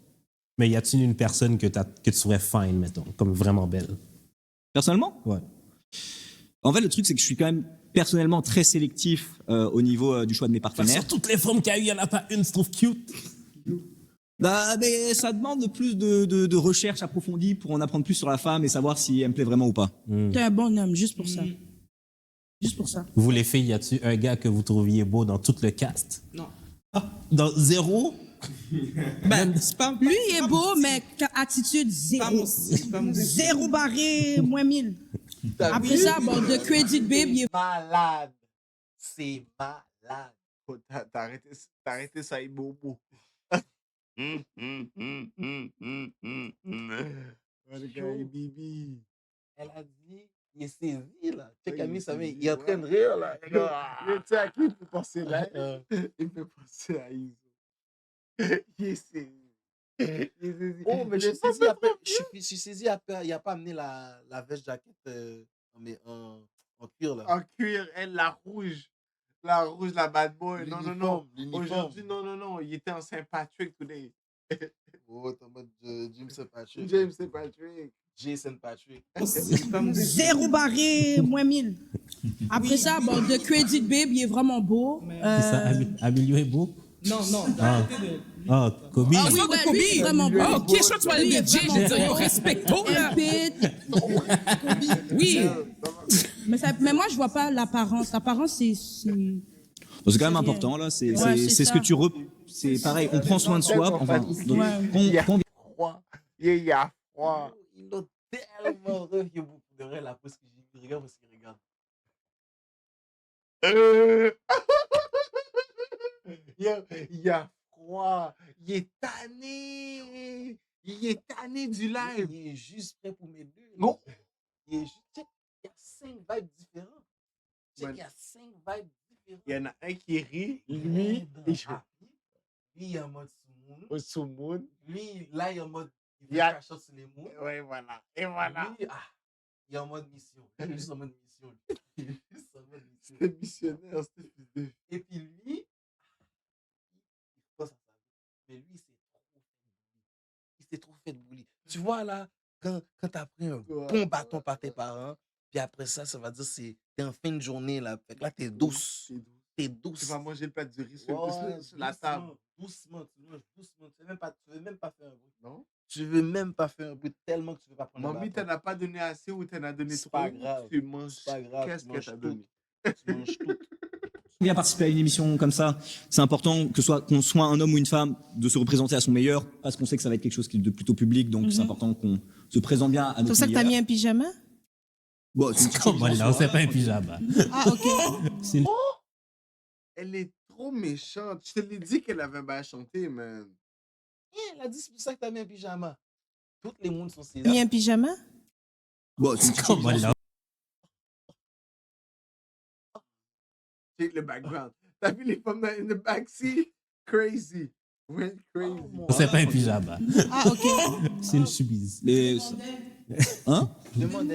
Mais y a-t-il une personne que tu trouverais fine, mettons, comme vraiment belle? Personnellement? Ouais. En fait, le truc, c'est que je suis quand même personnellement très sélectif au niveau du choix de mes partenaires. Sur toutes les femmes qu'il y a eu, il n'y en a pas une, je trouve cute. Mais ça demande plus de recherche approfondie pour en apprendre plus sur la femme et savoir si elle me plaît vraiment ou pas. T'es un bon homme, juste pour ça. Juste pour ça. Vous, les filles, y a-t-il un gars que vous trouviez beau dans tout le cast? Non. Dans zéro? Lui, il est beau, mais attitude zéro. Zéro barré, moins 1000. Après ça, de Credit Babe, il est malade. C'est malade. T'as arrêté ça, il est bobo. Bibi. Elle a dit, il est saisi là. Check Camille, ça il est en train de rire là. Tu sais à qui il peut penser là? Il peut penser à Iso. Il est saisi. Oh, mais je suis saisi après. Je suis saisi après. Il a pas amené la veste jaquette en cuir là. En cuir, elle, la rouge. La rouge, la bad boy. Non. Aujourd'hui, non. Il était en Saint-Patrick today. Oh, t'es en mode James Patrick. Jason Patrick. zéro barré, moins 1000. Après ça, de Credit Babe, il est vraiment beau. C'est ça, Amilio est beau? Non. Kobe. Ah oui, lui, il est vraiment beau. Ok, je crois que tu vas aller de Jay, je dis, yo, respectons là. Oui. Mais moi, je vois pas l'apparence. L'apparence, c'est... C'est quand même important là. C'est ce que tu c'est pareil. On prend soin de soi. Enfin, il y a froid. Il y a froid. Il a tellement rêve que vous pourrez la pose que j'ai regarde parce qu'il regarde. Il y a froid. Il est tanné. Il est tanné du live. Il est juste prêt pour mes deux. Non. Il est juste. Il y a 5 vibes différents. Il y a 5 vibes différents. Il y en a un qui rit. Lui, il est en mode Soumoun. Lui, là, il est en mode. Il y a sur les mots. Ouais, voilà. Et voilà. Lui, il est en mode mission. Il est juste en mode mission. C'est missionnaire, c'est fils de. Et puis lui, il pense à ça. Mais lui, il s'est trop fait de bully. Tu vois là, quand t'as pris un bon bâton par tes parents, puis après ça va dire t'es en fin de journée là. Fait que là, t'es douce. T'es douce. Tu vas manger le plat de riz sur la table. Doucement, tu manges doucement. Tu veux même pas faire un bruit. Non? Tu veux même pas faire un bruit tellement que tu veux pas prendre Mamie, t'en as pas donné assez ou t'en as donné trop? Pas grave. Tu manges. Pas grave. Qu'est-ce que t'as donné? Tu manges tout. Tu vient participer à une émission comme ça, c'est important qu'on soit un homme ou une femme, de se représenter à son meilleur, parce qu'on sait que ça va être quelque chose qui est de plutôt public, donc c'est important qu'on se présente bien à notre meilleur. C'est pour ça que t'as mis un pyjama? Bon, Comment là, c'est pas un pyjama. Ah, ok. Elle est trop méchante. Je te l'ai dit qu'elle avait bien chanté, man. Elle a dit, c'est pour ça que t'as mis un pyjama. Toutes les mondes sont ces. Mis un pyjama? Bon, comment là? Check le background. T'as vu les femmes dans the backseat? Crazy. Went crazy. C'est pas un pyjama. Ah, ok. C'est une chemise. Mais... Hein?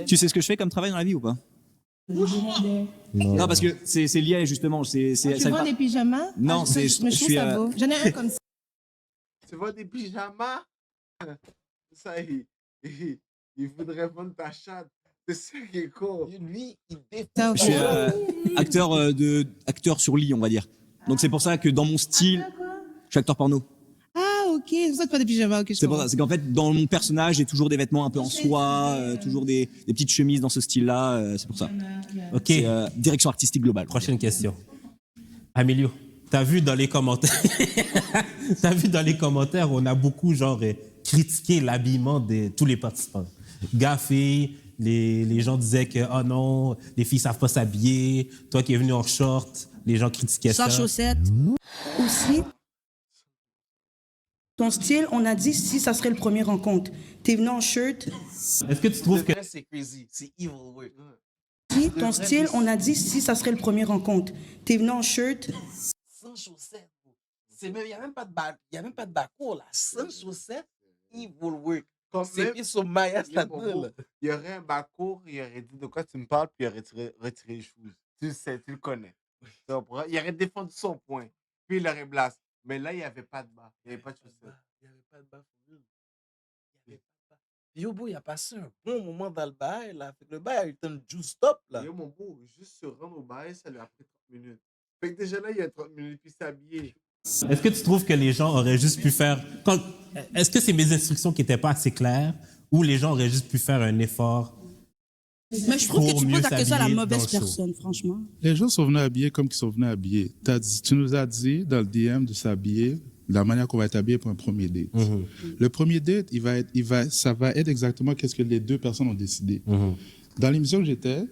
Tu sais ce que je fais comme travail dans la vie ou pas? Non, parce que c'est lié justement. Tu vends des pyjamas? Non, je trouve ça beau. J'en ai un comme ça. Tu vends des pyjamas? Ça, il voudrait vendre ta chatte. C'est ça qui est cool. Lui, il Je suis acteur sur lit, on va dire. Donc c'est pour ça que dans mon style, je suis acteur porno. Ah, ok. C'est pour ça que tu fais des pyjamas. Okay, c'est pour ça. C'est qu'en fait, dans mon personnage, j'ai toujours des vêtements un peu en soie, toujours des petites chemises dans ce style-là. C'est pour ça. Ok. Direction artistique globale. Prochaine question. Amélio, t'as vu dans les commentaires, on a beaucoup critiqué l'habillement de tous les participants. Gaffé, les gens disaient que oh non, les filles savent pas s'habiller. Toi qui es venu en short, les gens critiquaient ça. Sans chaussettes. Aussi, ton style, on a dit si ça serait le premier rencontre. T'es venu en shirt. Est-ce que tu trouves que c'est crazy, c'est evil work. Si ton style, on a dit si ça serait le premier rencontre. T'es venu en shirt. Sans chaussettes. Il n'y a même pas de bas-court là. Sans chaussettes, evil work. C'est mis sur Maya là-dedans. Il y aurait un bas-court, il aurait dit de quoi tu me parles, puis il aurait retiré les choses. Tu sais, tu le connais. Il aurait défendu son point, puis il aurait blasé. Mais là, il n'y avait pas de bas. Il n'y avait pas de chaussettes. Il n'y avait pas de bas. Yo, bro, il a passé un bon moment dans le bail, là. Le bail a eu un juice stop, là. Yo, mon beau, juste se rendre au bail, ça lui a pris 30 minutes. Fait que déjà là, il y a 30 minutes, puis s'habiller. Est-ce que tu trouves que les gens auraient juste pu faire... Est-ce que c'est mes instructions qui n'étaient pas assez claires ou les gens auraient juste pu faire un effort? Mais je trouve que tu poses la question à la mauvaise personne, franchement. Les gens sont venus habillés comme ils sont venus habillés. Tu nous as dit dans le DM de s'habiller de la manière qu'on va être habillé pour un premier date. Le premier date, ça va être exactement qu'est-ce que les deux personnes ont décidé. Dans l'émission que j'étais,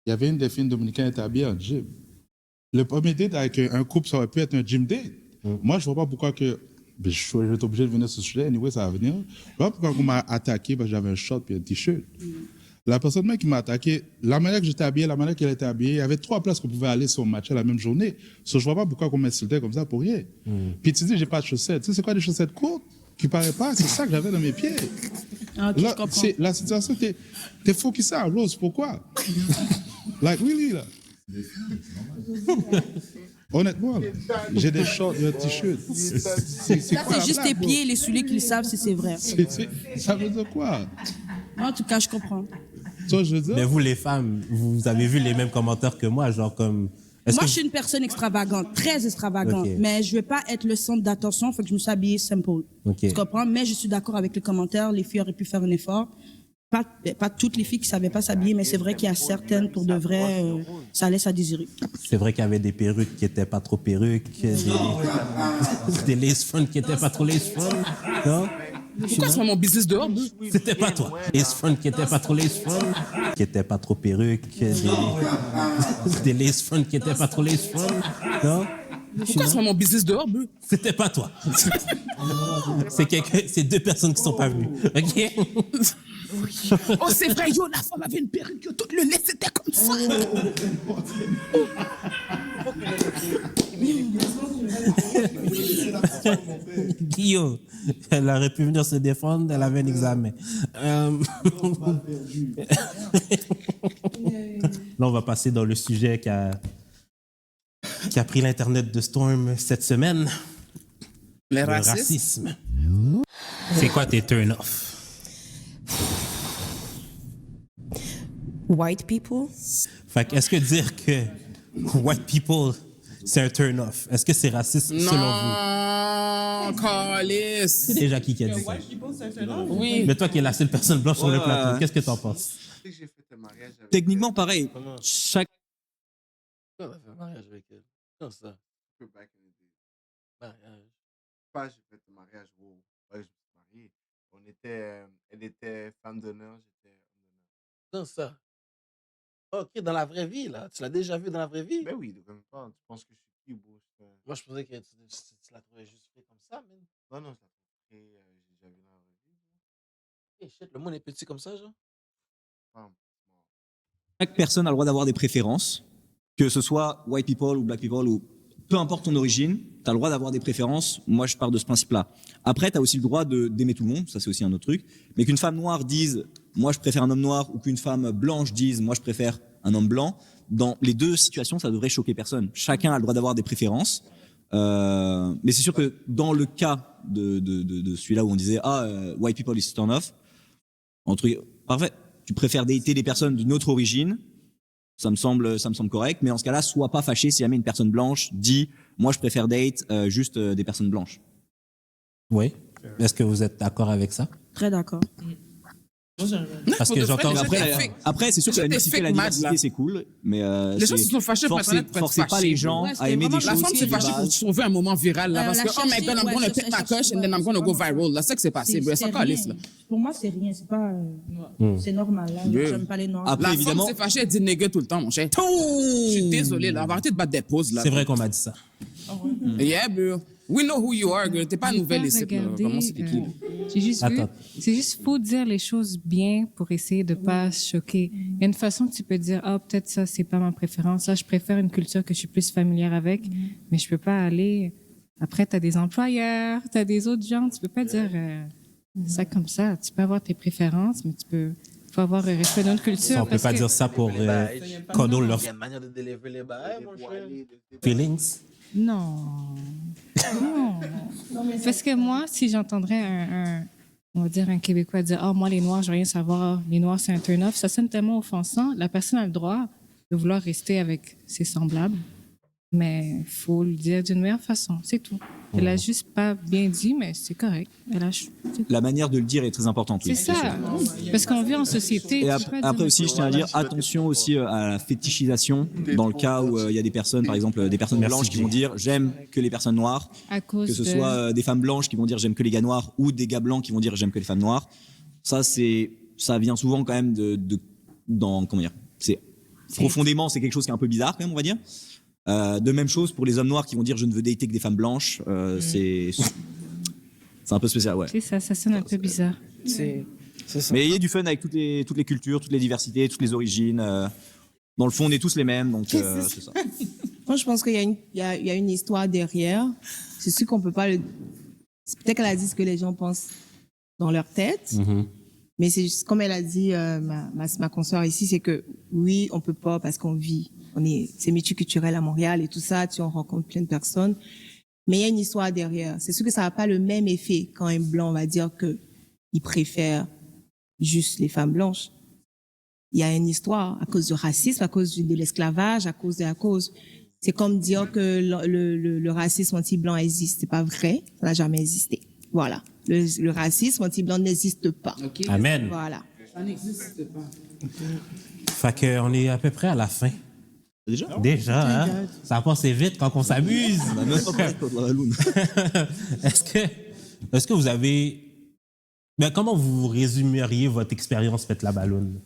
il y avait une des filles dominicaines qui était habillée en gym. Le premier date avec un couple, ça aurait pu être un gym date. Moi, je vois pas pourquoi que... je vais être obligé de venir sur ce sujet, anyway, ça va venir. Je vois pas pourquoi on m'a attaqué parce que j'avais un short et un t-shirt. La personne même qui m'a attaqué, la manière que j'étais habillé, la manière qu'elle était habillée, il y avait 3 places qu'on pouvait aller sur match la même journée. Je vois pas pourquoi on m'insultait comme ça pour rien. Puis tu dis, j'ai pas de chaussettes. Tu sais, c'est quoi des chaussettes courtes qui paraissent pas? C'est ça que j'avais dans mes pieds. Ah, okay, là, la situation, t'es focusé à Rose. Pourquoi? Like, really, là. Honnêtement, là, j'ai des shorts et un t-shirt. C'est juste tes pieds et les souliers qui le savent si c'est vrai. Ça veut dire quoi? En tout cas, je comprends. Toi, je veux dire... Mais vous, les femmes, vous avez vu les mêmes commentaires que moi, genre comme... Moi, je suis une personne extravagante, très extravagante, Okay. mais je ne veux pas être le centre d'attention, faut que je me suis habillée simple. Okay. Tu comprends? Mais je suis d'accord avec les commentaires, les filles auraient pu faire un effort. Pas toutes les filles qui ne savaient pas s'habiller, mais c'est vrai qu'il y a certaines, pour de vrai, ça laisse à désirer. C'est vrai qu'il y avait des perruques qui n'étaient pas trop perruques, des lace front qui n'étaient pas trop lace front. Non? Pourquoi c'est mon business dehors? C'était pas toi. Lace front qui n'étaient pas trop lace front, qui n'étaient pas trop perruques, des lace front qui n'étaient pas trop lace front. Non? Pourquoi c'est mon business dehors, bro? C'était pas toi. C'est 2 personnes qui sont pas venues. OK? Oh, c'est vrai, yo, la femme avait une perruque, yo, tout le nez, c'était comme ça. Yo, elle aurait pu venir se défendre, elle avait un examen. Là, on va passer dans le sujet qui a pris l'Internet de Storm cette semaine. Le racisme. C'est quoi tes turn-off? White people. Fait que, est-ce que dire que white people, c'est un turn-off? Est-ce que c'est raciste selon vous? Non, Carlis. C'est déjà qui a dit ça? Oui. Mais toi qui es la seule personne blanche sur le plateau, qu'est-ce que t'en penses? Techniquement, pareil. Chaque... On a fait un mariage avec elle. Comme ça. Un peu back in the day. Mariage. Pas, j'ai fait le mariage. Wow. Ouais, je me suis marié. Elle était femme d'honneur, j'étais homme d'honneur. Comme ça. Ok, dans la vraie vie, là. Tu l'as déjà vu dans la vraie vie? Ben oui, de même pas. Tu penses que je suis qui, bro? Moi, je pensais que tu la trouvais juste fait comme ça, man. Non, non, je la trouve très. J'ai déjà vu dans la vraie vie. Hey, shit, le monde est petit comme ça, genre? Chaque personne a le droit d'avoir des préférences, que ce soit white people ou black people ou peu importe ton origine, tu as le droit d'avoir des préférences. Moi, je pars de ce principe-là. Après, tu as aussi le droit d'aimer tout le monde, ça c'est aussi un autre truc. Mais qu'une femme noire dise « moi, je préfère un homme noir » ou qu'une femme blanche dise « moi, je préfère un homme blanc », dans les deux situations, ça devrait choquer personne. Chacun a le droit d'avoir des préférences. Mais c'est sûr que dans le cas de celui-là où on disait « ah, white people is turn off », parfait, tu préfères dater des personnes d'une autre origine, ça me semble correct, mais en ce cas-là, sois pas fâché si jamais une personne blanche dit « moi, je préfère date juste des personnes blanches ». Oui. Est-ce que vous êtes d'accord avec ça? Très d'accord. Parce que j'entends... Après, c'est sûr que la mixité et la diversité, c'est cool, mais les gens se sont fâchés pour forcez pas les gens à aimer des choses. La femme s'est fâchée pour sauver un moment viral, là, parce que, oh my God, I'm gonna pick my coche and then I'm gonna go viral. Là, c'est ça que c'est passé, bro. C'est calisse, là. Pour moi, c'est rien, c'est pas... C'est normal, là. J'aime pas les noirs. Après, évidemment... La femme s'est fâchée, elle dit nigga tout le temps, mon cher. Je suis désolé, là. On va arrêter de battre des pauses, là. C'est vrai qu'on m'a dit ça. Yeah, bro. We know who you are, girl. T'es pas nouvelle ici, là. Vraiment, c'est qui, là. J'ai juste vu, c'est juste faut dire les choses bien pour essayer de pas choquer. Il y a une façon que tu peux dire, ah, peut-être ça, c'est pas ma préférence. Ça, je préfère une culture que je suis plus familière avec, mais je peux pas aller. Après, t'as des employeurs, t'as des autres gens, tu peux pas dire ça comme ça. Tu peux avoir tes préférences, mais faut avoir respect de notre culture. On peut pas dire ça pour condole leur Il y a une manière de délivrer les bails, mon cher. feelings. Non. Non. Parce que moi, si j'entendrais on va dire un Québécois dire « Ah, moi, les Noirs, je veux rien savoir. Les Noirs, c'est un turn-off », ça sonne tellement offensant. La personne a le droit de vouloir rester avec ses semblables, mais il faut le dire d'une meilleure façon, c'est tout. Elle a juste pas bien dit, mais c'est correct. La manière de le dire est très importante. C'est ça. Parce qu'on vit en société. Et après aussi, je tiens à dire attention aussi à la fétichisation dans le cas où il y a des personnes, par exemple, des personnes blanches qui vont dire j'aime que les personnes noires, que ce soit des femmes blanches qui vont dire j'aime que les gars noirs ou des gars blancs qui vont dire j'aime que les femmes noires. Ça vient souvent quand même comment dire, profondément, c'est quelque chose qui est un peu bizarre quand même, on va dire. De même chose pour les hommes noirs qui vont dire je ne veux dater que des femmes blanches, c'est un peu spécial, ouais. C'est ça sonne un peu bizarre. C'est ça. Mais il y a du fun avec toutes les cultures, toutes les diversités, toutes les origines. Dans le fond, on est tous les mêmes, donc c'est ça. Moi, je pense qu'il y a une histoire derrière. C'est sûr qu'on peut pas le... C'est peut-être qu'elle a dit ce que les gens pensent dans leur tête. Mais c'est juste, comme elle a dit, ma consoeur ici, c'est que oui, on peut pas parce qu'on vit. C'est multiculturel à Montréal et tout ça, on rencontre plein de personnes. Mais il y a une histoire derrière. C'est sûr que ça n'a pas le même effet quand un blanc va dire qu'il préfère juste les femmes blanches. Il y a une histoire à cause du racisme, à cause de l'esclavage, à cause. C'est comme dire que le racisme anti-blanc existe. C'est pas vrai. Ça n'a jamais existé. Voilà. Le racisme anti-blanc n'existe pas. Okay. Amen. Voilà. Ça n'existe pas. Fait qu'on est à peu près à la fin. Déjà, hein? Ça passe vite quand on s'amuse. Est-ce que vous avez... comment vous résumeriez votre expérience Pète la Balloune?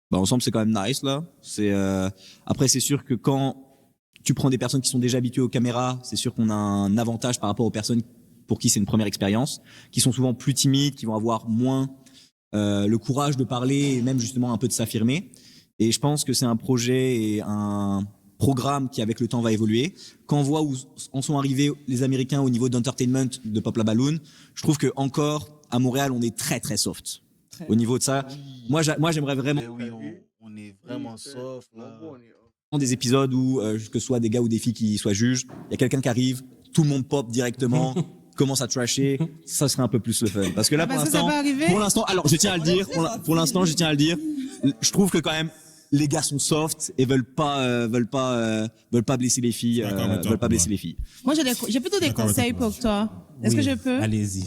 Ensemble, c'est quand même nice, là. Après, c'est sûr que quand tu prends des personnes qui sont déjà habituées aux caméras, c'est sûr qu'on a un avantage par rapport aux personnes pour qui c'est une première expérience, qui sont souvent plus timides, qui vont avoir moins le courage de parler et même justement un peu de s'affirmer. Et je pense que c'est un projet et un programme qui, avec le temps, va évoluer. Quand on voit où en sont arrivés les Américains au niveau d'entertainment de Pop la Balloune, je trouve que encore à Montréal, on est très très soft au niveau de ça. Moi, j'aimerais vraiment. Oui, on est vraiment soft là. Des épisodes où que ce soit des gars ou des filles qui soient juges, il y a quelqu'un qui arrive, tout le monde pop directement. Commence à trasher, ça serait un peu plus le fun. Parce que là, pour l'instant, alors je tiens à le dire, pour l'instant, je tiens à le dire, je trouve que quand même, les gars sont soft et veulent pas blesser les filles, Moi, j'ai plutôt des conseils pour toi. Est-ce que je peux? Allez-y.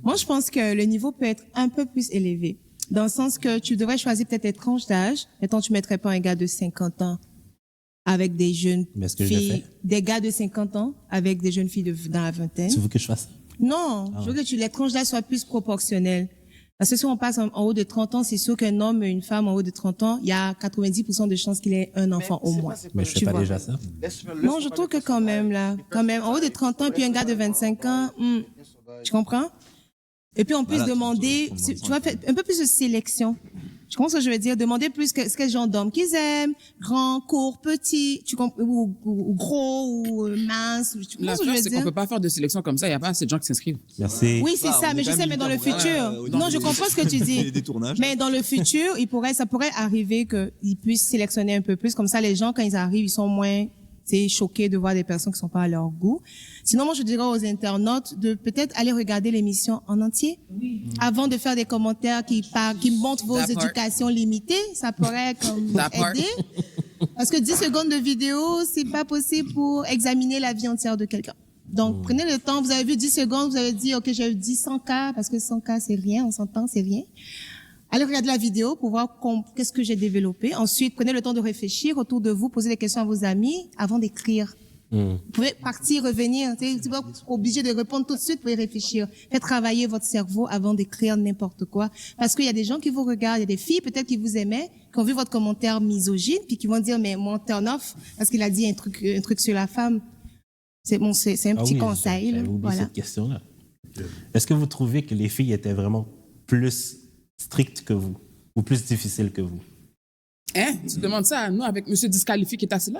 Moi, je pense que le niveau peut être un peu plus élevé. Dans le sens que tu devrais choisir peut-être tes tranches d'âge. Mettons, tu mettrais pas un gars de 50 ans avec des jeunes Mais est-ce que je le filles, fais? des gars de 50 ans avec des jeunes filles dans la vingtaine. Tu veux que je fasse ça? Non, Ah je veux que les tranches d'âge soient plus proportionnelles. Parce que si on passe en haut de 30 ans, c'est sûr qu'un homme et une femme en haut de 30 ans, il y a 90% de chances qu'il ait un enfant au moins. Mais je fais Tu pas vois. déjà ça. Non, je trouve que quand même, en haut de 30 ans, et puis un gars de 25 ans, tu comprends? Et puis on peut se demander, tu vois, un peu plus de sélection. Je comprends ce que je veux dire. Demander plus ce que genre d'hommes qu'ils aiment, grand, court, petit, tu comprends, ou gros, ou mince. Tu comprends ce que je L'affaire, veux c'est qu'on dire? peut pas faire de sélection comme ça. Il n'y a pas assez de gens qui s'inscrivent. Merci. Oui, c'est ça, mais je sais, mais dans le futur. Non, je comprends ce que tu dis. Mais dans le futur, ça pourrait arriver qu'ils puissent sélectionner un peu plus. Comme ça, les gens, quand ils arrivent, ils sont moins, choqués de voir des personnes qui sont pas à leur goût. Sinon, moi, je dirais aux internautes de peut-être aller regarder l'émission en entier. Avant de faire des commentaires qui montrent vos éducations limitées. Ça pourrait aider. Parce que 10 secondes de vidéo, c'est pas possible pour examiner la vie entière de quelqu'un. Donc, prenez le temps. Vous avez vu 10 secondes, vous avez dit, OK, j'ai dit 100 cas, parce que 100 cas, c'est rien, on s'entend, c'est rien. Allez regarder la vidéo pour voir qu'est-ce que j'ai développé. Ensuite, prenez le temps de réfléchir autour de vous, poser des questions à vos amis avant d'écrire. Vous pouvez partir, revenir. Vous n'êtes pas obligé de répondre tout de suite, vous pouvez réfléchir. Faites travailler votre cerveau avant d'écrire n'importe quoi. Parce qu'il y a des gens qui vous regardent, il y a des filles peut-être qui vous aimaient, qui ont vu votre commentaire misogyne, puis qui vont dire, mais moi, turn off, parce qu'il a dit un truc sur la femme. C'est un petit conseil. J'avais oublié Voilà. cette question-là. Est-ce que vous trouvez que les filles étaient vraiment plus strictes que vous ou plus difficiles que vous? Hein? Tu demandes ça à nous avec Monsieur Disqualifié qui est assis là?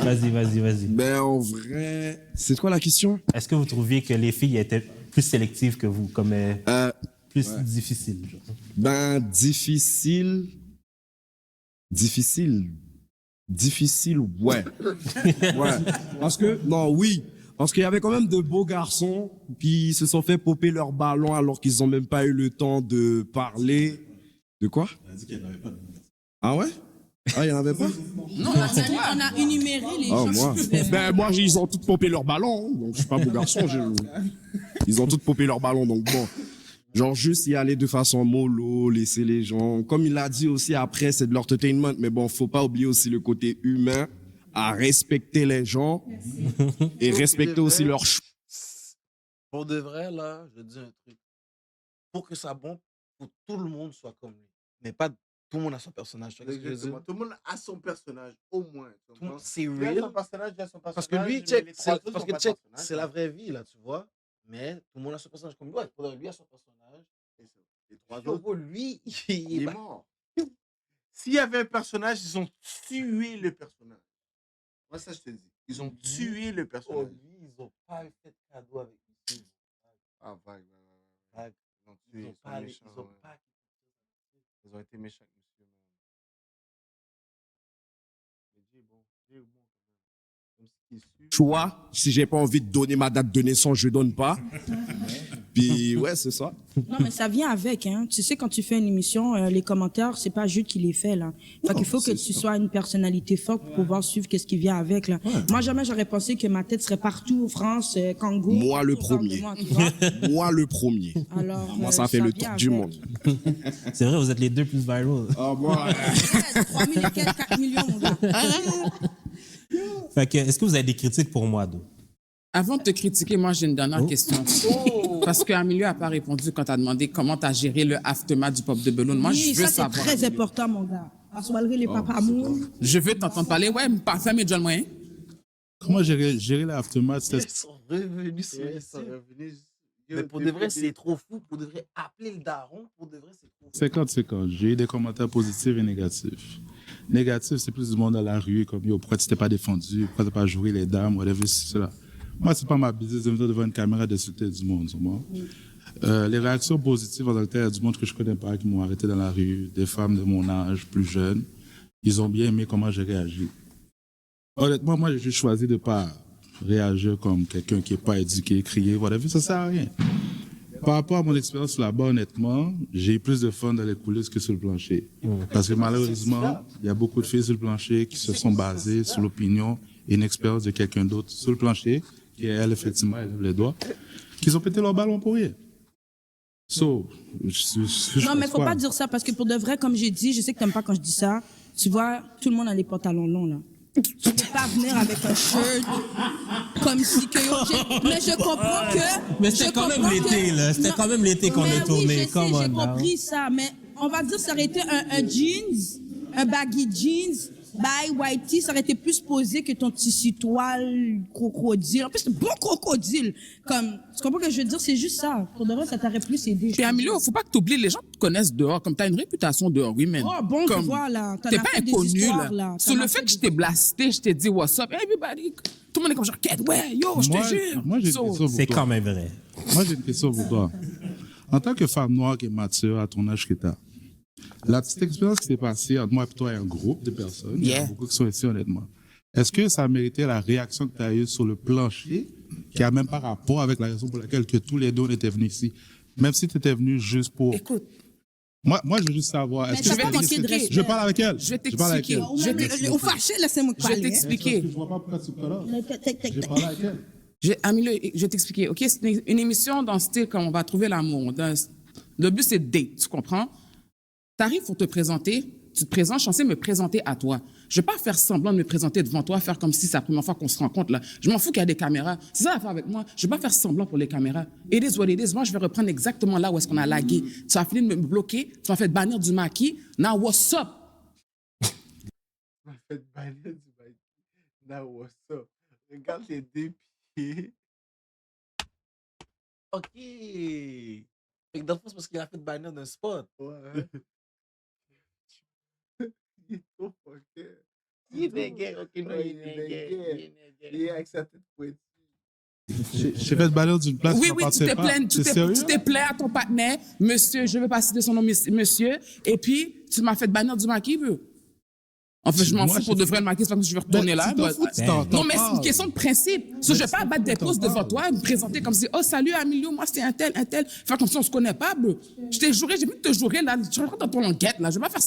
Vas-y. Ben, en vrai, c'est quoi la question? Est-ce que vous trouviez que les filles étaient plus sélectives que vous, comme plus difficiles? Genre? Ben, difficile, ouais. Ouais. Parce qu'il y avait quand même de beaux garçons qui se sont fait popper leur ballon alors qu'ils n'ont même pas eu le temps de parler. De quoi? Elle a dit qu'il n'y en avait pas. Ah ouais? Ah, il n'y en avait pas? Non, on a énuméré les gens. Moi. Ben, moi, ils ont tous popé leur ballon, hein, donc je suis pas beau garçon. Ils ont tous popé leur ballon, donc bon. Genre, juste y aller de façon mollo, laisser les gens. Comme il l'a dit aussi après, c'est de l'entertainment, mais bon, faut pas oublier aussi le côté humain, à respecter les gens et respecter aussi leur choix. Pour de vrai, là, je dis un truc. Pour que ça bombe, faut que tout le monde soit comme lui. Mais pas tout le monde a son personnage. Tu vois ce que je veux dire? Exactement. Tout le monde a son personnage, au moins. C'est Il a real. son personnage, il a son personnage. Parce que lui, mais check, les trois autres parce ont que pas de check, personnage. c'est la vraie vie, là, tu vois. Mais tout le monde a son personnage comme lui. Ouais, lui a son personnage. Les trois Puis, en autres, gros, lui, il est mort. S'il y avait un personnage, ils ont tué le personnage. Moi, ça, je te dis. Ils ont tué le personnage. Lui, ils n'ont pas fait de cadeau avec lui. Ah, vague. Ils ont tué. Ils Ils ont sont pas, méchants, ils ont ouais. pas. Ils ont été méchants avec monsieur. Mais Dieu est bon. Dieu est bon. Comme ce qui est sûr. Choix. Si j'ai pas envie de donner ma date de naissance, je donne pas. Puis, ouais, c'est ça. Non, mais ça vient avec, hein. Tu sais, quand tu fais une émission, les commentaires, c'est pas Jude qui les fait, là. Fait qu'il faut que tu sois une personnalité forte pour pouvoir suivre qu'est-ce qui vient avec, là. Moi, jamais j'aurais pensé que ma tête serait partout en France, Congo. Moi, le premier. Moi, le premier. Alors, moi, ça fait le vient tour du avec. monde. C'est vrai, vous êtes les deux plus viral. Ah, moi. 3 000 et quelques, 4 millions, mon gars. Fait que, est-ce que vous avez des critiques pour moi, Do? Avant de te critiquer, moi, j'ai une dernière question. Parce qu'Amilio n'a pas répondu quand tu as demandé comment tu as géré le aftermath du pop de Belloun. Moi, Oui, je veux ça, c'est savoir. très important, mon gars. Parce malgré les papas mous. Je veux t'entendre parler. Ouais, parfait, mais John Moyen. Comment gérer l'aftermath? Ils sont revenus sur les sites. Mais pour de vrai, c'est trop fou. Pour de vrai, appeler le daron, pour de vrai, c'est trop fou. 50-50. J'ai eu des commentaires positifs et négatifs. Négatif, c'est plus du monde à la rue, comme yo, pourquoi tu t'es pas défendu, pourquoi tu n'as pas joué les dames, whatever, c'est cela. Moi, c'est pas ma business de me dire devant une caméra d'insulter du monde, sur moi. Les réactions positives, en tant que tel, il y a du monde que je connais pas, qui m'ont arrêté dans la rue, des femmes de mon âge, plus jeunes. Ils ont bien aimé comment j'ai réagi. Honnêtement, moi, j'ai choisi de pas réagir comme quelqu'un qui est pas éduqué, crier, whatever, ça sert à rien. Par rapport à mon expérience là-bas, honnêtement, j'ai eu plus de fun dans les coulisses que sur le plancher. Parce que malheureusement, il y a beaucoup de filles sur le plancher qui se sont basées sur l'opinion et une expérience de quelqu'un d'autre sur le plancher, qui elle, effectivement, elle lève les doigts, qui ont pété leur ballon pour rien. Non, mais faut pas dire ça, parce que pour de vrai, comme j'ai dit, je sais que t'aimes pas quand je dis ça, Tu vois, tout le monde a des pantalons longs, là. Tu peux pas venir avec un shirt comme si que... Mais je comprends que... Mais c'était quand même l'été, là. C'était quand même l'été qu'on a tourné. Oui, je sais, j'ai compris ça. Mais on va dire que ça aurait été un jeans, un baggy jeans, by whitey, ça aurait été plus posé que ton tissu toile crocodile. En plus, c'est bon crocodile. Comme, tu comprends ce que je veux dire? C'est juste ça. Pour de vrai, ça t'aurait plus aidé. Puis Amilio, faut pas que t'oublies, les gens te connaissent dehors, comme t'as une réputation dehors, oui, man. Oh, bon, comme, tu vois, là. T'es pas inconnu, là. Sur le fait que je t'ai blasté, je t'ai dit, what's up, everybody. Tout le monde est comme genre, ouais, yo, je te jure. Moi, j'ai une question pour C'est toi. quand même vrai. Moi, j'ai une question pour toi. En tant que femme noire qui est mature à ton âge que tu as, la petite expérience qui s'est passée entre moi et toi et un groupe de personnes, il y a beaucoup qui sont ici honnêtement, est-ce que ça a mérité la réaction que tu as eue sur le plancher, qui a même pas rapport avec la raison pour laquelle que tous les deux on était venus ici, même si tu étais venu juste pour... Écoute. Moi, je veux juste savoir... Mais je vais manquer de respect. Je parle avec elle. Je vais t'expliquer. Au fâché, laissez-moi Je vais t'expliquer. Je vois pas pourquoi tu parles. Je parle avec elle. Amilio, je vais t'expliquer. OK, c'est une émission dans le style comme on va trouver l'amour. Le but, c'est de date, tu comprends? T'arrives pour te présenter, tu te présentes, je suis censé me présenter à toi. Je vais pas faire semblant de me présenter devant toi, faire comme si c'est la première fois qu'on se rencontre là. Je m'en fous qu'il y a des caméras. C'est ça l'affaire avec moi. Je vais pas faire semblant pour les caméras. It is what it is. Moi, je vais reprendre exactement là où est-ce qu'on a lagué. Tu as fini de me bloquer, tu m'as fait bannir du maquis. Now, what's up? Tu m'as fait bannir du maquis. Now, what's up? Regarde les deux pieds. OK. Fait que dans le fond, c'est parce qu'il a fait bannir d'un spot. Ouais. Il est trop fucké. Il est dégueu. OK, non, il est dégueu. Il est avec sa tête pointue. J'ai fait bannir d'une place. Oui, tu t'es plaint à ton partenaire. Monsieur, je veux pas citer son nom, monsieur. Et puis, tu m'as fait bannir du maquis, bro. En fait, je m'en fous pour de vrai le maquis, c'est parce que je vais retourner là. Non, mais c'est une question de principe. Je vais pas abattre des pauses devant toi et me présenter comme si, oh, salut, Amilio, moi, c'est un tel. Faire comme si on se connaît pas, bro. Je t'ai juré, j'ai pu te jurer, là. Tu rentres dans ton enquête, là. Je vais pas faire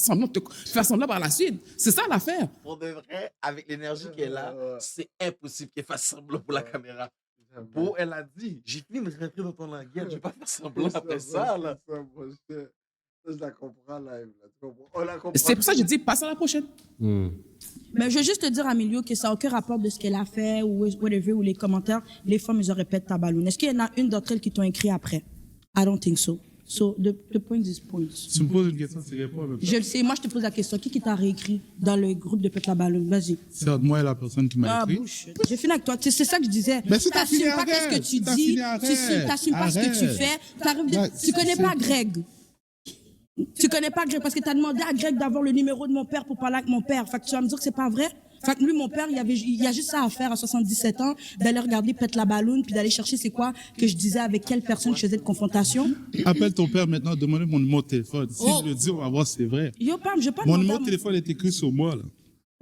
semblant par la suite. C'est ça l'affaire. Pour de vrai, avec l'énergie qui est là, c'est impossible qu'elle fasse semblant pour la caméra. Bon, elle a dit, j'ai fini de rentrer dans ton languette, je vais pas faire semblant après ça, là. Je la comprends live. C'est pour ça que j'ai dit, passe à la prochaine. Mais je veux juste te dire, Amilio, que ça n'a aucun rapport de ce qu'elle a fait ou whatever, ou les commentaires. Les femmes, ils auraient pété ta balloune. Est-ce qu'il y en a une d'entre elles qui t'ont écrit après? I don't think so. So, the point is point. Tu me poses une question, c'est réponds. Je le sais, moi, je te pose la question. Qui t'a réécrit dans le groupe de Pète la balloune? Vas-y. C'est entre moi et la personne qui m'a écrit. Bouche. J'ai fini avec toi. C'est ça que je disais. Mais si tu n'assumes pas qu'est-ce que tu dis. Tu n'assumes pas ce que tu fais. Tu connais pas Greg. Tu connais pas Greg parce que tu as demandé à Greg d'avoir le numéro de mon père pour parler avec mon père. Fait que tu vas me dire que c'est pas vrai? Fait que lui, mon père, il a juste ça à faire à 77 ans, d'aller regarder Pète la balloune, puis d'aller chercher c'est quoi que je disais avec quelle personne je faisais de confrontation. Appelle ton père maintenant, demande-lui mon numéro de téléphone. Si je le dis, on va voir si c'est vrai. Yo, Pam, je pas mon numéro de téléphone est écrit sur moi, là.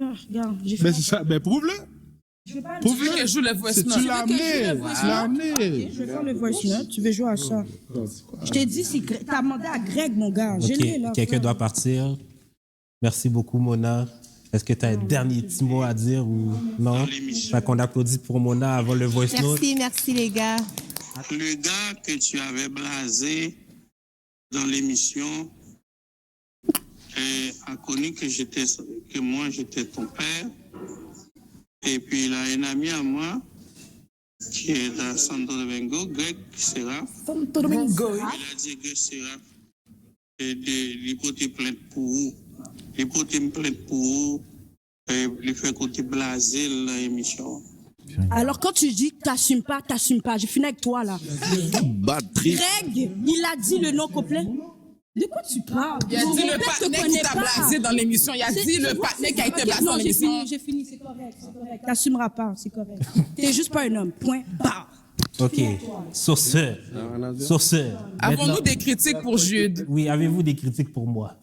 Ah, regarde, j'ai fait. Mais c'est ça, mais prouve-le. Prouve-le que je joue le voice note. Tu l'as amené. Je vais faire le voice note, tu veux jouer à ça. Je t'ai dit, t'as demandé à Greg, mon gars. OK, quelqu'un doit partir. Merci beaucoup, Mona. Est-ce que tu as un dernier petit mot à dire ou non? Fait qu'on applaudit pour Mona avant le voice note. Merci les gars. Le gars que tu avais blasé dans l'émission a connu que moi j'étais ton père. Et puis il a un ami à moi qui est dans Santo Domingo, Greg Serra. Santo Domingo. Il a dit Greg Serra il porte plainte pour vous. Il porte plainte pour vous. Il fait côté blasé l'émission. Alors quand tu dis que t'assumes pas. J'ai fini avec toi là. Greg, il a dit le nom complet. De quoi tu parles? Il a dit le partenaire qui t'a blasé dans l'émission. Il a dit le partenaire qui a été blasé dans l'émission. J'ai fini, c'est correct. T'assumeras pas, c'est correct. T'es juste pas un homme. Point barre. OK. Sur ce. Avons-nous des critiques pour Jude? Oui, avez-vous des critiques pour moi?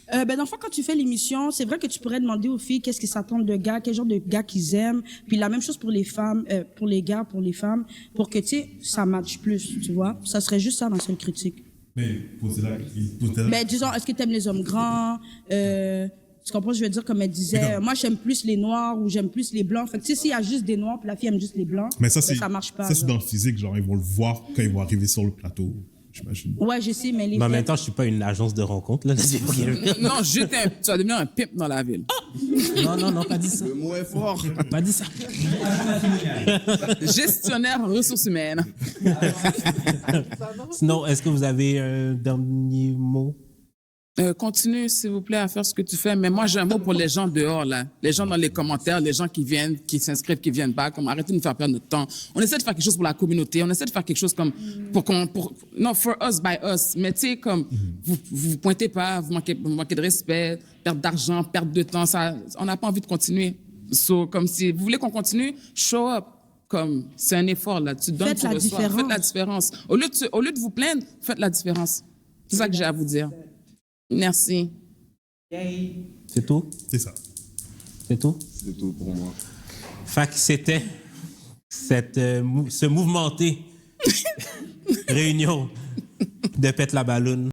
Dans le fond, quand tu fais l'émission, c'est vrai que tu pourrais demander aux filles qu'est-ce qu'ils s'attendent de gars, quel genre de gars qu'ils aiment. Puis la même chose pour les femmes, pour les gars, pour les femmes, pour que, tu sais, ça matche plus, tu vois. Ça serait juste ça, ma seule critique. Mais Mais disons, est-ce que tu aimes les hommes grands? Tu comprends, je veux dire, comme elle disait, moi j'aime plus les noirs ou j'aime plus les blancs. Fait que tu sais, s'il y a juste des noirs puis la fille aime juste les blancs, mais ça, ça marche pas. Ça, c'est dans le physique, genre, ils vont le voir quand ils vont arriver sur le plateau. j'imagine. Ouais, je sais, mais les Mais en même fêtes- temps, je suis pas une agence de rencontre. Là. Non, tu vas devenir un pimp dans la ville. Non, pas dit ça. Le mot est fort. Pas dit ça. Gestionnaire en ressources humaines. Sinon, est-ce que vous avez un dernier mot? Continue, s'il vous plaît, à faire ce que tu fais. Mais moi, j'ai un mot pour les gens dehors, là. Les gens dans les commentaires, les gens qui viennent, qui s'inscrivent, qui viennent pas. Comme, arrêtez de nous faire perdre notre temps. On essaie de faire quelque chose pour la communauté. On essaie de faire quelque chose comme, non, for us, by us. Mais tu sais, comme, vous pointez pas, vous manquez de respect, perte d'argent, perte de temps. Ça, on n'a pas envie de continuer. So, comme si vous voulez qu'on continue, show up. Comme, c'est un effort, là. Tu donnes, Faites tu la reçois. différence. Faites la différence. Au lieu de vous plaindre, faites la différence. C'est ça que j'ai à vous dire. Merci. C'est tout? C'est ça. C'est tout? C'est tout pour moi. Fait que c'était ce mouvementé réunion de Pète la Balloune.